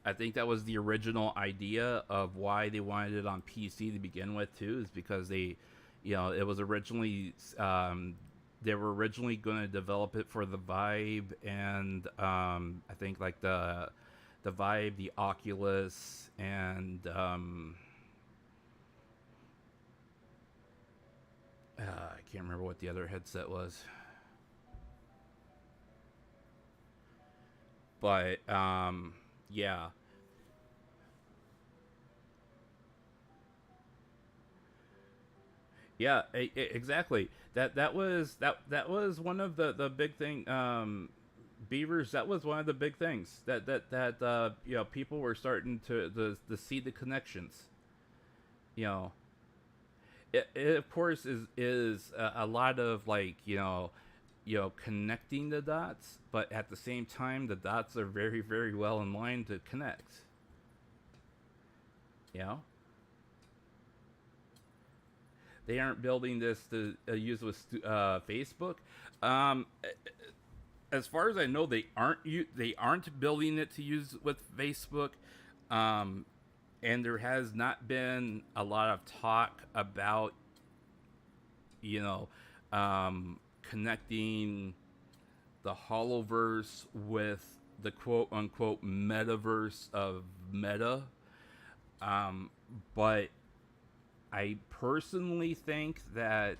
I think that was the original idea of why they wanted it on PC to begin with too, is because they, it was originally, they were originally going to develop it for the Vive and I think like the Vive, the Oculus, and I can't remember what the other headset was. But yeah. Yeah, exactly. That was one of the big thing, Beavers. That was one of the big things that people were starting to see the connections. It of course is a lot of like connecting the dots, but at the same time the dots are very, very well in line to connect. They aren't building this to use with Facebook. As far as I know, they aren't building it to use with Facebook. And there has not been a lot of talk about connecting the Holoverse with the quote-unquote metaverse of Meta. But I personally think that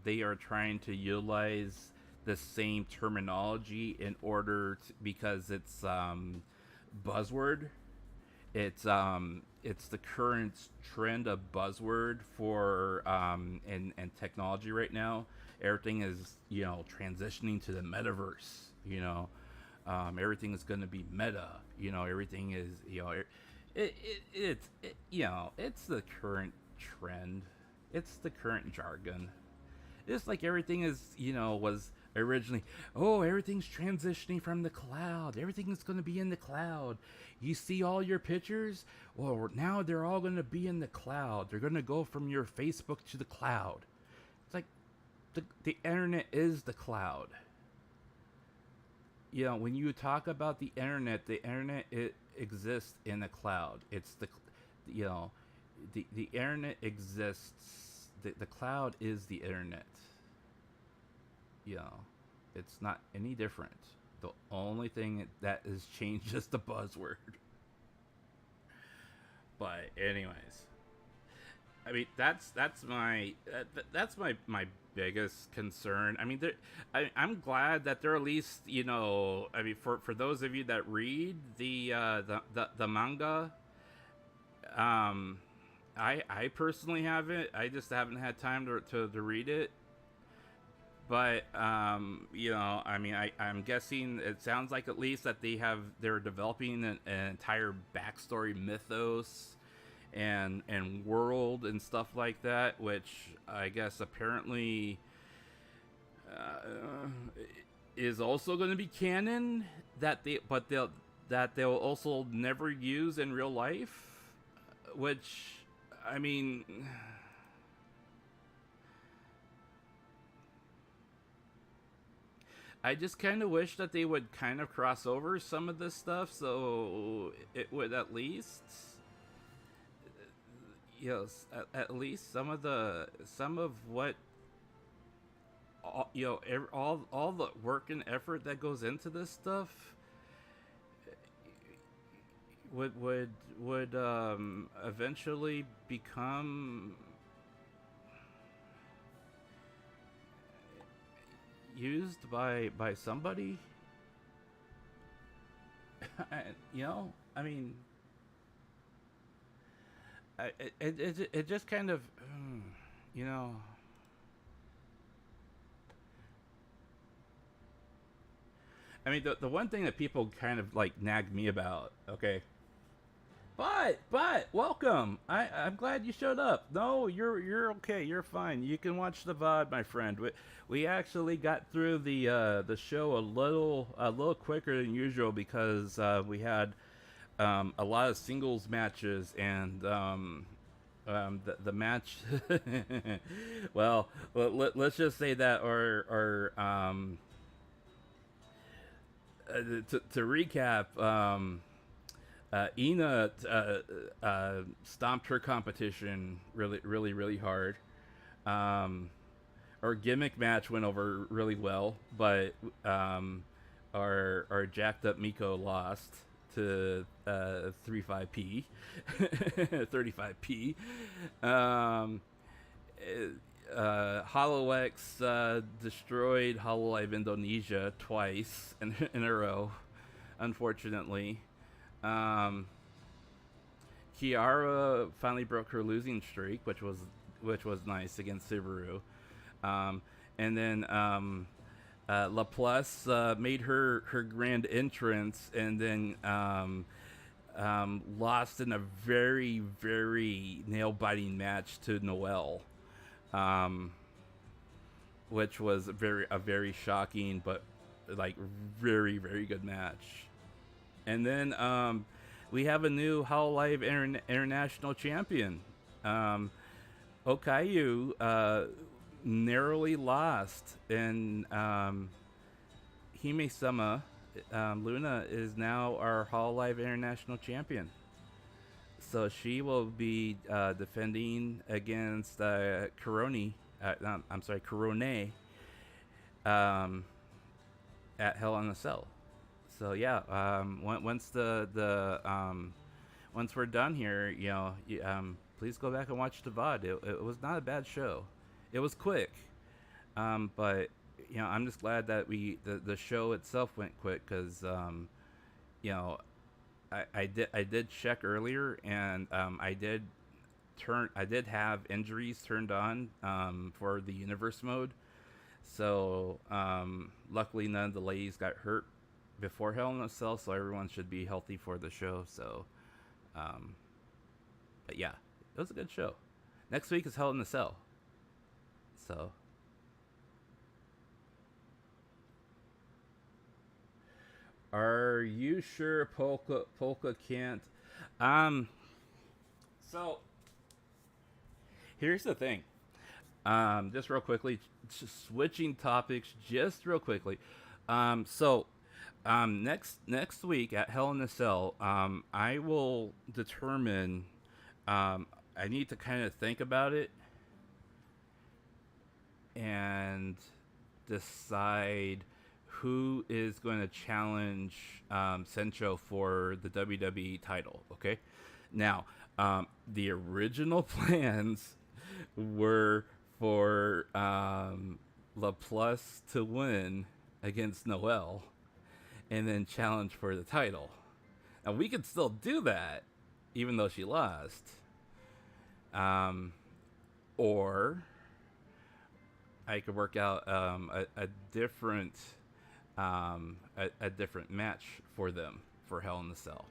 they are trying to utilize the same terminology in order to, because it's buzzword. It's the current trend of buzzword for and technology right now. Everything is transitioning to the metaverse. Everything is going to be meta. Everything is it's the current trend. It's the current jargon. It's like everything is was originally, everything's transitioning from the cloud. Everything is going to be in the cloud. You see all your pictures? Well, now they're all going to be in the cloud. They're going to go from your Facebook to the cloud. It's like the internet is the cloud. you know, when you talk about the internet, it exists in the cloud. It's the, you know, the internet exists. The cloud is the internet. You know, it's not any different. The only thing that has changed is the buzzword. But anyways, I mean that's my biggest concern. I mean, I'm glad that they're at least, you know, I mean, for those of you that read the manga, I personally haven't. I just haven't had time to read it. But you know, I mean, I'm guessing it sounds like at least that they're developing an entire backstory mythos and world and stuff like that, which I guess apparently is also going to be canon that they'll also never use in real life, which, I mean, I just kind of wish that they would kind of cross over some of this stuff, so it would at least, yes, at least some of what, you know, all the work and effort that goes into this stuff would eventually become used by somebody. You know, I mean, it just kind of, you know, I mean, the one thing that people kind of like nag me about, okay, but welcome. I'm glad you showed up. No, you're okay. You're fine. You can watch the VOD, my friend. We actually got through the show a little quicker than usual because we had a lot of singles matches and the match. Well, let's just say that our to recap. Ina stomped her competition really hard. Our gimmick match went over really well, but our jacked up Miko lost to 35p. 35p. HoloX destroyed Hololive Indonesia twice in a row, unfortunately. Kiara finally broke her losing streak, which was nice against Subaru. And then Laplace made her grand entrance, and then lost in a very nail biting match to Noel, which was a very shocking but like very good match. And then we have a new Hololive International Champion. Okayu narrowly lost, and Hime-sama, Luna, is now our Hololive International Champion. So she will be defending against Corone at Hell in a Cell. So yeah, once once we're done here, you know, please go back and watch the VOD. It was not a bad show. It was quick, but you know, I'm just glad that the show itself went quick because you know, I did check earlier, and I did have injuries turned on for the universe mode. So luckily none of the ladies got hurt before Hell in a Cell, so everyone should be healthy for the show. So but yeah, it was a good show. Next week is Hell in a Cell. So are you sure Polka can't? So here's the thing. Just real quickly, just switching topics just real quickly. So Next week at Hell in a Cell, I will determine. I need to kind of think about it and decide who is going to challenge Senchou for the WWE title. Okay, now the original plans were for LaPlus to win against Noel and then challenge for the title. Now we could still do that, even though she lost. Or I could work out a different a different match for them for Hell in the Cell.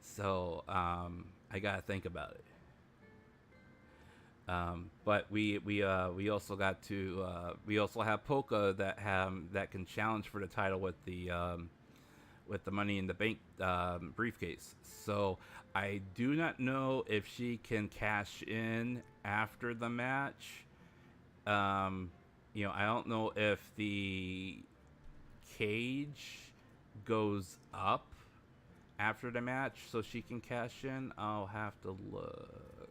So I gotta think about it. But we also got to we also have Polka that can challenge for the title with the Money in the Bank briefcase. So I do not know if she can cash in after the match. I don't know if the cage goes up after the match so she can cash in. I'll have to look.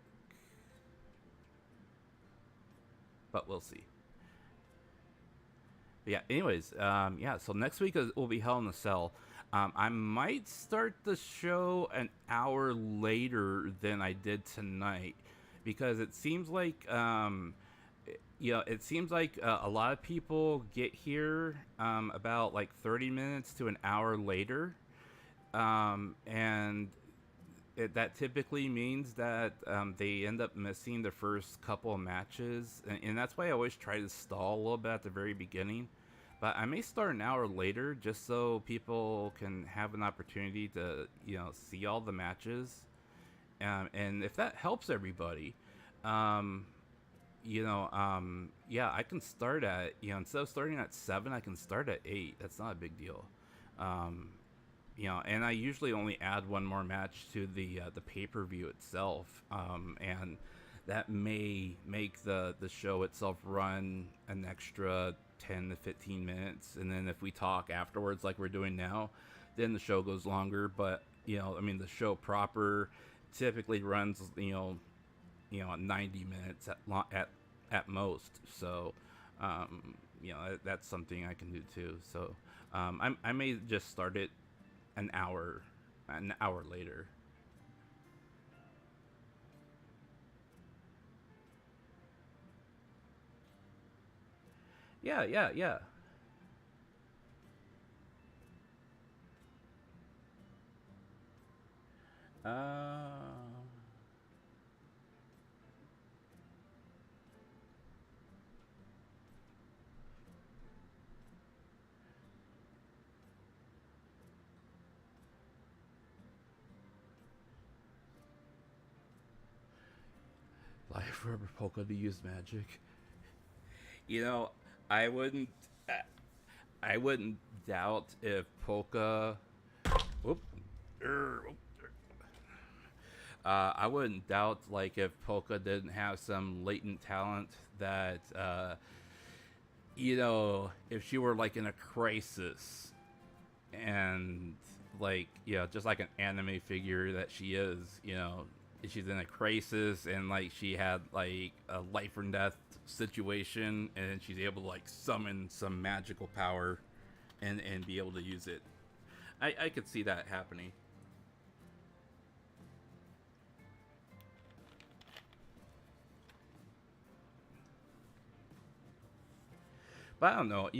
But we'll see. But yeah, anyways, so next week will be Hell in a Cell. I might start the show an hour later than I did tonight because it seems like a lot of people get here about like 30 minutes to an hour later, and that typically means that they end up missing the first couple of matches, and that's why I always try to stall a little bit at the very beginning. But I may start an hour later just so people can have an opportunity to, see all the matches. And if that helps everybody, I can start at, instead of starting at 7, I can start at 8. That's not a big deal. And I usually only add one more match to the pay-per-view itself. And that may make the show itself run an extra 10 to 15 minutes, and then if we talk afterwards like we're doing now, then the show goes longer. But the show proper typically runs 90 minutes at most. So that's something I can do too. So I may just start it an hour later. Yeah. Life Forever Polka to use magic. I wouldn't doubt if Polka. I wouldn't doubt if Polka didn't have some latent talent that if she were in a crisis and just like an anime figure that she is, she's in a crisis and she had a life or death situation and she's able to summon some magical power and be able to use it. I could see that happening. But I don't know,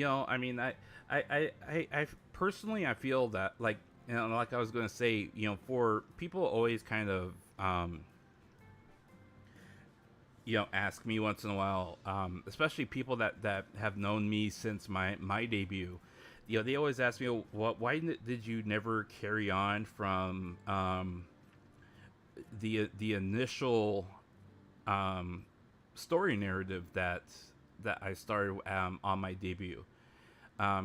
I personally, I feel that like I was going to say, for people always kind of ask me once in a while, especially people that have known me since my debut, they always ask me, why did you never carry on from the initial story narrative that I started on my debut?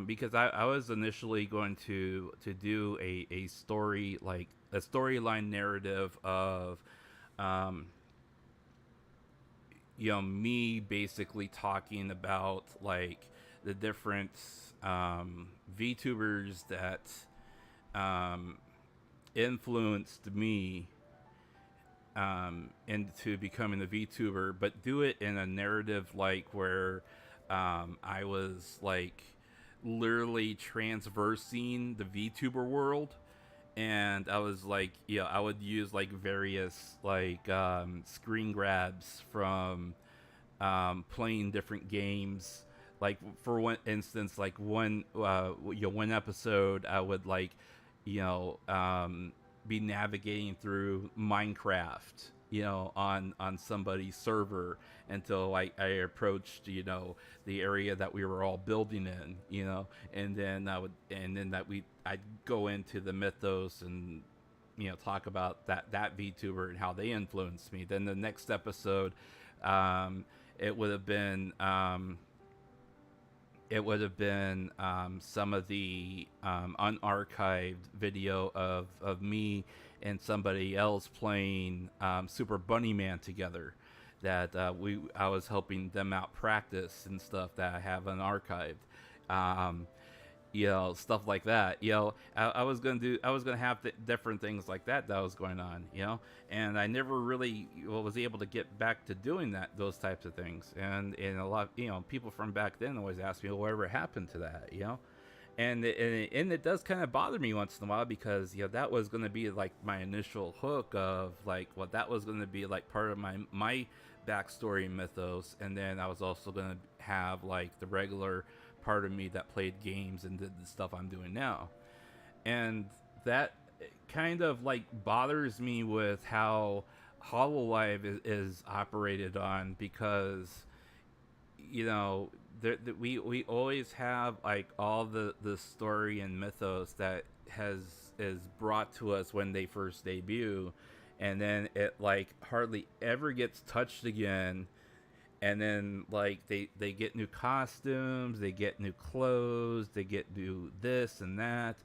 Because I was initially going to do a story, a storyline narrative of me basically talking about the different VTubers that influenced me into becoming a VTuber, but do it in a narrative like where I was like literally transversing the VTuber world. And I was like, I would use like various like screen grabs from playing different games. Like for one instance, like one episode, I would like, be navigating through Minecraft, on somebody's server until I approached, the area that we were all building in, and then I'd go into the mythos and, talk about that VTuber and how they influenced me. Then the next episode, it would have been some of the unarchived video of me and somebody else playing Super Bunny Man together. That I was helping them out practice and stuff that I have unarchived. Stuff like that. I was gonna have different things like that was going on. And I never really was able to get back to doing those types of things. And a lot, people from back then always ask me, well, whatever happened to that, And it does kind of bother me once in a while because that was going to be like my initial hook of like what that was going to be like part of my backstory mythos, and then I was also going to have like the regular part of me that played games and did the stuff I'm doing now. And that kind of like bothers me with how Hololive is operated on, because we always have like all the story and mythos that is brought to us when they first debut, and then it like hardly ever gets touched again. And then like they get new costumes, they get new clothes, they get new this and that,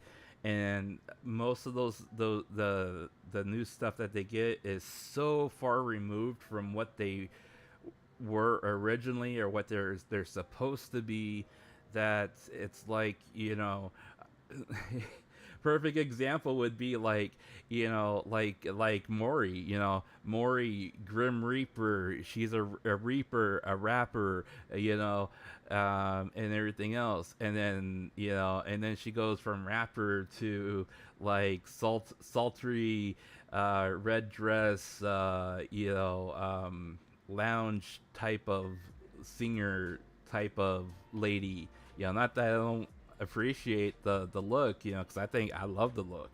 and most of the new stuff that they get is so far removed from what they were originally or what they're supposed to be, that it's like, perfect example would be like Mori, Mori, Grim Reaper. She's a reaper, a rapper, and everything else. And then, and then she goes from rapper to like sultry, red dress, lounge type of singer type of lady. Not that I don't appreciate the look, because I think I love the look,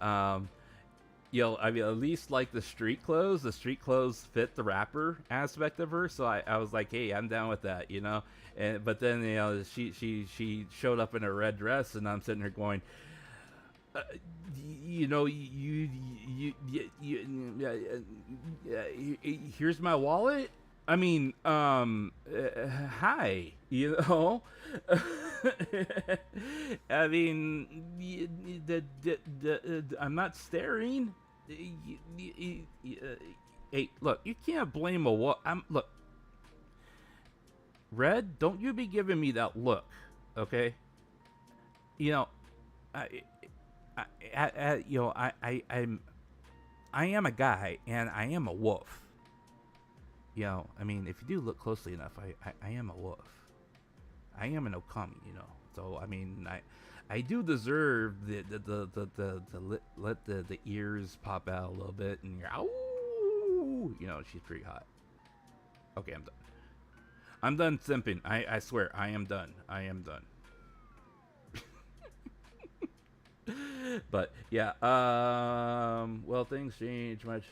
I mean, at least like the street clothes fit the rapper aspect of her, so I was like, hey, I'm down with that, and but then she showed up in a red dress, and I'm sitting here going, here's my wallet. I mean, hi, I mean, I'm not staring. Hey, look, you can't blame look, Red, don't you be giving me that look, okay? I am a guy, and I am a wolf. I mean, if you do look closely enough, I am a wolf. I am an Okami, So I mean, I do deserve let the ears pop out a little bit, and you're she's pretty hot. Okay, I'm done. I'm done simping. I swear, I am done. But yeah, well, things change much.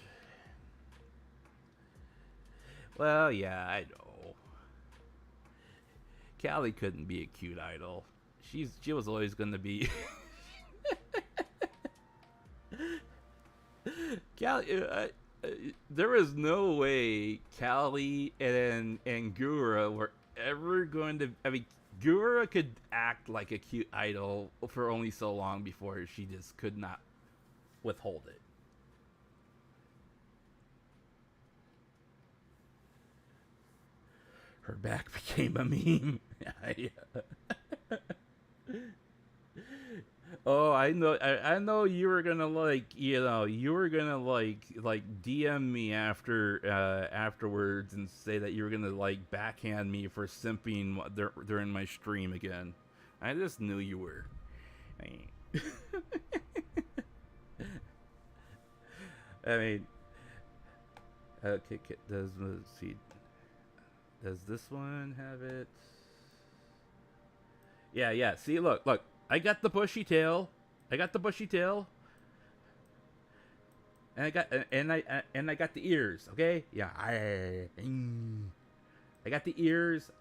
Well, yeah, I know. Callie couldn't be a cute idol. She was always gonna be. Callie, there was no way Callie and Gura were ever going to. I mean, Gura could act like a cute idol for only so long before she just could not withhold it. Her back became a meme. Oh, I know. I know you were gonna you were gonna DM me afterwards and say that you were gonna backhand me for simping during my stream again. I just knew you were. I mean, okay. Let's see. Does this one have it? Yeah. See, look. I got the bushy tail. And I got the ears. Okay. Yeah. I got the ears.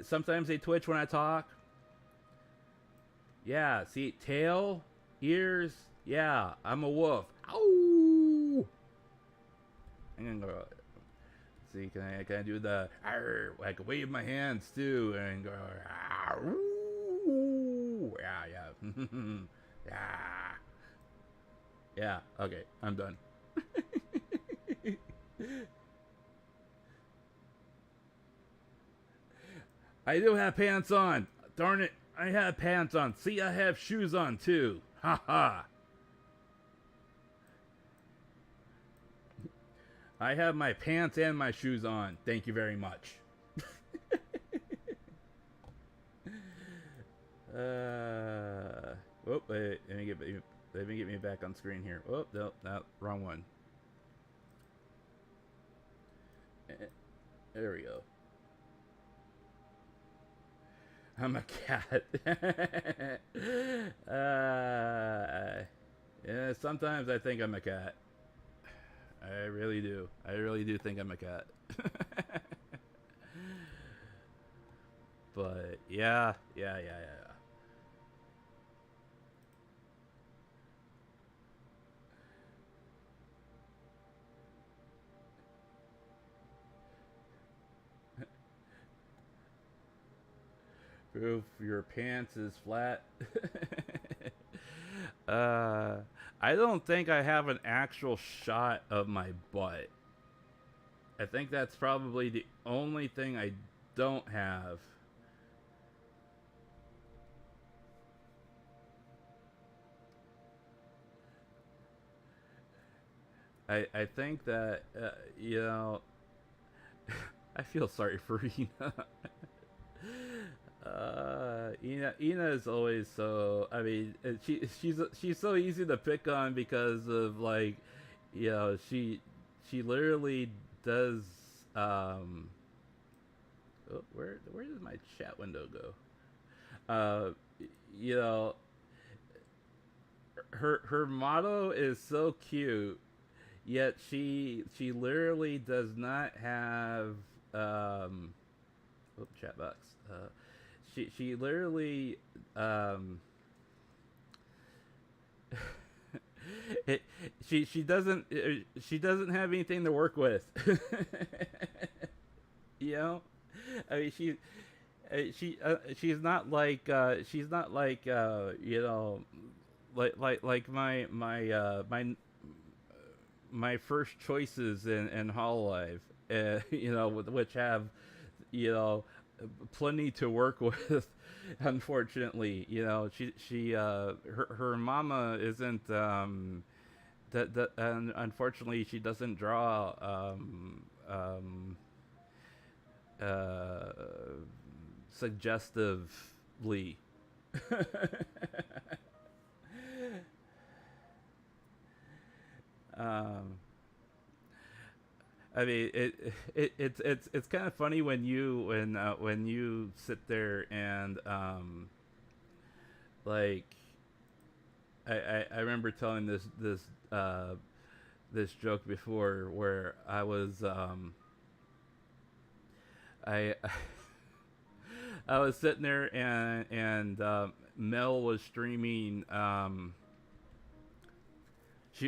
Sometimes they twitch when I talk. Yeah. See, tail, ears. Yeah. I'm a wolf. Ow! I'm gonna go. See, can I do the? I can wave my hands too and go. Yeah. Yeah. Okay, I'm done. I do have pants on. Darn it, I have pants on. See, I have shoes on too. Ha ha. I have my pants and my shoes on. Thank you very much. Wait, let me get me back on screen here. Oh, no, wrong one. There we go. I'm a cat. Yeah, sometimes I think I'm a cat. I really do. I really do think I'm a cat. But yeah. Proof your pants is flat. I don't think I have an actual shot of my butt. I think that's probably the only thing I don't have. I think that, you know, I feel sorry for Ina. Ina is always so. I mean, she's so easy to pick on because of you know, she literally does. Oh, where did my chat window go? You know, her motto is so cute, yet she literally does not have. Chat box. She literally she doesn't have anything to work with. You know, I mean she's not like you know, like my first choices in Hololive, you know, which have, you know, plenty to work with. Unfortunately, you know, her mama isn't and unfortunately she doesn't draw suggestively. I mean, it's kind of funny when you sit there and like I remember telling this joke before where I was I was sitting there and Mel was streaming.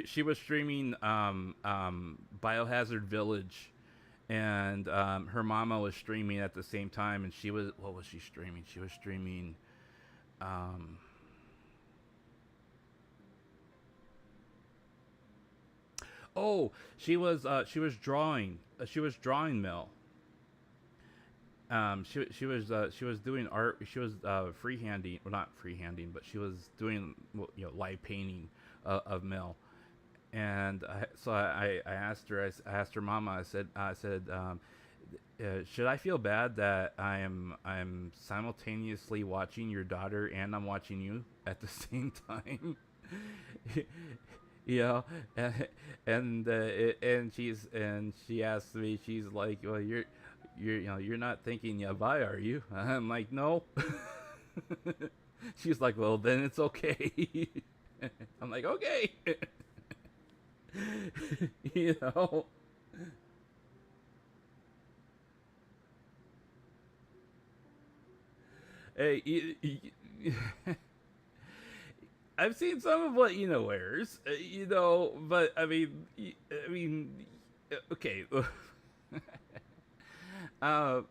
She was streaming Biohazard Village, and her mama was streaming at the same time, and what was she streaming? She was streaming she was drawing Mel. She was doing art. She was freehanding, well, not freehanding, but she was doing, well, live painting of Mel. And I asked her. I asked her mama. I said, should I feel bad that I'm simultaneously watching your daughter and I'm watching you at the same time? And she asked me. She's like, well, you're not thinking yabai, are you? I'm like, no. She's like, well, then it's okay. I'm like, okay. you know. Hey, I've seen some of what wears, but okay. uh,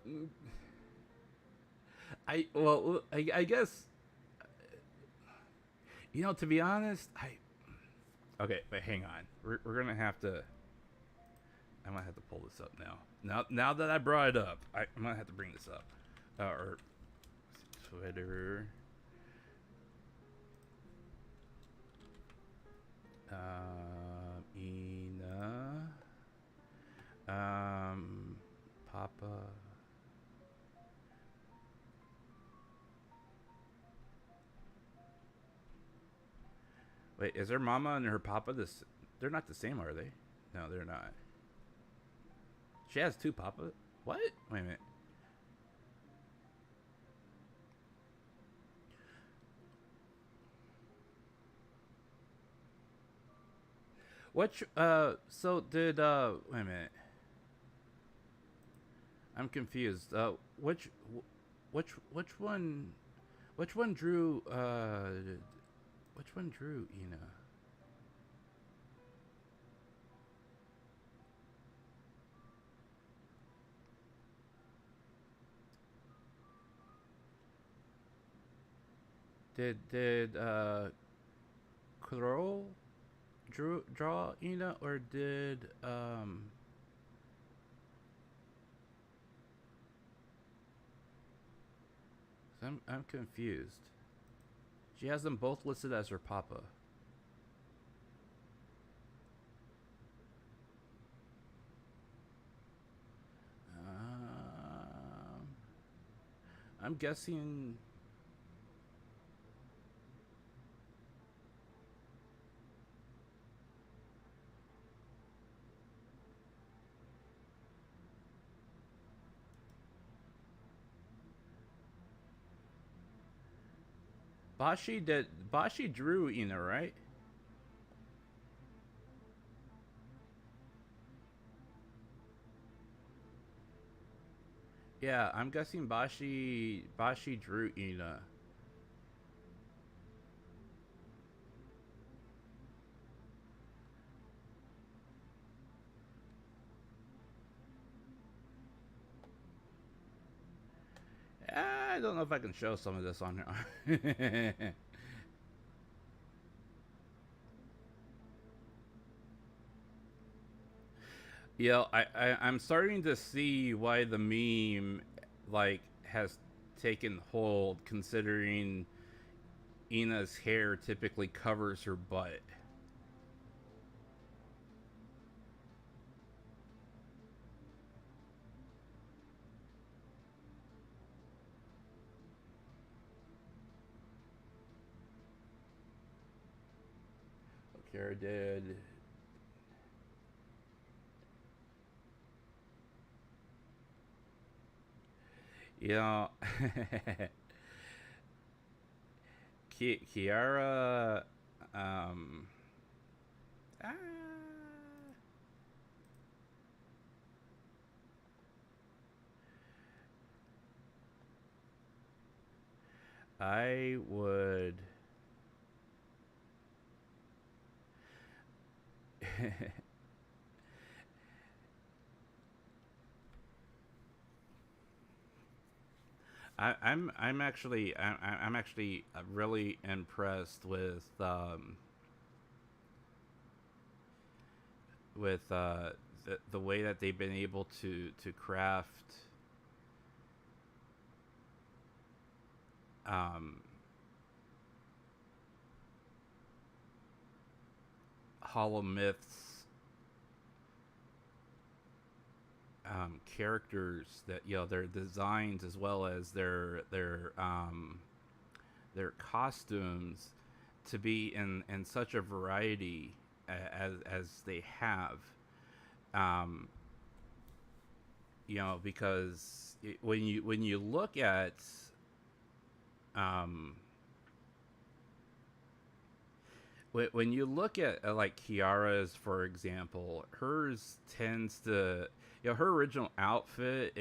I guess, to be honest, okay, but hang on, we're gonna have to. I'm gonna have to pull this up now that I brought it up, I'm gonna have to bring this up, or Twitter. Ina. Papa. Wait, is her mama and her papa this? They're not the same, are they? No, they're not. She has two papas? What? Wait a minute. Which, so did, wait a minute. I'm confused. Which one drew, Ina? Did Kuro draw Ina, or did I'm confused. She has them both listed as her papa. I'm guessing. Bashi drew Ina, right? Yeah, I'm guessing Bashi drew Ina. I don't know if I can show some of this on here. I'm starting to see why the meme has taken hold, considering Ina's hair typically covers her butt. Kiara did. Kiara, I would. I'm actually really impressed with the way that they've been able to craft Holomyths characters, that their designs as well as their costumes to be in such a variety as they have, because when you look at when you look at like Kiara's, for example, hers tends to, her original outfit,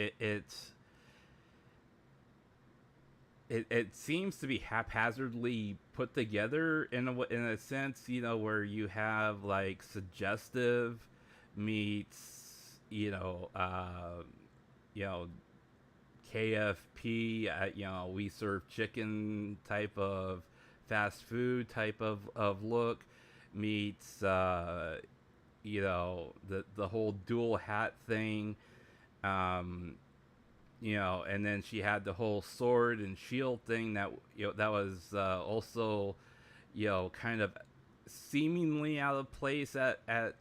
it seems to be haphazardly put together in a sense, where you have like suggestive meets, KFP, we serve chicken type of fast food type of look meets, the whole dual hat thing, and then she had the whole sword and shield thing that that was also kind of seemingly out of place at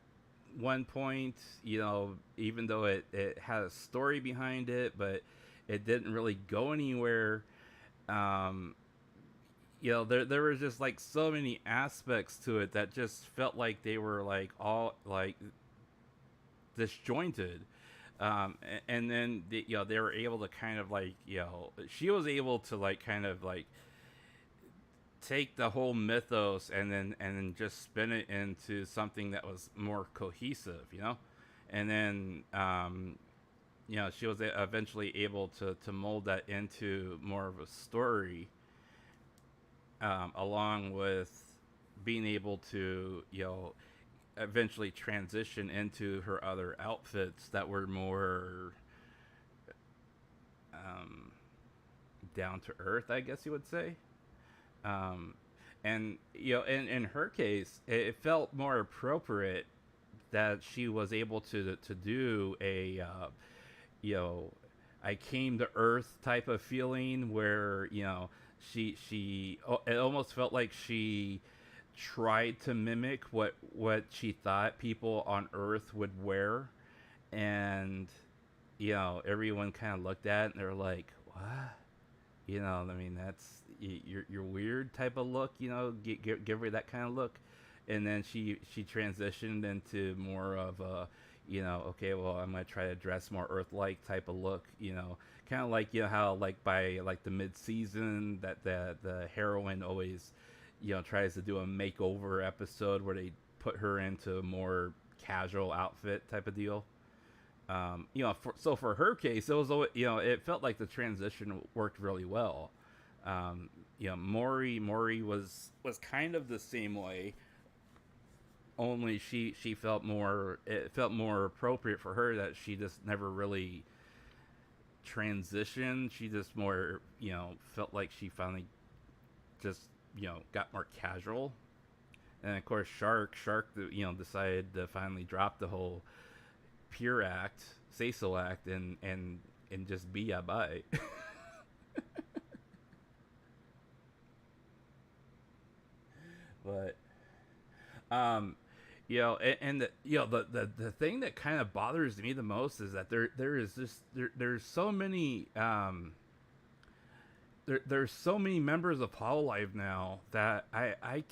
one point, even though it had a story behind it, but it didn't really go anywhere. There was just like so many aspects to it that just felt like they were like all like disjointed. And then they were able to kind of like, she was able to like kind of like take the whole mythos and then just spin it into something that was more cohesive, and then she was eventually able to mold that into more of a story, along with being able to eventually transition into her other outfits that were more down to earth, I guess you would say. And in her case, it felt more appropriate that she was able to do a I came to earth type of feeling, where she it almost felt like she tried to mimic what she thought people on earth would wear, and everyone kind of looked at it and they're like, what? I mean, that's your weird type of look, give her that kind of look. And then she transitioned into more of a, okay, well, I'm gonna try to dress more earth-like type of look, kind of like, how like by like the mid-season that the heroine always tries to do a makeover episode where they put her into a more casual outfit type of deal. So for her case, it was, it felt like the transition worked really well. Mori was kind of the same way, only she felt more, it felt more appropriate for her that she just never really transitioned. She just more, felt like she finally just, got more casual. And of course, Shark, decided to finally drop the whole pure act, say so act, and just be yabai. But and the thing that kind of bothers me the most is that there's so many there's so many members of Hololive now that I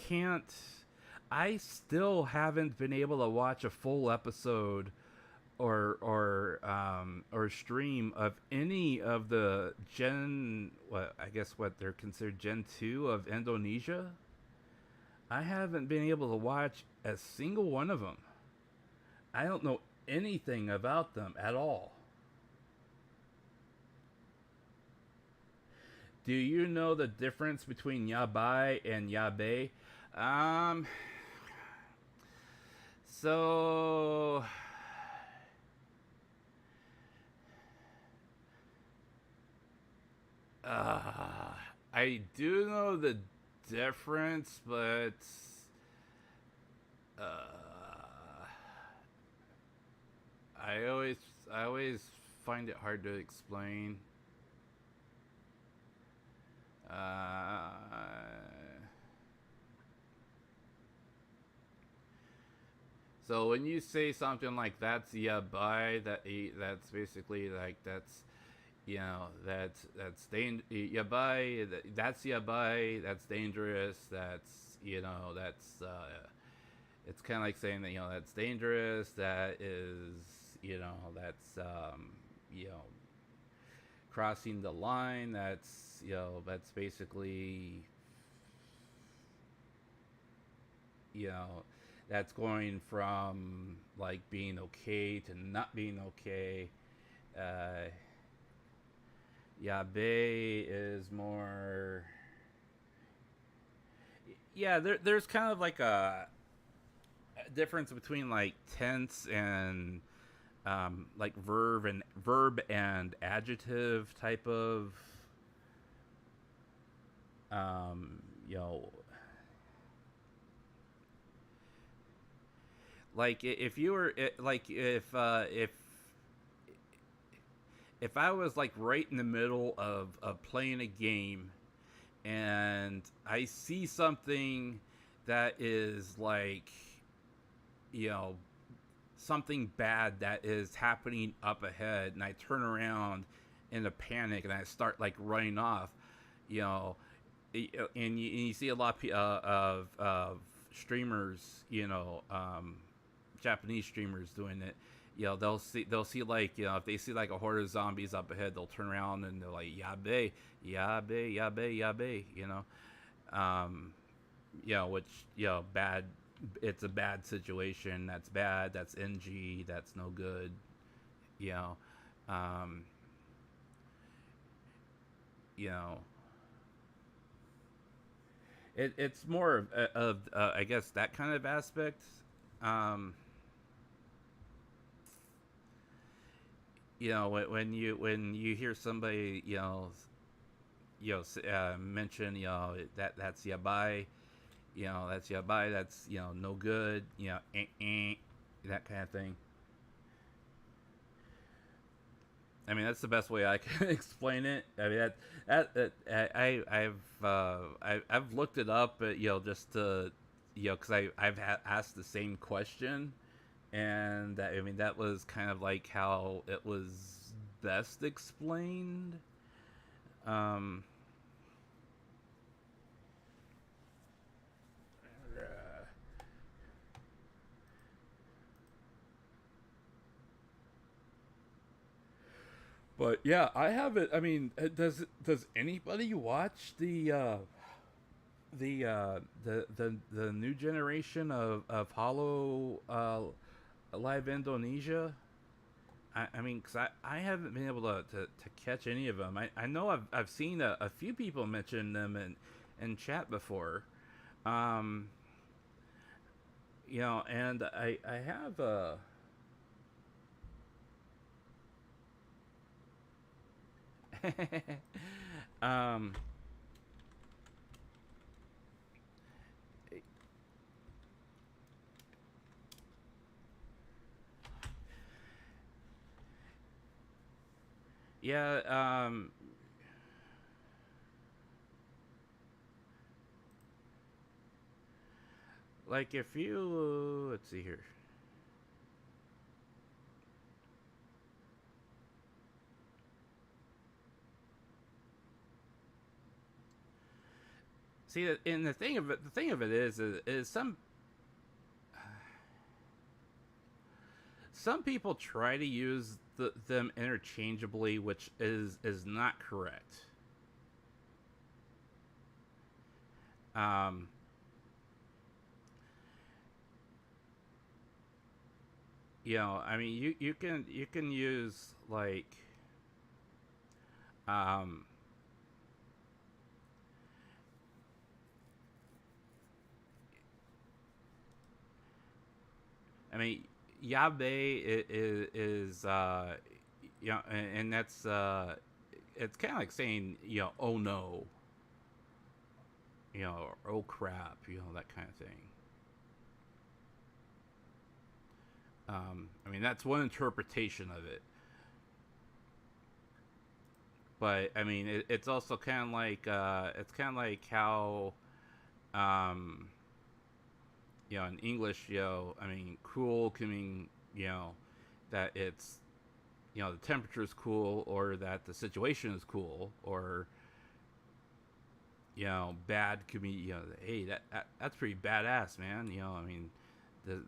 still haven't been able to watch a full episode or stream of any of the what they're considered Gen 2 of Indonesia. I haven't been able to watch a single one of them. I don't know anything about them at all. Do you know the difference between yabai and yabe? So I do know the difference, but I always find it hard to explain. So when you say something like that's yabai, that's basically like that's, you know, that's yabai, that's yabai, that's dangerous, that's, you know, that's it's kind of like saying that, you know, that's dangerous, that is, you know, that's you know, crossing the line, that's, you know, that's basically, you know, that's going from like being okay to not being okay. Yabe is more, yeah, there's kind of like a difference between like tense and like verb and adjective type of you know, like if you were like if I was like right in the middle of playing a game and I see something that is like, you know, something bad that is happening up ahead, and I turn around in a panic and I start like running off, you know, and you see a lot of streamers, you know, Japanese streamers doing it. You know, they'll see like, you know, if they see like a horde of zombies up ahead, they'll turn around and they're like, yabe, yabe, yabe, yabe, you know. You know, which, you know, bad, it's a bad situation, that's bad, that's NG, that's no good, you know. You know, it's more of I guess that kind of aspect. You know, when you hear somebody, you know, mention, you know, that's yabai, you know, that's yabai, that's, you know, no good, you know, that kind of thing. I mean, that's the best way I can explain it. I mean, I've looked it up, you know, just to, you know, because I've asked the same question, and I mean, that was kind of like how it was best explained. But yeah, I have it. I mean, does anybody watch the new generation of Live Indonesia? I mean, because I haven't been able to catch any of them. I know I've seen a few people mention them in chat before. You know, and I have yeah, like if you, let's see here. See, and the thing of it is some people try to use them interchangeably, which is not correct. You know, I mean, you can use like I mean, yabe is you know, and that's it's kind of like saying, you know, oh no, you know, or oh crap, you know, that kind of thing. I mean, that's one interpretation of it. but I mean, it's also kind of like how, in English, I mean, cool can mean, that it's, the temperature is cool, or that the situation is cool, or, bad could be, hey, that's pretty badass, man. I mean,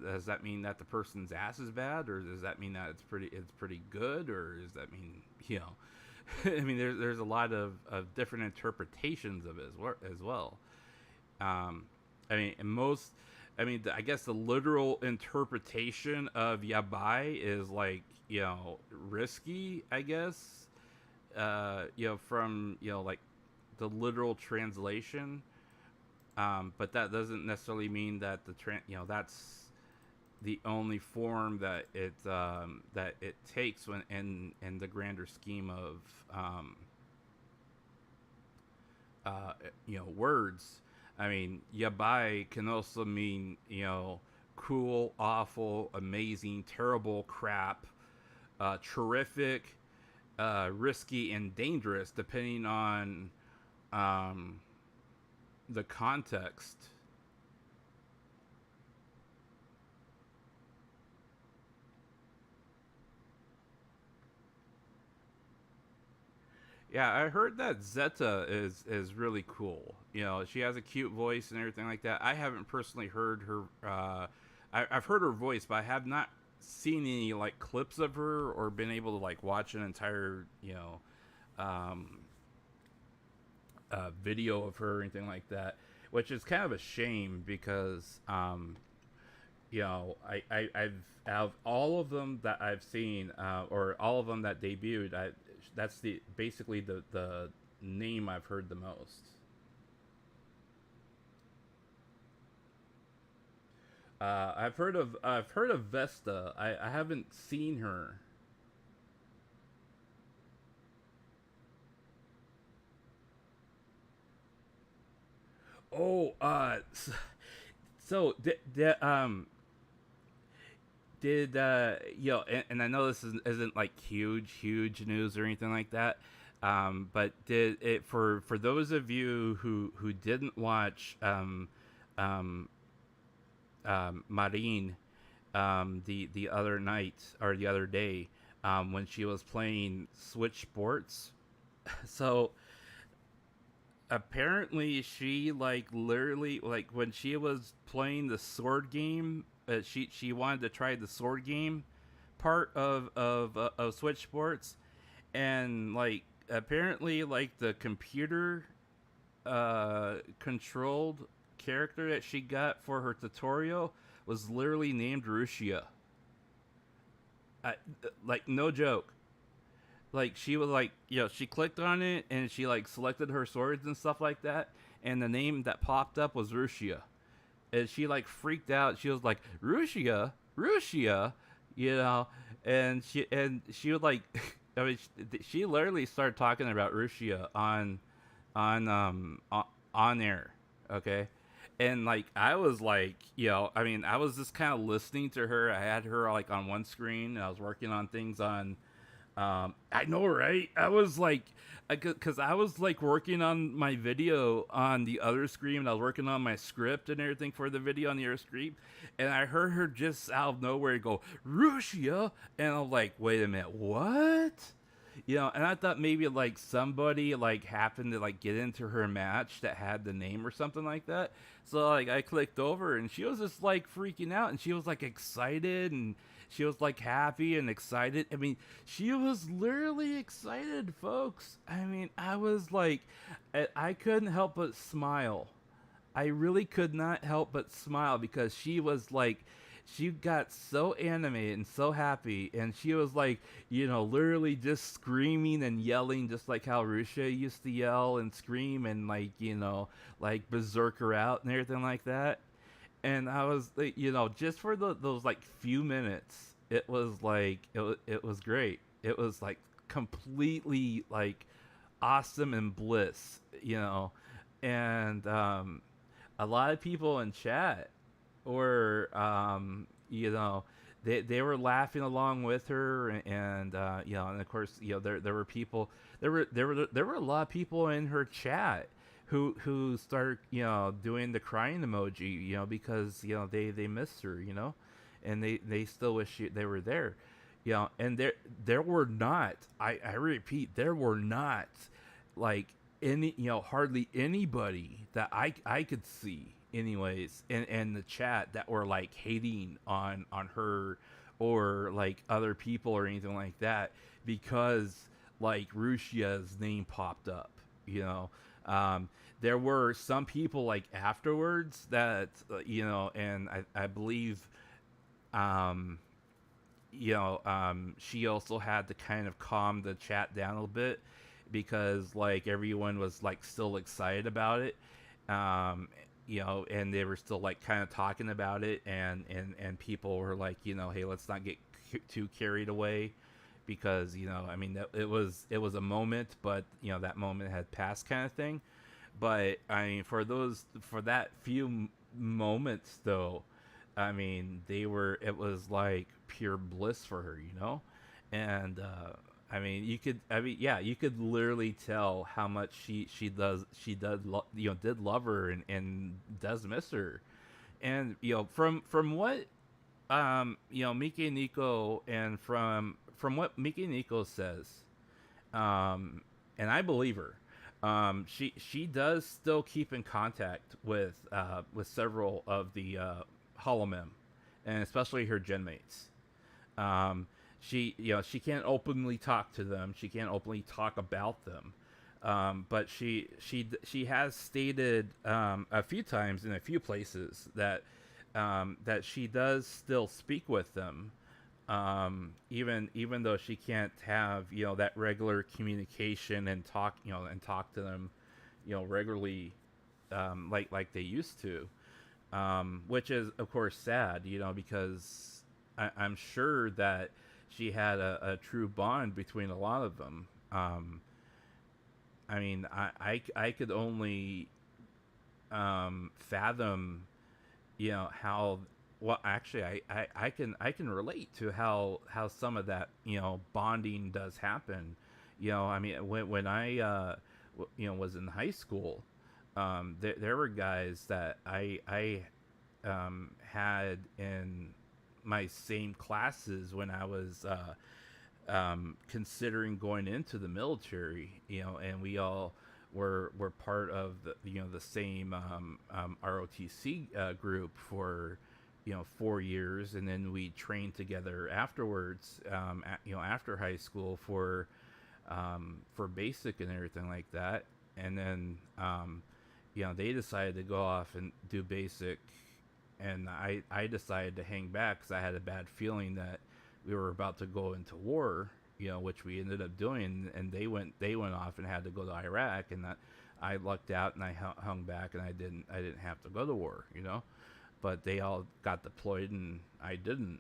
does that mean that the person's ass is bad, or does that mean that it's pretty good, or does that mean, I mean, there's a lot of different interpretations of it as well. I mean, I guess the literal interpretation of yabai is like, risky, I guess, from, like the literal translation. But that doesn't necessarily mean that that's the only form that it takes when in the grander scheme of words. I mean, yabai can also mean, cool, awful, amazing, terrible, crap, terrific, risky, and dangerous, depending on the context. Yeah, I heard that Zeta is really cool. She has a cute voice and everything like that. I haven't personally heard her. I've heard her voice, but I have not seen any like clips of her or been able to like watch an entire video of her or anything like that. Which is kind of a shame because I've all of them that I've seen, or all of them that debuted, that's basically the name I've heard the most. I've heard of Vesta. I haven't seen her. Oh, so and I know this isn't like huge news or anything like that, but did it for those of you who didn't watch Marine the other night or the other day, when she was playing Switch Sports. So apparently she like literally, like when she was playing the sword game, she wanted to try the sword game part of Switch Sports, and like apparently like the computer controlled character that she got for her tutorial was literally named Rushia. Like no joke. Like she was like, she clicked on it and she like selected her swords and stuff like that, and the name that popped up was Rushia. And she like freaked out. She was like, Rushia, and she was like, I mean, she literally started talking about Rushia on air, okay? And like I was like, I mean, I was just kind of listening to her. I had her like on one screen, and I was working on things on. I know, right? I was like, because I was like working on my video on the other screen, and I was working on my script and everything for the video on the other screen, and I heard her just out of nowhere go, Rushia, and I'm like, wait a minute, what? And I thought maybe like somebody like happened to like get into her match that had the name or something like that. So like I clicked over, and she was just like freaking out, and she was like excited, and she was like happy and excited. I mean, she was literally excited, folks. I mean, I was like, I couldn't help but smile. I really could not help but smile because she was like, she got so animated and so happy, and she was like, literally just screaming and yelling, just like how Rusha used to yell and scream and like, like berserker out and everything like that. And I was like, just for those like few minutes, it was like, it was great. It was like completely like awesome and bliss, and a lot of people in chat were, they were laughing along with her, and you know, and of course, you know, there were people, there were a lot of people in her chat who started, you know, doing the crying emoji, you know, because, you know, they miss her, you know, and they still wish they were there, you know, and there were not, I repeat, there were not like any, you know, hardly anybody that I could see anyways in the chat that were like hating on her or like other people or anything like that, because like Russia's name popped up, you know. There were some people like afterwards that, you know, and I believe, you know, she also had to kind of calm the chat down a little bit, because like everyone was like still excited about it, you know, and they were still like kind of talking about it, and people were like, you know, hey, let's not get too carried away, because, you know, I mean, it was a moment, but, you know, that moment had passed, kind of thing. But I mean, for that few moments though, I mean, it was like pure bliss for her, you know. And I mean, you could literally tell how much she did love her, and does miss her. And, you know, from what, you know, Miki Nico, and from what Miki Nico says, and I believe her. She does still keep in contact with several of the Holomem, and especially her gen mates. She, you know, she can't openly talk to them. She can't openly talk about them. But she has stated a few times in a few places that that she does still speak with them, even though she can't have, you know, that regular communication and talk to them, you know, regularly, like they used to, which is of course sad, you know, because I'm sure that she had a true bond between a lot of them. I mean, I could only fathom, you know, how, well, actually, I can relate to how some of that, you know, bonding does happen. You know, I mean, when I you know, was in high school, there were guys that I had in my same classes when I was considering going into the military, you know, and we all were part of the, you know, the same ROTC group for, you know, 4 years, and then we trained together afterwards, you know, after high school for basic and everything like that, and then you know, they decided to go off and do basic, and I decided to hang back because I had a bad feeling that we were about to go into war, you know, which we ended up doing, and they went off and had to go to Iraq, and that I lucked out and I hung back, and I didn't have to go to war, you know, but they all got deployed and I didn't.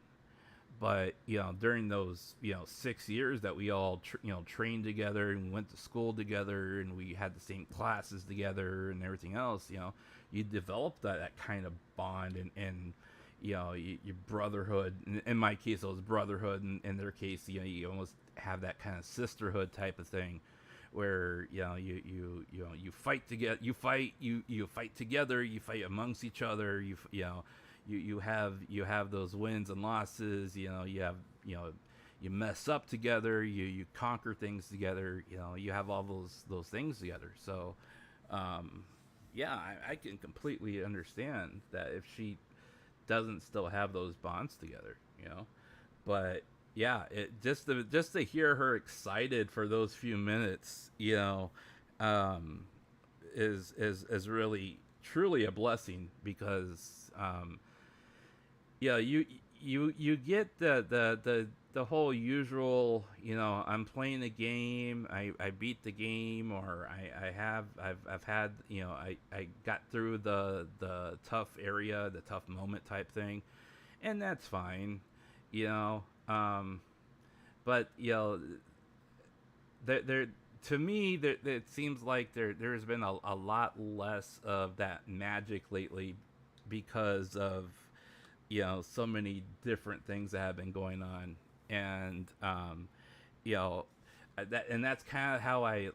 But, you know, during those, you know, 6 years that we all you know, trained together and went to school together, and we had the same classes together and everything else, you know, you develop that kind of bond, and you know, your brotherhood. In my case, it was brotherhood, and in their case, you know, you almost have that kind of sisterhood type of thing, where, you know, you fight together, you fight together, you fight amongst each other, you know, you have those wins and losses, you know, you mess up together, you conquer things together, you know, you have all those things together. So yeah, I can completely understand that if she doesn't still have those bonds together, you know. But yeah, it just to hear her excited for those few minutes, you know, is really truly a blessing, because yeah, you get the whole usual, you know, I'm playing a game, I beat the game, or I've had, you know, I got through the tough area, the tough moment type thing, and that's fine, you know. But, you know, there to me, it seems like there's been a lot less of that magic lately, because of so many different things that have been going on, and you know, that's kind of how I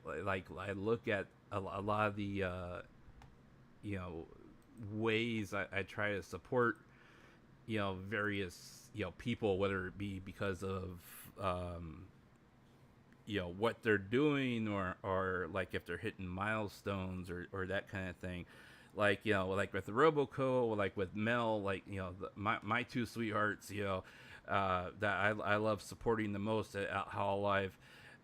look at a lot of the ways I try to support various people, whether it be because of what they're doing, or like if they're hitting milestones, or that kind of thing. Like like with the Roboco, like with Mel, like my two sweethearts, that I love supporting the most at Hololive.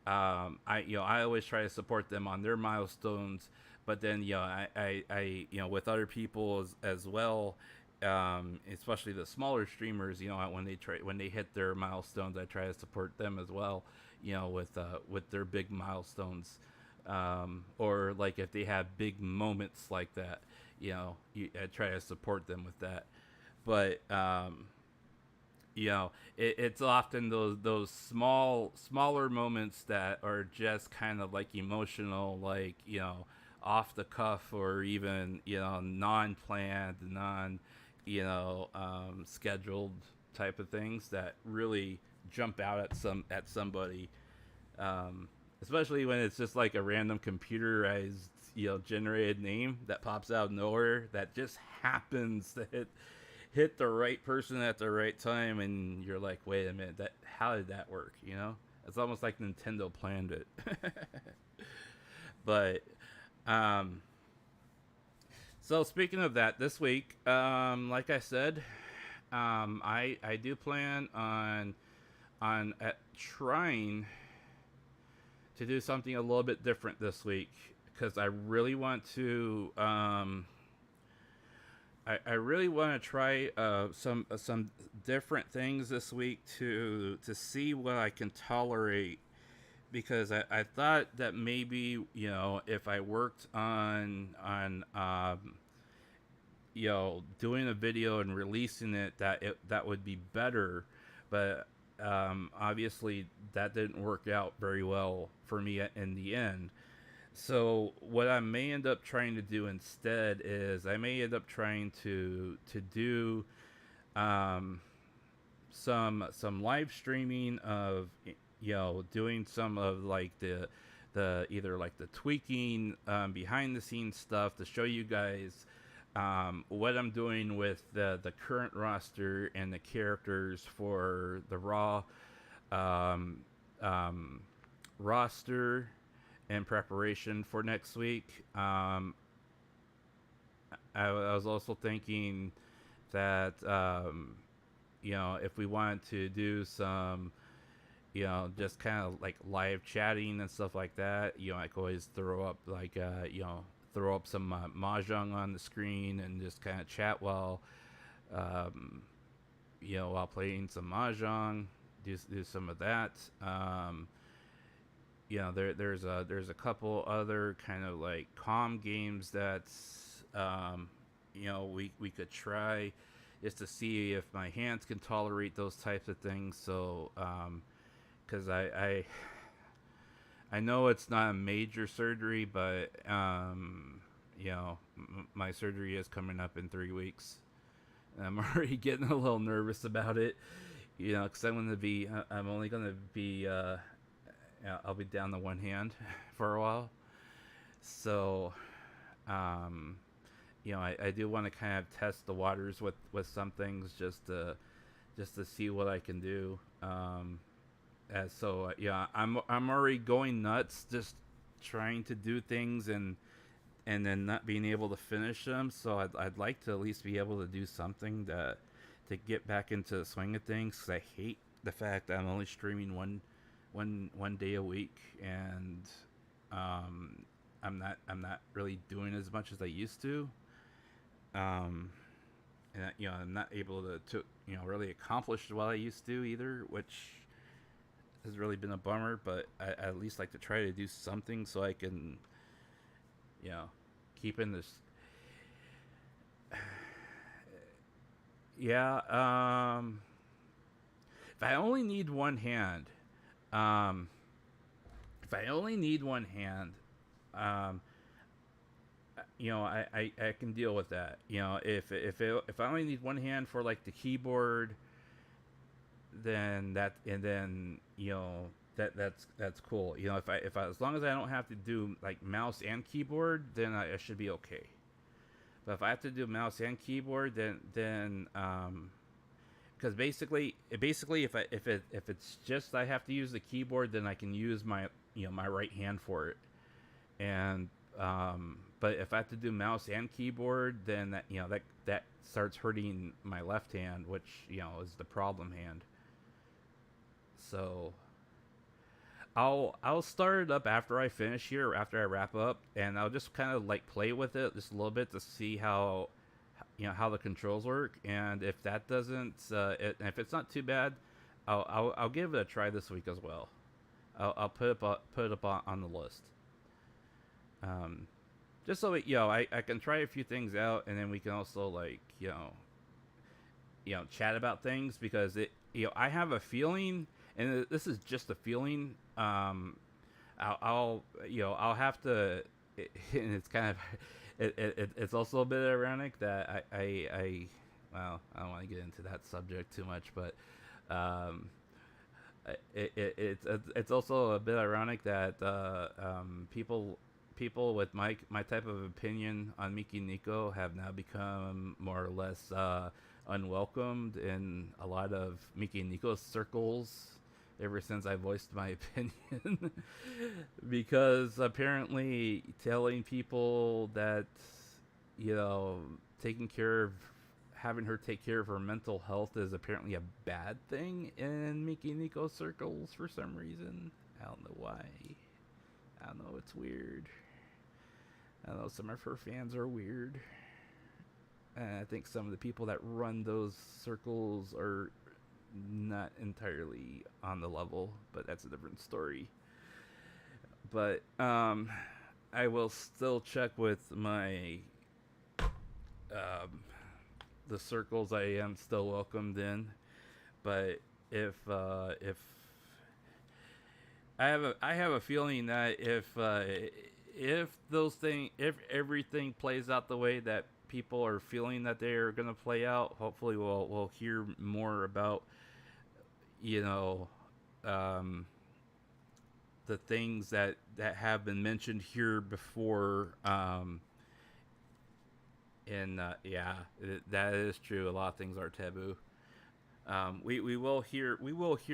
I always try to support them on their milestones, but then I with other people as well, especially the smaller streamers, when they hit their milestones, I try to support them as well, with their big milestones, or like if they have big moments like that, I try to support them with that. But it's often those smaller moments that are just kind of like emotional, like off the cuff, or even non-planned, scheduled type of things that really jump out at somebody, especially when it's just like a random computerized generated name that pops out of nowhere that just happens to hit the right person at the right time, and you're like, wait a minute, how did that work? It's almost like Nintendo planned it. But so speaking of that, this week, like I said, I do plan on trying to do something a little bit different this week, because I really want to I really want to try some different things this week to see what I can tolerate, because I thought that maybe if I worked on doing a video and releasing it, that would be better, but obviously that didn't work out very well for me in the end. So what I may end up trying to do instead is I may end up trying to do some live streaming of doing some of like the either like the tweaking behind the scenes stuff to show you guys what I'm doing with the current roster and the characters for the Raw roster in preparation for next week. I was also thinking that if we wanted to do some just kind of like live chatting and stuff like that, I could always throw up like throw up some mahjong on the screen and just kind of chat while while playing some mahjong, do some of that. There's a couple other kind of like calm games that's we could try just to see if my hands can tolerate those types of things. So because I know it's not a major surgery, but my surgery is coming up in 3 weeks, and I'm already getting a little nervous about it, because I'm only gonna be I'll be down to one hand for a while. So, I do want to kind of test the waters with some things, just to see what I can do. I'm already going nuts just trying to do things and then not being able to finish them. So I'd like to at least be able to do something to get back into the swing of things, because I hate the fact that I'm only streaming one day a week, and I'm not really doing as much as I used to, and I'm not able to really accomplish what I used to either, which has really been a bummer. But I at least like to try to do something so I can keep in this. If I only need one hand, I can deal with that. If I only need one hand for like the keyboard, then that's cool. If I as long as I don't have to do like mouse and keyboard, then I should be okay. But if I have to do mouse and keyboard, then because basically if it's just I have to use the keyboard, then I can use my my right hand for it. And but if I have to do mouse and keyboard, then that starts hurting my left hand, which is the problem hand. So I'll start it up after I finish here, after I wrap up, and I'll just kind of like play with it just a little bit to see how how the controls work. And if that doesn't if it's not too bad, I'll give it a try this week as well. I'll put it up on the list. Just so I can try a few things out, and then we can also like chat about things, because I have a feeling, and this is just a feeling. I'll have to, and it's kind of it's also a bit ironic that I well, I don't want to get into that subject too much, but it's also a bit ironic that people with my type of opinion on Miki Nico have now become more or less unwelcomed in a lot of Miki Nico circles ever since I voiced my opinion. Because apparently telling people that having her take care of her mental health is apparently a bad thing in Miki Nico circles for some reason. I don't know why. I don't know, it's weird. I know some of her fans are weird. And I think some of the people that run those circles are not entirely on the level, but that's a different story. But I will still check with my the circles I am still welcomed in. But if I have a feeling that if everything plays out the way that people are feeling that they are going to play out, hopefully we'll hear more about the things that have been mentioned here before. That is true. A lot of things are taboo. We will hear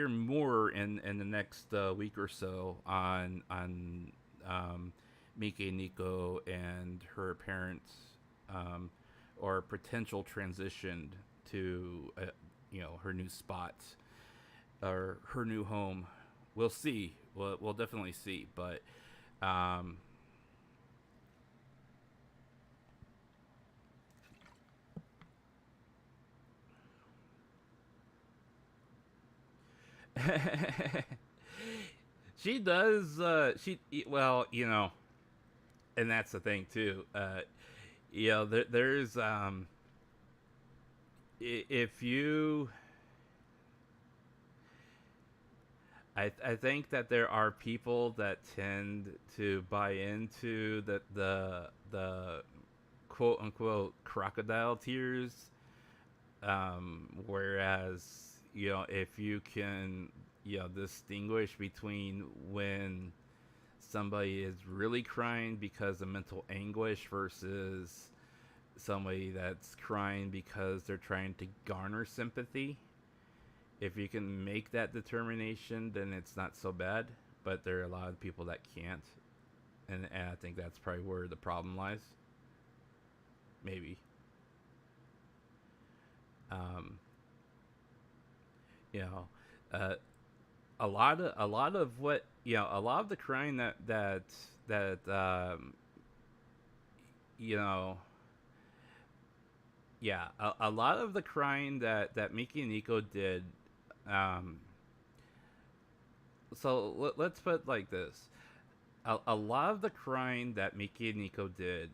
more in the next week or so on Miki Nico and her parents, or potential transition to her new spot or her new home. We'll see. We'll definitely see. But she does. And that's the thing too. There's if you. I think that there are people that tend to buy into the quote unquote crocodile tears, whereas if you can distinguish between when somebody is really crying because of mental anguish versus somebody that's crying because they're trying to garner sympathy. If you can make that determination, then it's not so bad. But there are a lot of people that can't. And I think that's probably where the problem lies. Maybe. A lot of what, a lot of the crying that a lot of the crying that Miki and Nico did. So let's put it like this. A lot of the crying that Miki and Nico did,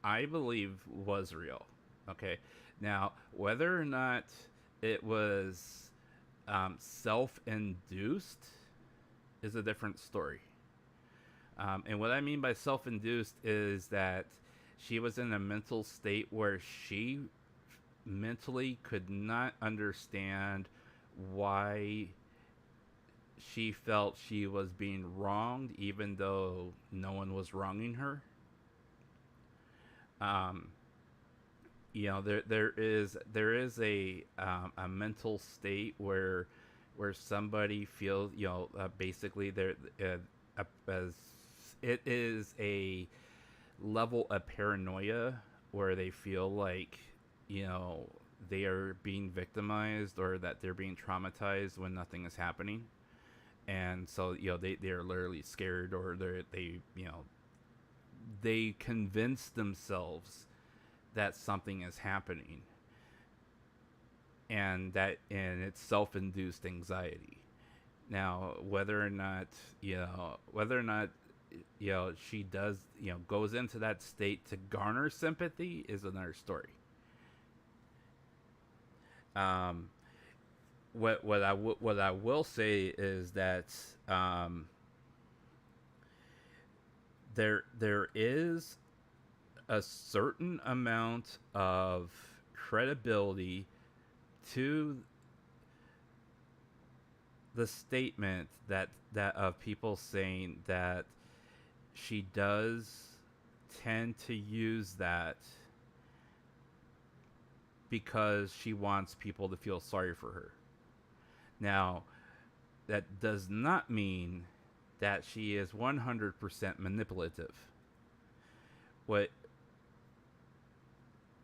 I believe, was real. Okay. Now, whether or not it was self-induced is a different story. And what I mean by self-induced is that she was in a mental state where she mentally could not understand why she felt she was being wronged, even though no one was wronging her. There is a mental state where somebody feels, basically there as it is a level of paranoia where they feel like, they are being victimized or that they're being traumatized when nothing is happening. And so, they're literally scared, or they convince themselves that something is happening, and it's self-induced anxiety. Now, whether or not she does, goes into that state to garner sympathy is another story. What I will say is that there is a certain amount of credibility to the statement that of people saying that she does tend to use that because she wants people to feel sorry for her. Now, that does not mean that she is 100% manipulative. What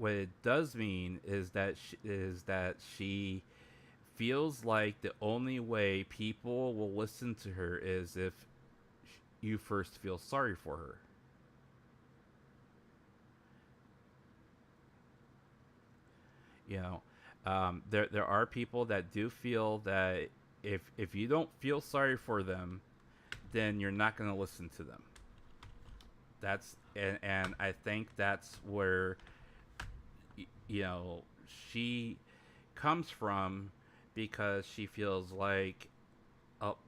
it does mean is that she feels like the only way people will listen to her is if you first feel sorry for her. There are people that do feel that if you don't feel sorry for them, then you're not going to listen to them. And I think that's where she comes from, because she feels like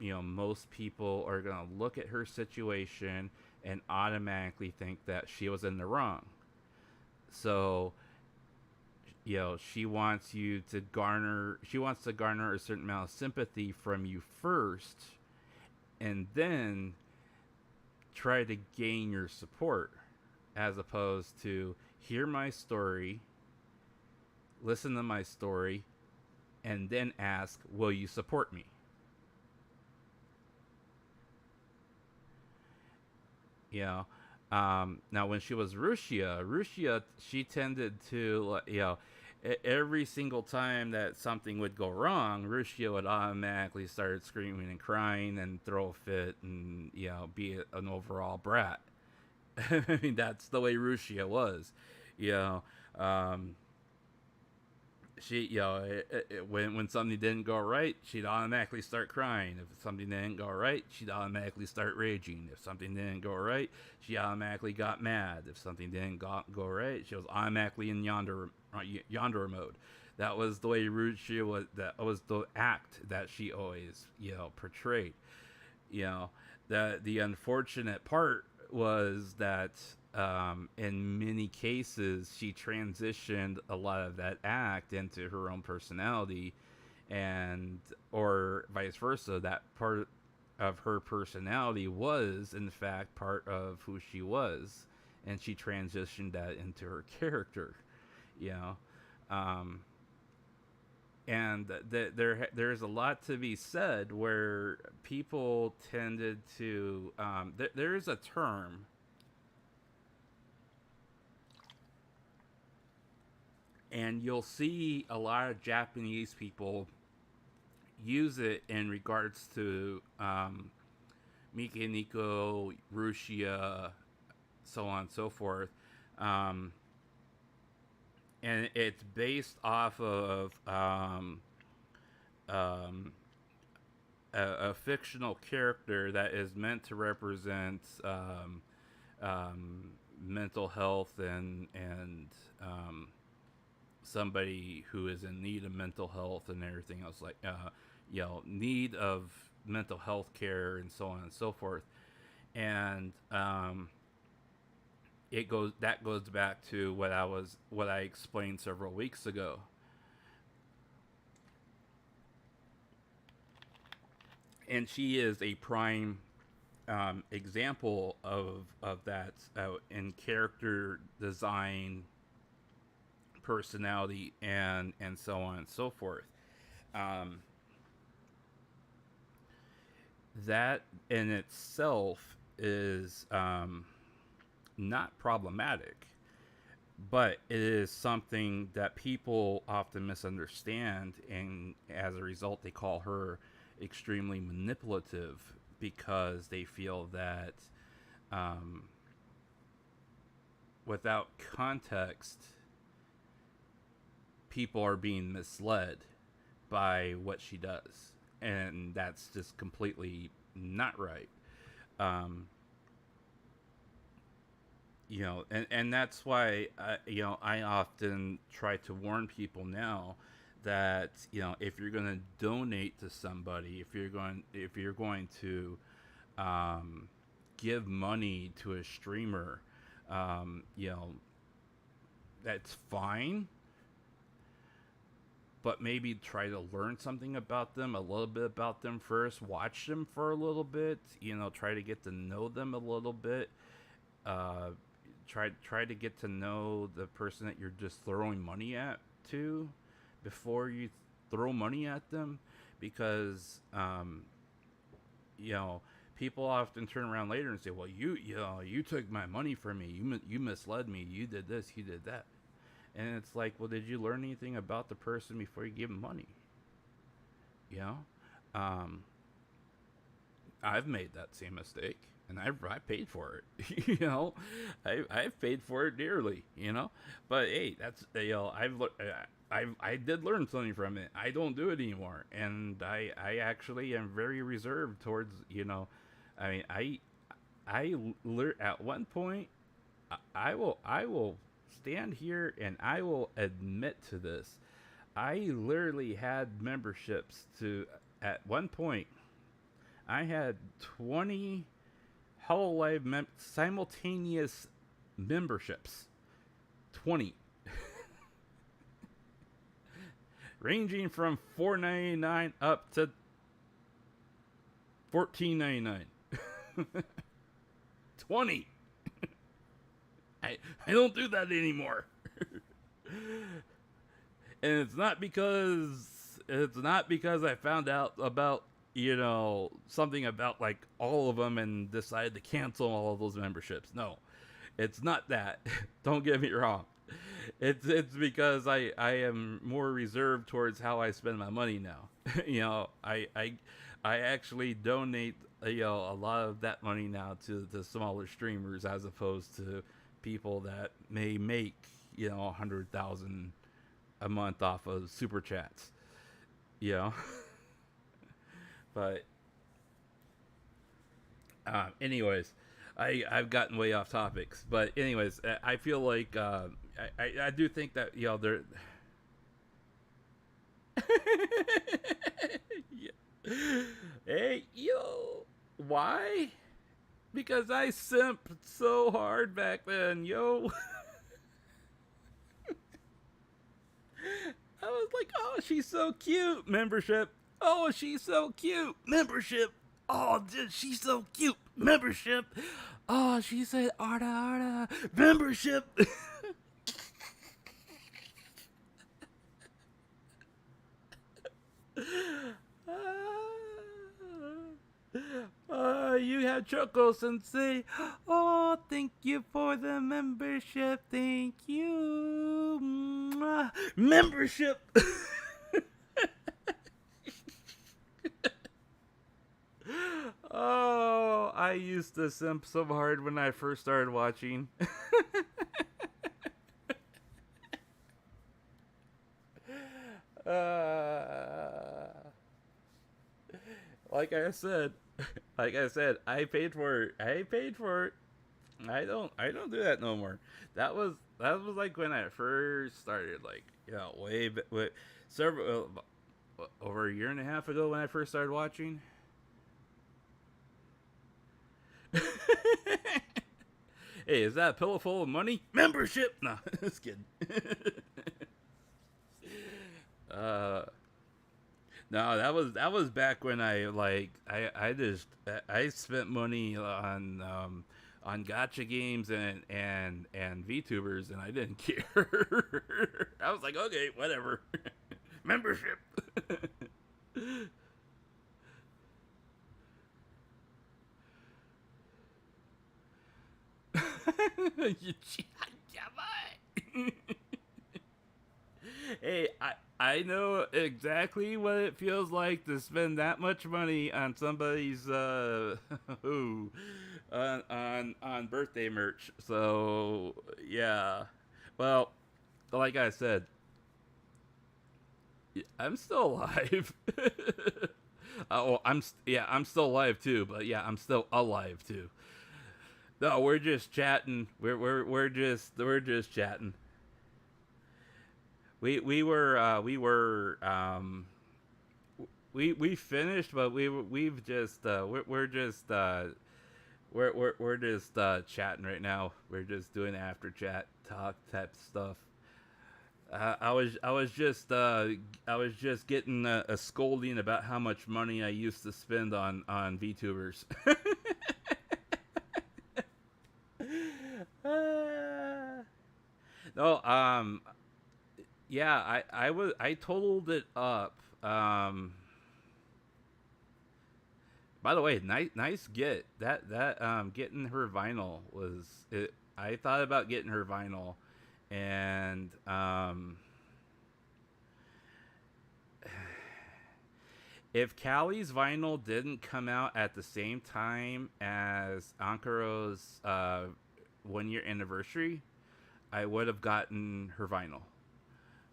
most people are going to look at her situation and automatically think that she was in the wrong. So she wants to garner a certain amount of sympathy from you first, and then try to gain your support, as opposed to hear my story, listen to my story, and then ask, will you support me? Now when she was Rushia, she tended to, every single time that something would go wrong, Rushia would automatically start screaming and crying and throw a fit and, be an overall brat. I mean, that's the way Rushia was. She, when something didn't go right, she'd automatically start crying. If something didn't go right, she'd automatically start raging. If something didn't go right, she automatically got mad. If something didn't go right, she was automatically in yonder mode. That was the way Rushia was. That was the act that she always, portrayed. The unfortunate part was that in many cases she transitioned a lot of that act into her own personality, or vice versa. That part of her personality was in fact part of who she was, and she transitioned that into her character. And there's a lot to be said where people tended to there is a term and you'll see a lot of Japanese people use it in regards to Mikeniko, Rushia, so on and so forth. And it's based off of a fictional character that is meant to represent mental health and somebody who is in need of mental health and everything else, like need of mental health care and so on and so forth. And that goes back to what I explained several weeks ago. And she is a prime example of that in character design, personality, and so on and so forth. That in itself is not problematic, but it is something that people often misunderstand, and as a result, they call her extremely manipulative because they feel that without context, people are being misled by what she does, and that's just completely not right. You know, and that's why you know, I often try to warn people now that, you know, if you're going to donate to somebody, if you're going to give money to a streamer, you know, that's fine, but maybe try to learn something about them, a little bit about them first, watch them for a little bit, you know, try to get to know them a little bit, try to get to know the person that you're just throwing money at too, before you throw money at them, because you know, people often turn around later and say, well, you took my money from me, you misled me, you did this, you did that. And it's like, well, did you learn anything about the person before you gave them money? You know, I've made that same mistake, and I paid for it. You know, I've paid for it dearly. You know, but hey, that's, you know, I did learn something from it. I don't do it anymore, and I actually am very reserved towards, you know, I mean, at one point, I will stand here and I will admit to this. I literally had memberships to, at one point, I had 20 Hololive simultaneous memberships. 20. Ranging from $4.99 up to $14.99. 20. I don't do that anymore. And it's not because I found out about, you know, something about like all of them and decided to cancel all of those memberships. No, it's not that. Don't get me wrong. It's because I am more reserved towards how I spend my money now. You know, I actually donate, you know, a lot of that money now to the smaller streamers, as opposed to people that may make, you know, 100,000 a month off of super chats. You know. But anyways, I've gotten way off topics. But anyways, I feel like I do think that, you know, there. Yeah. Hey, yo, why? Because I simped so hard back then, yo. I was like, oh, she's so cute. Membership. Oh, she's so cute. Membership. Oh, she's so cute. Membership. Oh, she said Arta. Membership. You have Choco Sensei. Oh, thank you for the membership. Thank you. Mwah. Membership. Oh, I used to simp so hard when I first started watching. Like I said, I paid for it. I don't do that no more. That was like when I first started, like, you know, way several over a year and a half ago when I first started watching. Hey, is that a pillow full of money? Membership? No, just kidding. No, that was back when I spent money on gacha games and VTubers, and I didn't care. I was like, okay, whatever. Membership. Hey, I know exactly what it feels like to spend that much money on somebody's on birthday merch. So yeah, well, like I said, I'm still alive. I'm still alive too. But yeah, I'm still alive too. No, we're just chatting. We're just chatting. We finished, but we're just chatting right now. We're just doing after chat talk type stuff. I was just getting a scolding about how much money I used to spend on VTubers. No, yeah, I totaled it up. By the way, nice get. That getting her vinyl was it. I thought about getting her vinyl, and if Callie's vinyl didn't come out at the same time as Ankaro's 1-year anniversary, I would have gotten her vinyl.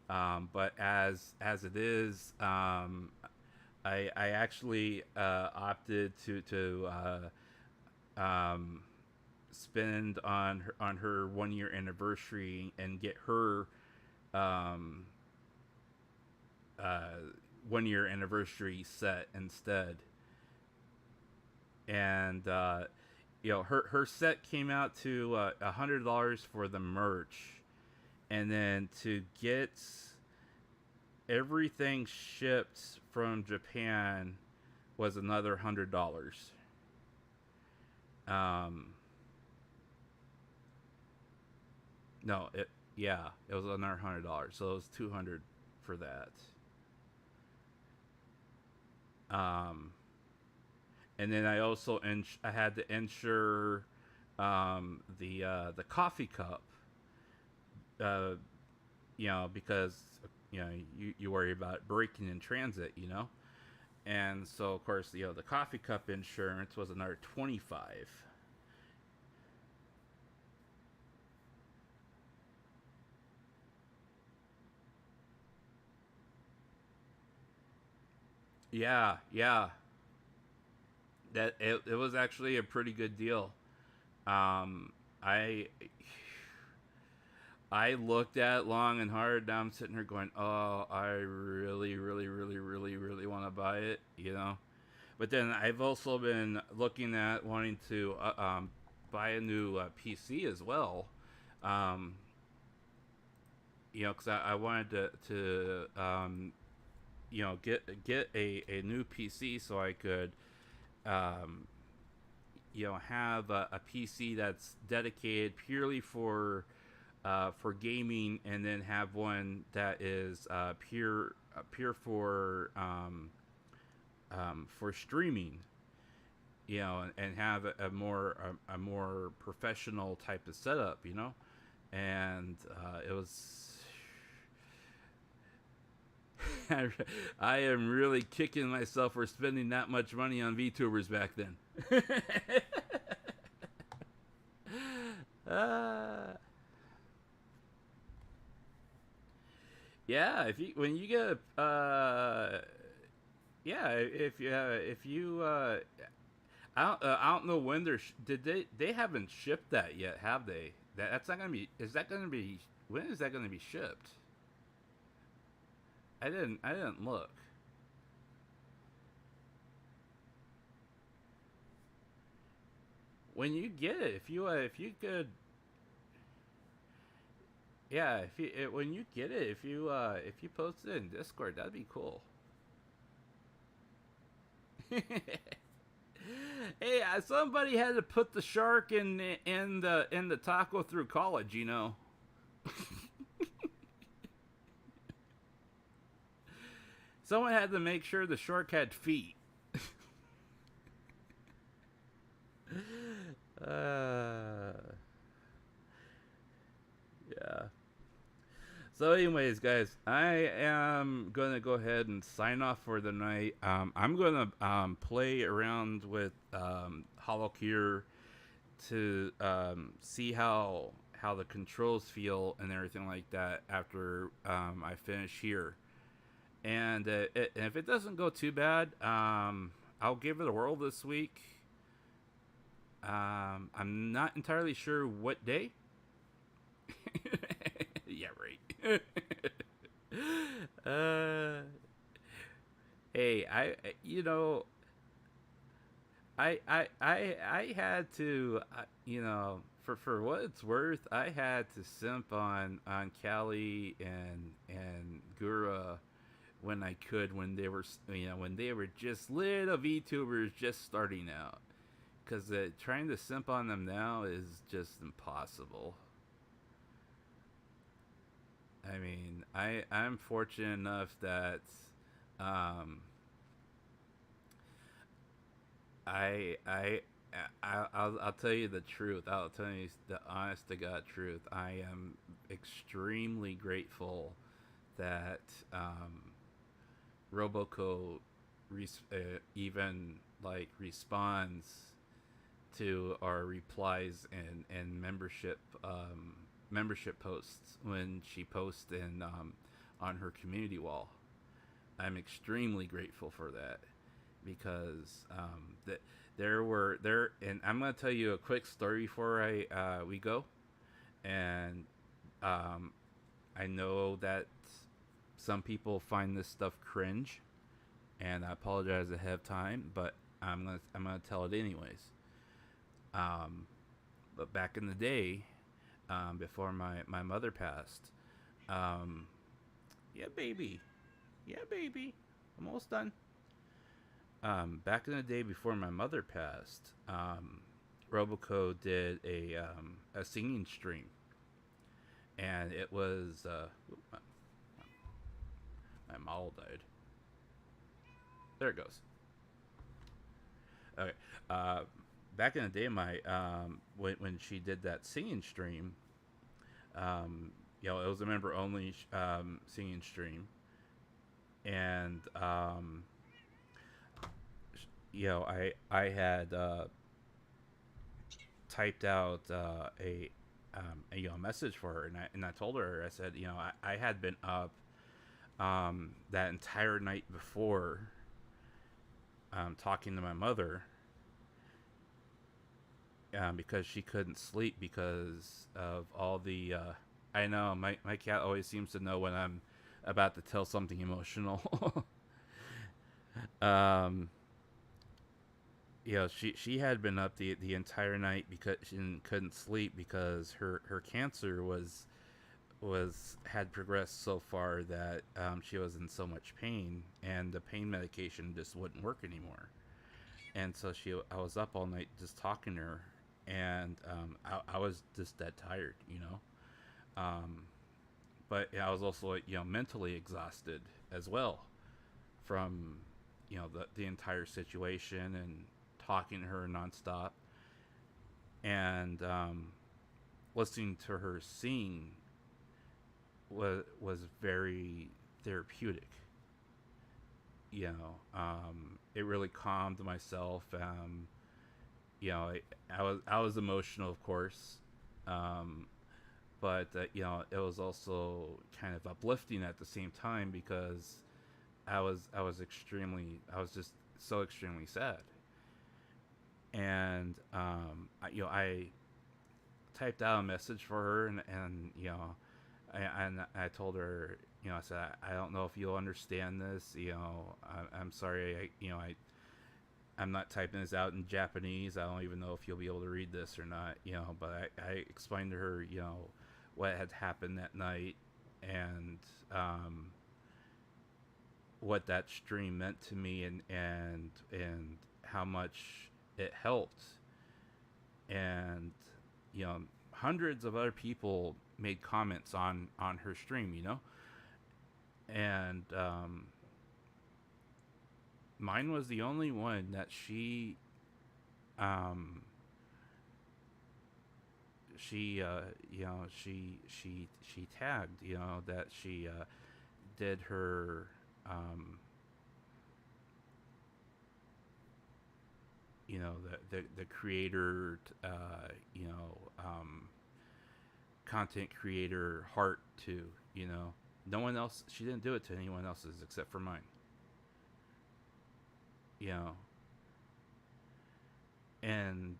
But as it is, I actually opted to spend on her 1-year anniversary and get her 1-year anniversary set instead. And her set came out to $100 for the merch. And then to get everything shipped from Japan was another $100. No, it was another $100, so it was $200 for that. And then I also I had to insure the coffee cup. Because you worry about breaking in transit, and so of course the coffee cup insurance was another $25. Yeah, that it was actually a pretty good deal. I looked at it long and hard. Now I'm sitting here going, oh, I really, really, really, really, really want to buy it, But then I've also been looking at wanting to buy a new PC as well. Because I wanted to get a new PC so I could, have a PC that's dedicated purely for gaming, and then have one that is pure for streaming, and have a more professional type of setup, and it was. I am really kicking myself for spending that much money on VTubers back then. Yeah, if you get I don't know when they haven't shipped that yet, have they? That's not gonna be. Is that gonna be? When is that gonna be shipped? I didn't look. When you get it, if you could Yeah, when you get it, if you post it in Discord, that'd be cool. Hey, somebody had to put the shark in the taco through college, you know. Someone had to make sure the shark had feet. Yeah. So, anyways, guys, I am gonna go ahead and sign off for the night. I'm gonna play around with HoloX to see how the controls feel and everything like that after I finish here. And if it doesn't go too bad, I'll give it a whirl this week. I'm not entirely sure what day. Yeah, right. Hey, I had to, for what it's worth, I had to simp on Callie and Gura when I could, when they were, when they were just little VTubers just starting out, because trying to simp on them now is just impossible. I mean, I'm fortunate enough that I'll tell you the truth. I'll tell you the honest to God truth. I am extremely grateful that Roboco even like responds to our replies and membership posts when she posts in on her community wall. I'm extremely grateful for that, because and I'm gonna tell you a quick story before we go. And I know that some people find this stuff cringe, and I apologize ahead of time, but I'm gonna tell it anyways. But back in the day, before my mother passed, yeah baby, I'm almost done. Back in the day before my mother passed, Roboco did a singing stream, and it was my model died. There it goes. Okay. Back in the day, when she did that singing stream, it was a member only singing stream, and I had typed out a message for her, and I told her, I said, I had been up that entire night before, talking to my mother, because she couldn't sleep because of all the I know my cat always seems to know when I'm about to tell something emotional. She had been up the entire night because she couldn't sleep, because her cancer had progressed so far that she was in so much pain, and the pain medication just wouldn't work anymore. And so I was up all night just talking to her, and I was just that tired, but I was also mentally exhausted as well from the entire situation and talking to her nonstop, and listening to her sing was very therapeutic. It really calmed myself. I was emotional, of course, but it was also kind of uplifting at the same time, because I was just so extremely sad. And I typed out a message for her, and I told her, I said, I don't know if you'll understand this. I'm sorry. I'm not typing this out in Japanese. I don't even know if you'll be able to read this or not. But I explained to her, what had happened that night, and what that stream meant to me, and how much it helped. And hundreds of other people made comments on her stream, and mine was the only one that she tagged, that she did her the creator content creator heart to. No one else, she didn't do it to anyone else's except for mine. And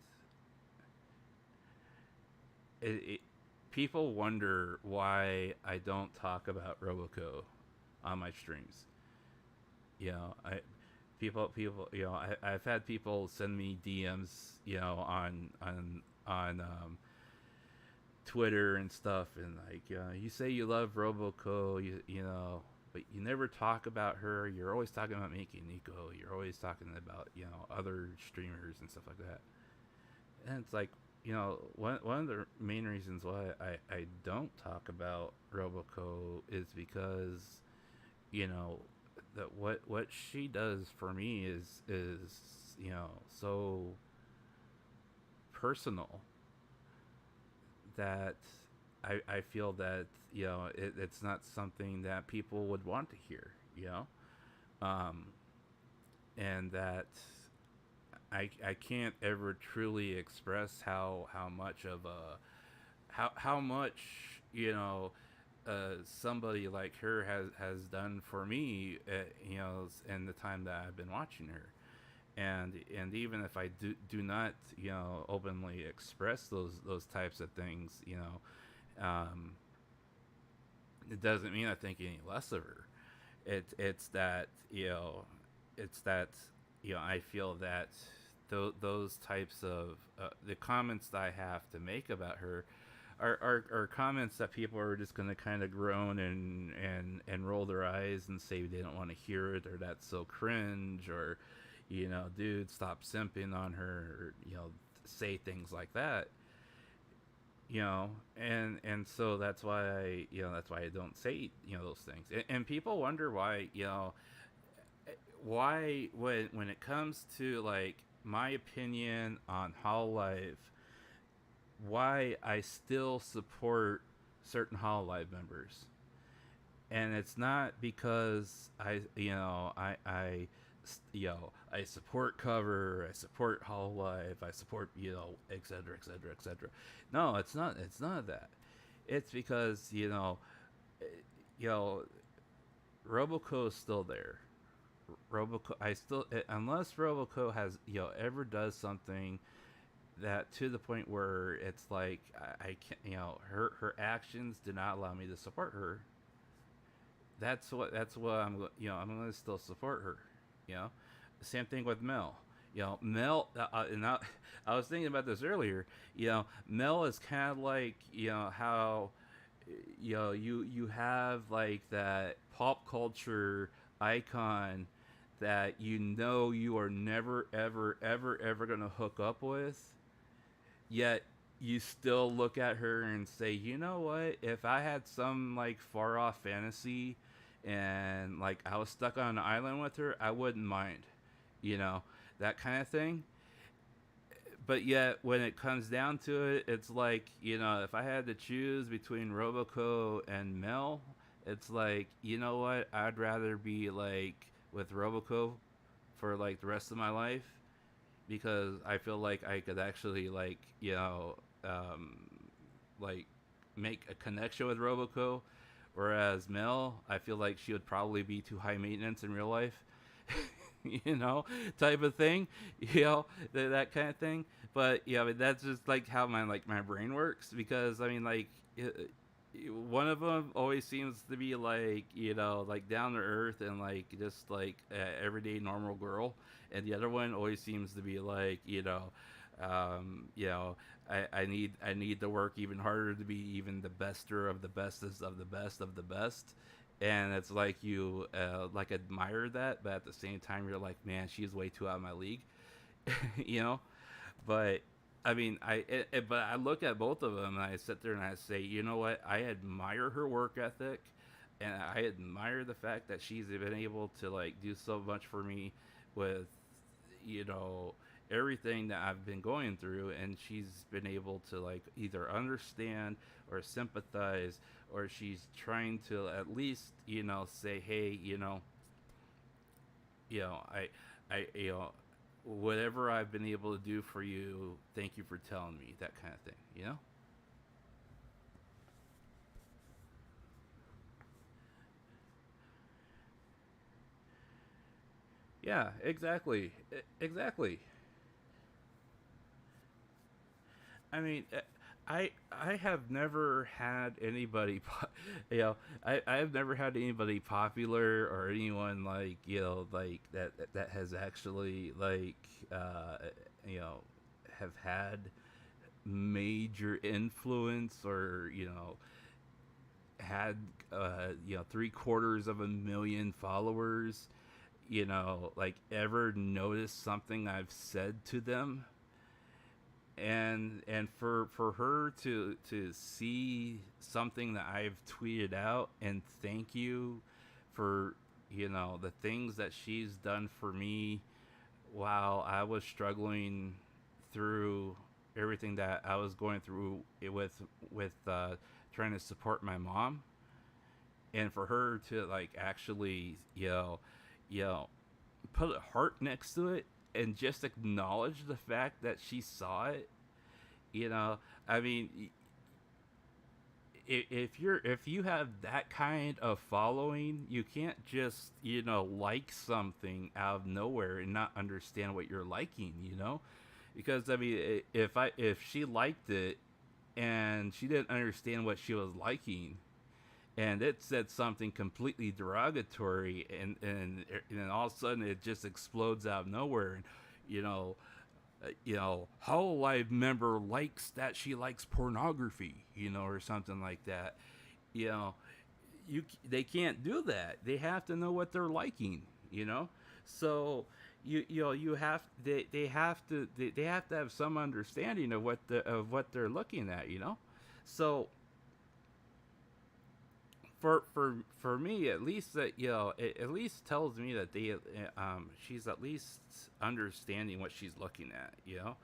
people wonder why I don't talk about Roboco on my streams. I've had people send me DMs, on Twitter and stuff, and like, you say you love Roboco, but you never talk about her. You're always talking about Miki Nico. You're always talking about, other streamers and stuff like that. And it's like, one of the main reasons why I don't talk about Roboco is because, that what she does for me is so personal that I feel that it's not something that people would want to hear, and that I can't ever truly express how much of how much somebody like her has done for me, in the time that I've been watching her. And even if I do not openly express those types of things, it doesn't mean I think any less of her. It's that I feel that those types of the comments that I have to make about her are comments that people are just going to kind of groan and roll their eyes and say they don't want to hear it, or that's so cringe, or dude, stop simping on her, or, say things like that, and so that's why I don't say those things, and people wonder why when it comes to like my opinion on Hololive, why I still support certain Hololive members. And it's not because I support Cover, I support Hololive, I support, etc., etc., etc. No, it's not that. It's because, Roboco is still there. Unless Roboco has, ever does something that to the point where it's like I can't, her actions do not allow me to support her. That's what I'm going to still support her. Same thing with Mel. Mel, and I was thinking about this earlier. Mel is kind of like, how you have like that pop culture icon that you are never ever gonna hook up with, yet you still look at her and say, you know what, if I had some like far off fantasy and like I was stuck on an island with her, I wouldn't mind, that kind of thing. But yet when it comes down to it, it's like, if I had to choose between Roboco and Mel, it's like, you know what, I'd rather be like with Roboco for like the rest of my life, because I feel like I could actually like, like make a connection with Roboco, whereas Mel, I feel like she would probably be too high maintenance in real life. Type of thing, that kind of thing. But that's just like how my brain works, because I mean, like, one of them always seems to be like, like down to earth and like just like everyday normal girl, and the other one always seems to be like, You know, I need to work even harder to be even the bester of the bestest of the best of the best. And it's like you like admire that, but at the same time you're like, man, she's way too out of my league. You know. But I mean, but I look at both of them and I sit there and I say, you know what? I admire her work ethic, and I admire the fact that she's been able to like do so much for me with, you know, everything that I've been going through, and she's been able to like either understand or sympathize, or she's trying to at least, you know, say, hey, you know, whatever I've been able to do for you, thank you for telling me, that kind of thing, you know? Yeah, exactly. Exactly. I mean, I have never had anybody, you know, I have never had anybody popular or anyone like, you know, like that has actually like, you know, have had major influence, or you know, had you know, 750,000 followers, you know, like ever noticed something I've said to them. And for her to see something that I've tweeted out and thank you for, you know, the things that she's done for me while I was struggling through everything that I was going through with trying to support my mom, and for her to like actually, you know, put a heart next to it and just acknowledge the fact that she saw it. You know, I mean, if you have that kind of following, you can't just, you know, like something out of nowhere and not understand what you're liking, you know? Because I mean, if she liked it and she didn't understand what she was liking, and it said something completely derogatory, and then all of a sudden it just explodes out of nowhere, and you know, Hololive member likes that she likes pornography, you know, or something like that. You know, they can't do that. They have to know what they're liking, you know. So you know, you have they have to have some understanding of what they're looking at, you know. So for me at least, that, you know, it at least tells me that she's at least understanding what she's looking at, you know.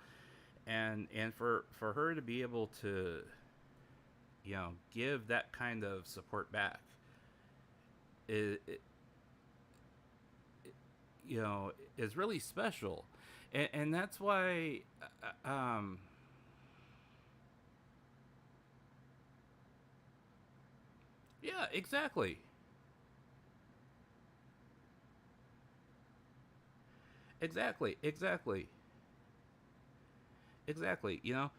And for her to be able to, you know, give that kind of support back, it you know, is really special. And that's why yeah, exactly. Exactly, exactly, exactly. You know,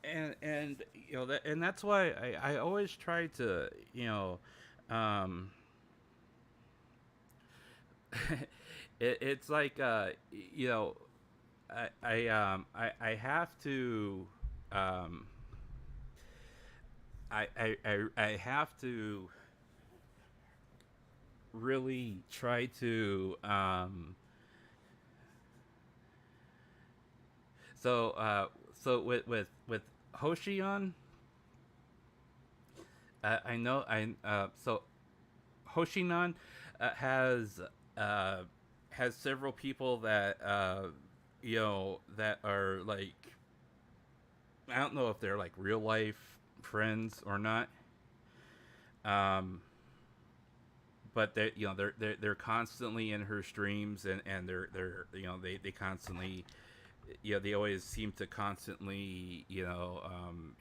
and you know that, and that's why I always try to, you know, um, it's like you know, I have to um I have to really try to so so with Hoshion, I know I so Hoshinon uh, has several people that you know, that are like, I don't know if they're like real life friends or not. Um, but they, you know, they're constantly in her streams, and they're you know, they constantly, you know, they always seem to constantly, you know,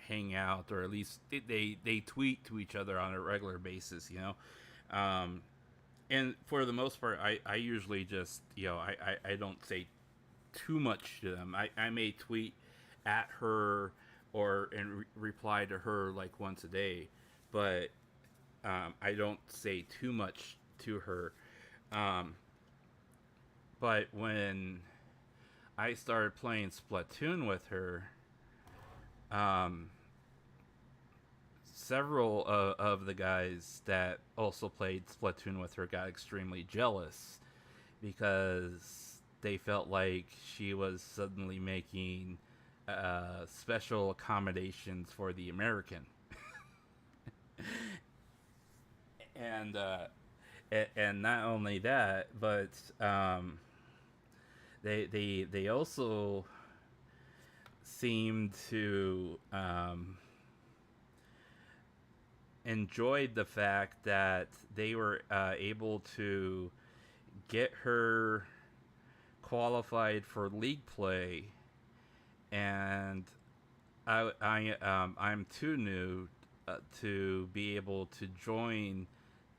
hang out, or at least they tweet to each other on a regular basis, you know. And for the most part, I usually just, you know, I don't say too much to them. I may tweet at her, or and reply to her like once a day, but I don't say too much to her. Um, but when I started playing Splatoon with her, several of the guys that also played Splatoon with her got extremely jealous because they felt like she was suddenly making special accommodations for the American. and and not only that, but they also seemed to enjoyed the fact that they were able to get her qualified for league play, and I'm too new to be able to join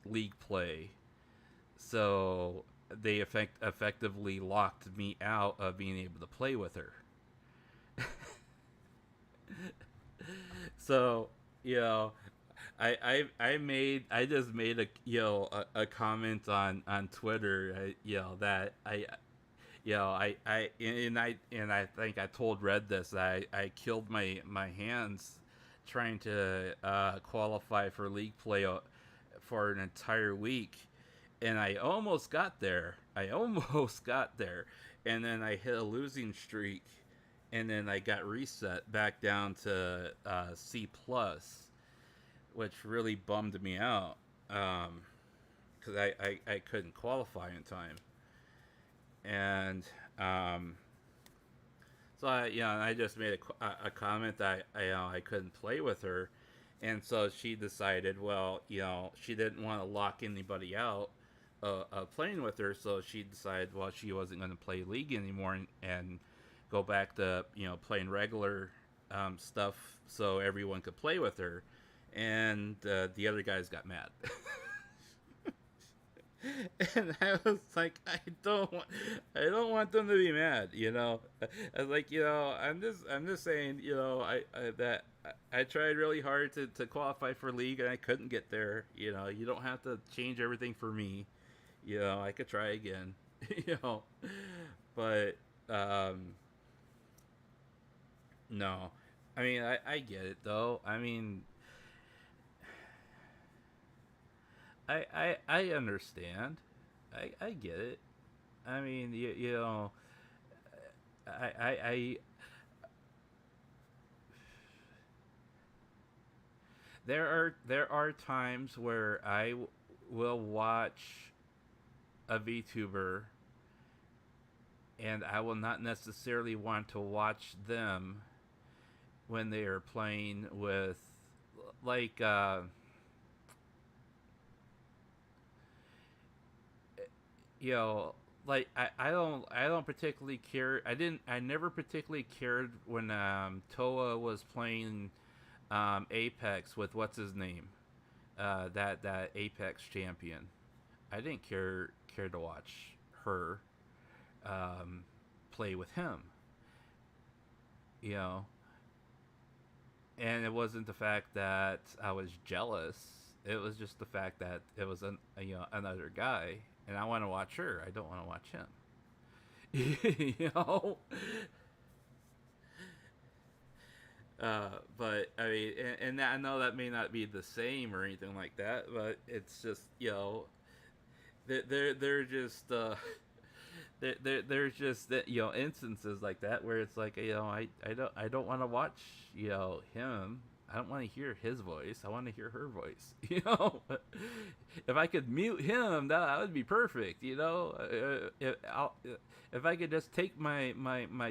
league play, so they effectively locked me out of being able to play with her. So, you know, I just made a comment on Twitter, that I think I told Red this, that I killed my hands trying to qualify for league play for an entire week, and I almost got there. And then I hit a losing streak, and then I got reset back down to C plus, which really bummed me out, because I couldn't qualify in time. And so I just made a comment that I couldn't play with her, and so she decided, well, she didn't want to lock anybody out playing with her, so she decided, well, she wasn't going to play League anymore, and go back to playing regular stuff so everyone could play with her. And the other guys got mad. And I was like, I don't want them to be mad, I was like, I'm just saying, that I tried really hard to qualify for league, and I couldn't get there. You don't have to change everything for me. I could try again. But no, I mean, I get it though. I mean, I understand. I get it. I mean, I there are times where I will watch a VTuber, and I will not necessarily want to watch them when they are playing with, like, like I don't particularly care. I never particularly cared when Toa was playing Apex with what's his name, that Apex champion. I didn't care to watch her play with him. And it wasn't the fact that I was jealous. It was just the fact that it was another guy, and I want to watch her. I don't want to watch him. But I mean, and I know that may not be the same or anything like that, but it's just they're just there's just instances like that where it's like, I don't want to watch him. I don't want to hear his voice. I want to hear her voice. If I could mute him, that would be perfect. If I could just take my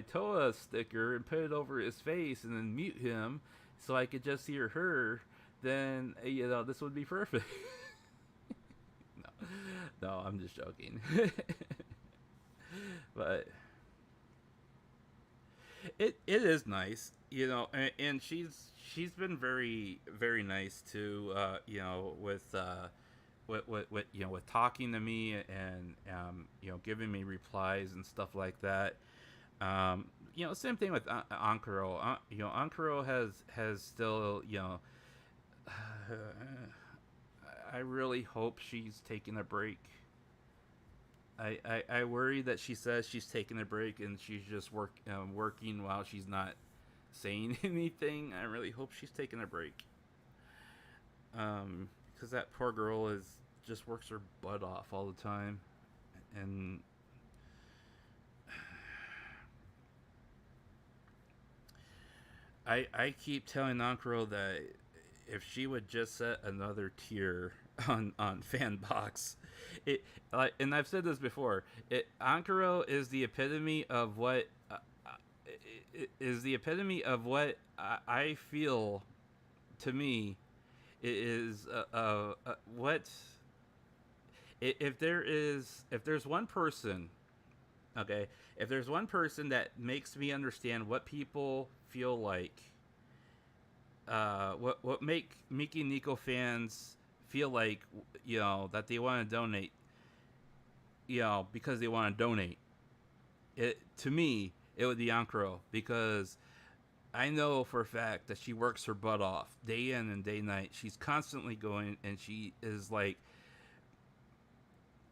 Toa sticker and put it over his face and then mute him, so I could just hear her, then this would be perfect. No, I'm just joking. But it is nice, and she's been very, very nice too, with talking to me and giving me replies and stuff like that. Same thing with Ankuro. Ankuro has still, I really hope she's taking a break. I worry that she says she's taking a break and she's just working while she's not saying anything. I really hope she's taking a break. Because that poor girl just works her butt off all the time, and I keep telling Nankoro that if she would just set another tier on Fanbox, and I've said this before, Ankoro is the epitome of what I feel. To me, is what if there's one person, okay, if there's one person that makes me understand what people feel like, what make Miki Nico fans feel like, that they want to donate, because they want to donate. To me, it would be Ankoro, because I know for a fact that she works her butt off day in and day night. She's constantly going, and she is like,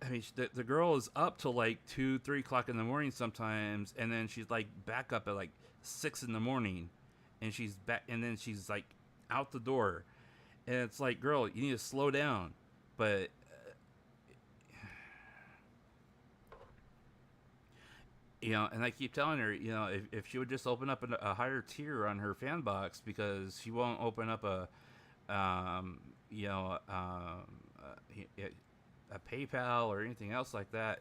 I mean, the girl is up till like 2-3 o'clock in the morning sometimes, and then she's like back up at like 6 in the morning, and she's back, and then she's like out the door, and it's like, girl, you need to slow down. But and I keep telling her, if she would just open up a higher tier on her fan box, because she won't open up a PayPal or anything else like that.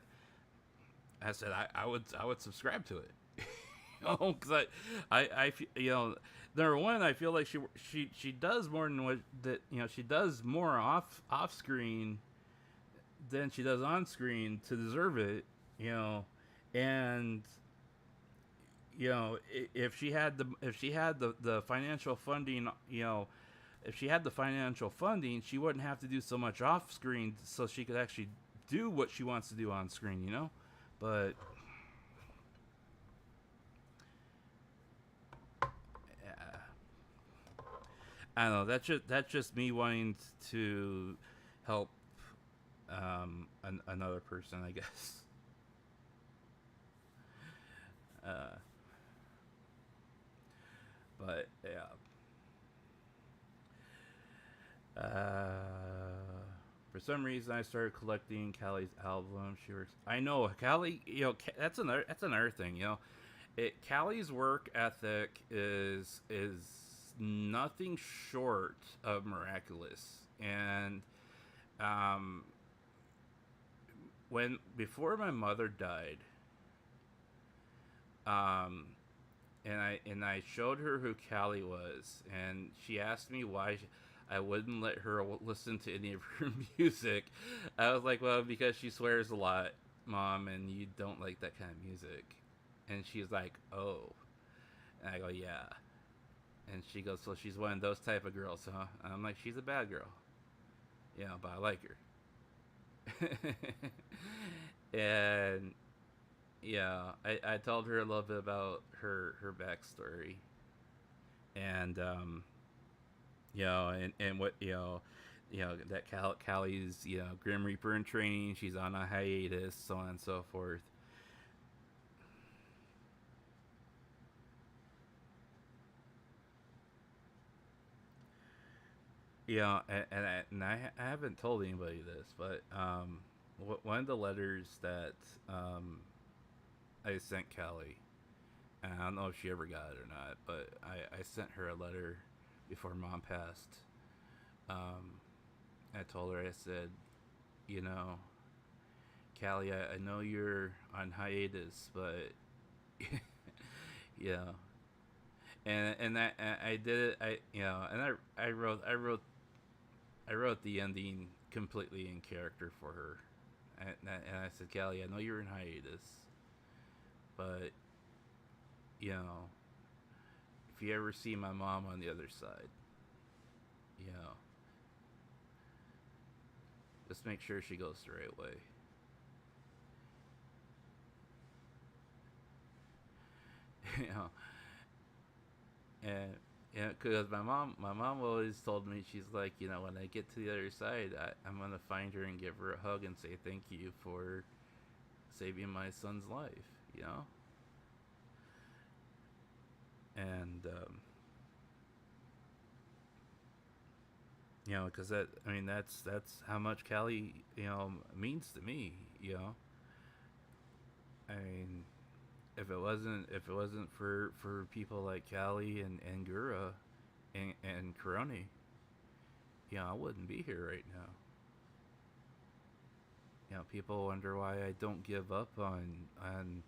I said I would subscribe to it, because I number one, I feel like she does more than what that she does more off screen than she does on screen to deserve it, and if she had the financial funding, if she had the financial funding, she wouldn't have to do so much off screen, so she could actually do what she wants to do on screen, but I don't know, that's just me wanting to help another person, I guess. But yeah. For some reason, I started collecting Callie's album. I know Callie. That's another thing. Callie's work ethic is nothing short of miraculous. And before my mother died, and I showed her who Callie was, and she asked me why I wouldn't let her listen to any of her music. I was like, well, because she swears a lot, Mom, and you don't like that kind of music. And she's like, oh. And I go, yeah. And she goes, so she's one of those type of girls, huh? And I'm like, she's a bad girl. But I like her. And I told her a little bit about her backstory, and and what that Callie's Grim Reaper in training. She's on a hiatus, so on and so forth. And I haven't told anybody this, but one of the letters that I sent Callie, and I don't know if she ever got it or not, but I sent her a letter before Mom passed. I told her, I said, Callie, I know you're on hiatus, but and I did it. I wrote the ending completely in character for her, and I said, Callie, I know you're in hiatus, but if you ever see my mom on the other side, just make sure she goes the right way. And because my mom always told me, she's like, when I get to the other side, I'm gonna find her and give her a hug and say thank you for saving my son's life, you know? And, you know, because that's how much Callie, you know, means to me, you know? I mean, if it wasn't for people like Callie and Gura and Karoni, you know, I wouldn't be here right now. You know, people wonder why I don't give up on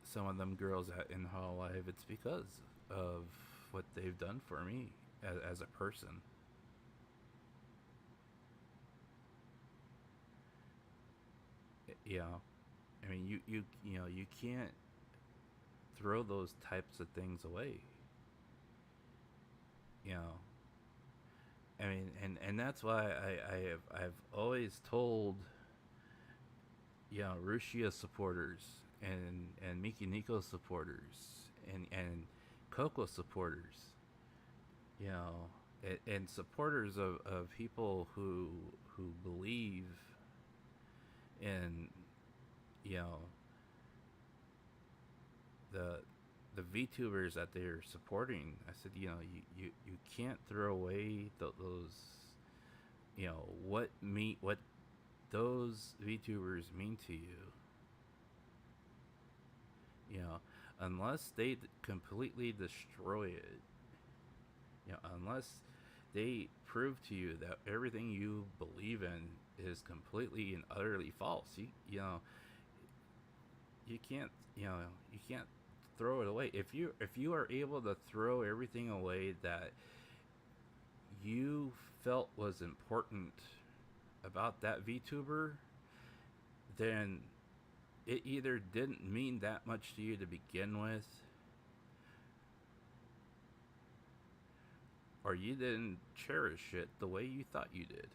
some of them girls in Hololive. It's because of what they've done for me as a person. You know, I mean, you know, you can't throw those types of things away. You know, I mean, and that's why I've always told, you know, Rushia supporters and Miki Nico supporters and Coco supporters, you know, and supporters of people who believe in, you know, the VTubers that they're supporting. I said, you know, you can't throw away those, you know, what those VTubers mean to you. You know, unless they completely destroy it. You know, unless they prove to you that everything you believe in is completely and utterly false. You know, you can't throw it away. If you are able to throw everything away that you felt was important about that VTuber, then it either didn't mean that much to you to begin with, or you didn't cherish it the way you thought you did.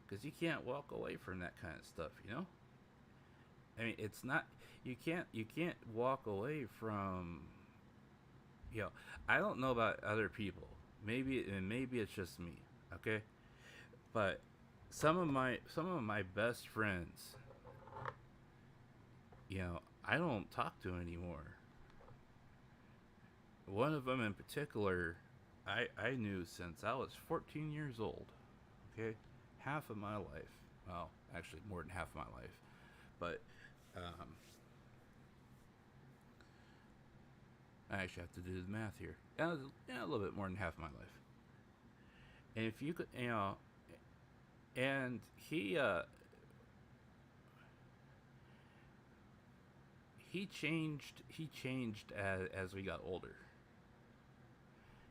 Because you can't walk away from that kind of stuff, you know? I mean, it's not, you can't walk away from, you know, I don't know about other people. Maybe it's just me, okay? But some of my best friends, you know, I don't talk to anymore. One of them in particular, I knew since I was 14 years old, okay? Half of my life. Well, actually more than half of my life. But, I actually have to do the math here. Yeah, a little bit more than half of my life. And if you could, you know, and he changed as we got older.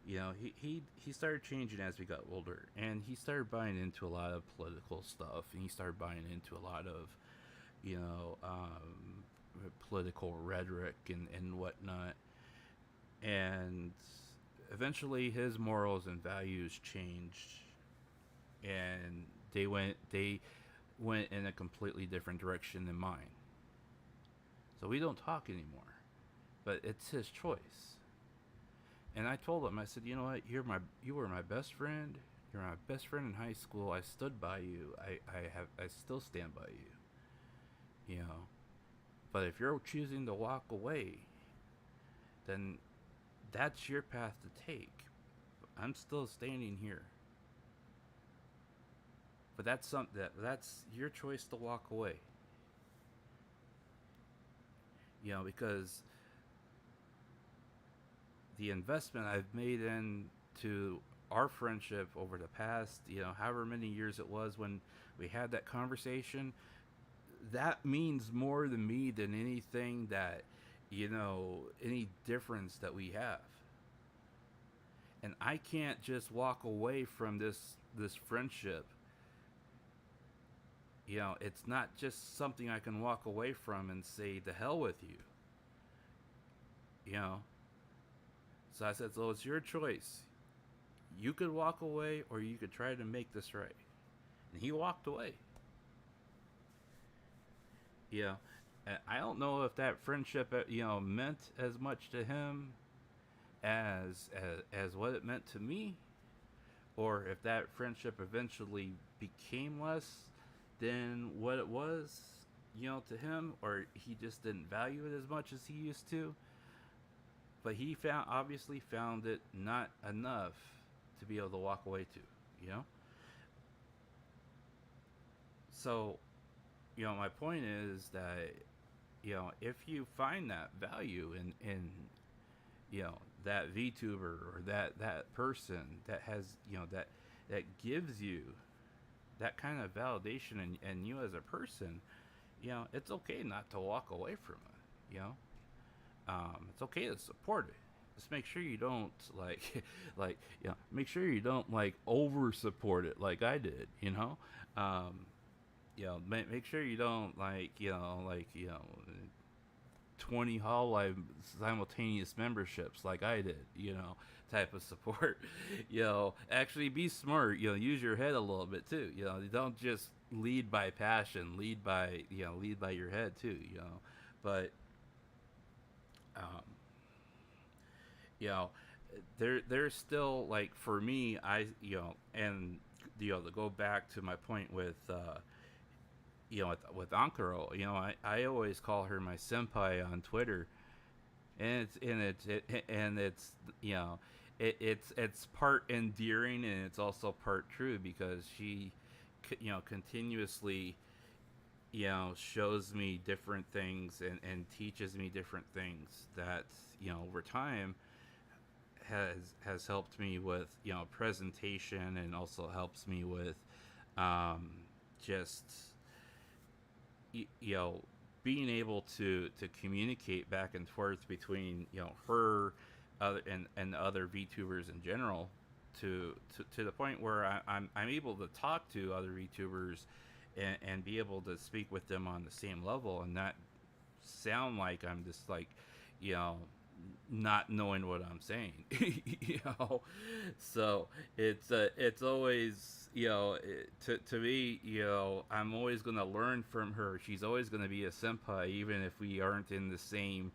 You know, he started changing as we got older, and he started buying into a lot of political stuff, and he started buying into a lot of, you know, political rhetoric and whatnot. And eventually his morals and values changed, and they went in a completely different direction than mine. So we don't talk anymore, but it's his choice. And I told him, I said, you know what, you were my best friend. You're my best friend in high school. I stood by you. I still stand by you. You know, but if you're choosing to walk away, then that's your path to take. I'm still standing here. But that's your choice to walk away. You know, because the investment I've made into our friendship over the past, you know, however many years it was when we had that conversation, that means more to me than anything that, you know, any difference that we have. And I can't just walk away from this friendship. You know, it's not just something I can walk away from and say, the hell with you. You know? So I said, so it's your choice. You could walk away, or you could try to make this right. And he walked away. You know, and I don't know if that friendship, you know, meant as much to him as what it meant to me, or if that friendship eventually became less than what it was, to him, or he just didn't value it as much as he used to. But he obviously found it not enough to be able to walk away to. So, my point is that, if you find that value in that VTuber or that person that has, that gives you that kind of validation in you as a person, it's okay not to walk away from it. It's okay to support it. Just make sure you don't make sure you don't over support it like I did. Make sure you don't 20 Hololive simultaneous memberships like I did, type of support. Actually be smart, use your head a little bit too. You don't just lead by passion, lead by your head too, But there's still, for me, and to go back to my point with with Ankaro, I always call her my senpai on Twitter, and it's part endearing and it's also part true, because she continuously shows me different things and teaches me different things that over time has helped me with presentation, and also helps me with just being able to communicate back and forth between her and other VTubers in general, to the point where I'm able to talk to other VTubers and be able to speak with them on the same level, and not sound like I'm just not knowing what I'm saying. So it's always to me, I'm always going to learn from her. She's always going to be a senpai, even if we aren't in the same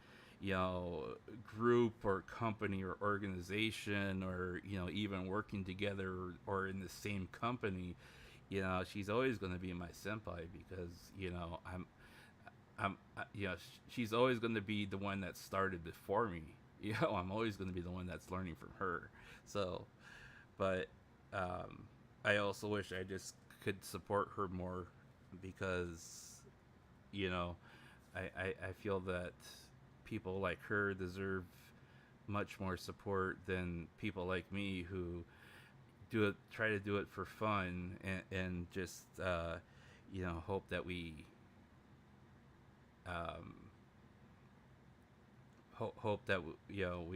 group or company or organization, or even working together, or in the same company. She's always going to be my senpai, because she's always going to be the one that started before me. I'm always going to be the one that's learning from her. So, but I also wish I just could support her more, because I feel that people like her deserve much more support than people like me, who try to do it for fun, and just hope that we hope that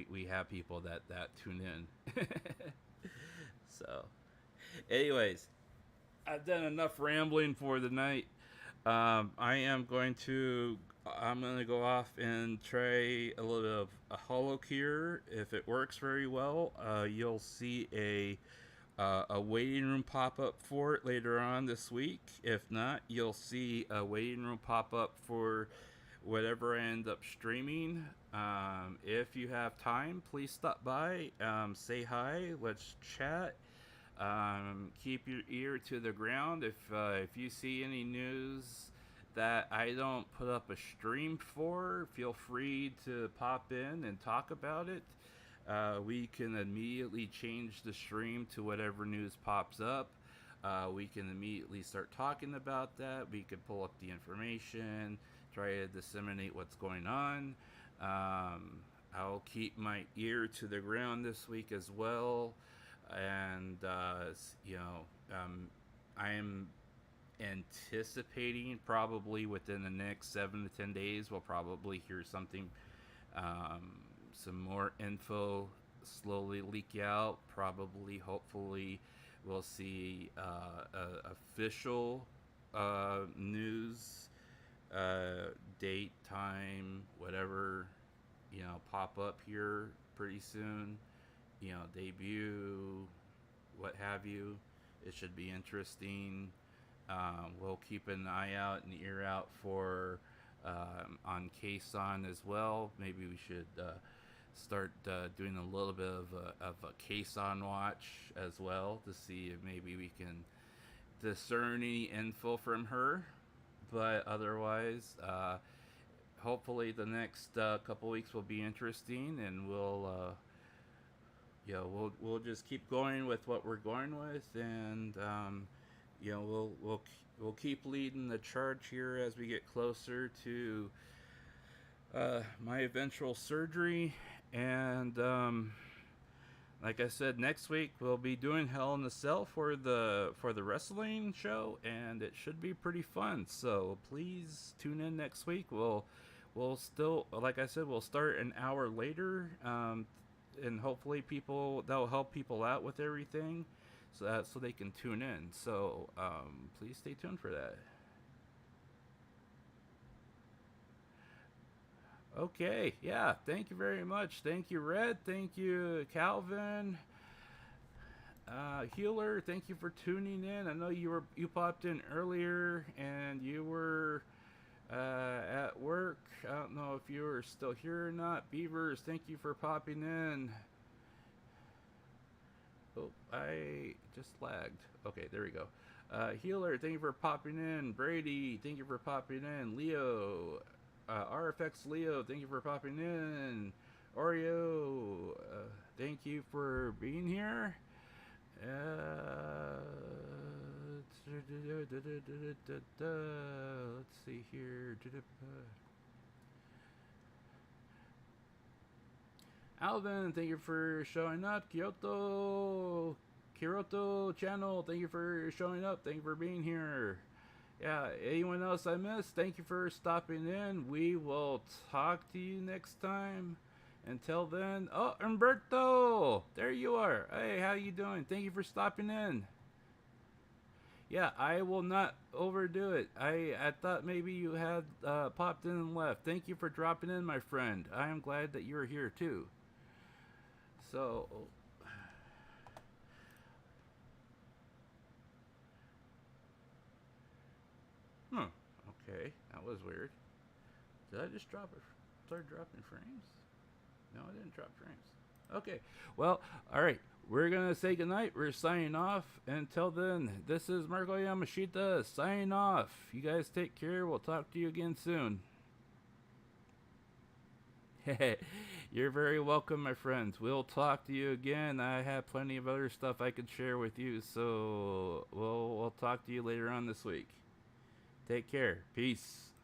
we have people that tune in. So anyways, I've done enough rambling for the night. I'm going to go off and try a little bit of a HoloX. If it works very well, you'll see a waiting room pop up for it later on this week. If not, you'll see a waiting room pop up for whatever I end up streaming. If you have time, please stop by, say hi, let's chat. Keep your ear to the ground. If you see any news that I don't put up a stream for, feel free to pop in and talk about it. We can immediately change the stream to whatever news pops up. We can immediately start talking about that. We can pull up the information, try to disseminate what's going on. I'll keep my ear to the ground this week as well. And, I'm anticipating probably within the next 7 to 10 days, we'll probably hear something, some more info slowly leak out. Probably, hopefully, we'll see official news, date, time, whatever, pop up here pretty soon. Debut, what have you. It should be interesting. We'll keep an eye out and ear out for on Kason as well. Maybe we should start doing a little bit of a Kason watch as well, to see if maybe we can discern any info from her, but otherwise, hopefully the next couple weeks will be interesting, and we'll just keep going with what we're going with, and we'll keep leading the charge here as we get closer to my eventual surgery. And like I said, next week we'll be doing Hell in a Cell for the wrestling show, and it should be pretty fun. So please tune in next week. We'll still, like I said, we'll start an hour later, and hopefully that'll help people out with everything, so they can tune in. So please stay tuned for that. Okay, yeah, thank you very much. Thank you, Red. Thank you, Calvin. Healer, thank you for tuning in. I know you popped in earlier, and you were at work. I don't know if you were still here or not. Beavers, thank you for popping in. Oh, I just lagged. Okay, there we go. Healer, thank you for popping in. Brady, thank you for popping in. Leo, RFX Leo, thank you for popping in. Oreo, thank you for being here. Let's see here. Alvin, thank you for showing up. Kyoto channel, thank you for showing up. Thank you for being here. Yeah, anyone else I missed, thank you for stopping in. We will talk to you next time. Until then, oh, Umberto, there you are. Hey, how you doing? Thank you for stopping in. Yeah, I will not overdo it. I thought maybe you had popped in and left. Thank you for dropping in, my friend. I am glad that you're here too. So, okay, that was weird. Did I just start dropping frames? No, I didn't drop frames. Okay, well, alright. We're going to say goodnight. We're signing off. Until then, this is Marko Yamashita signing off. You guys take care. We'll talk to you again soon. You're very welcome, my friends. We'll talk to you again. I have plenty of other stuff I could share with you, so we'll talk to you later on this week. Take care. Peace.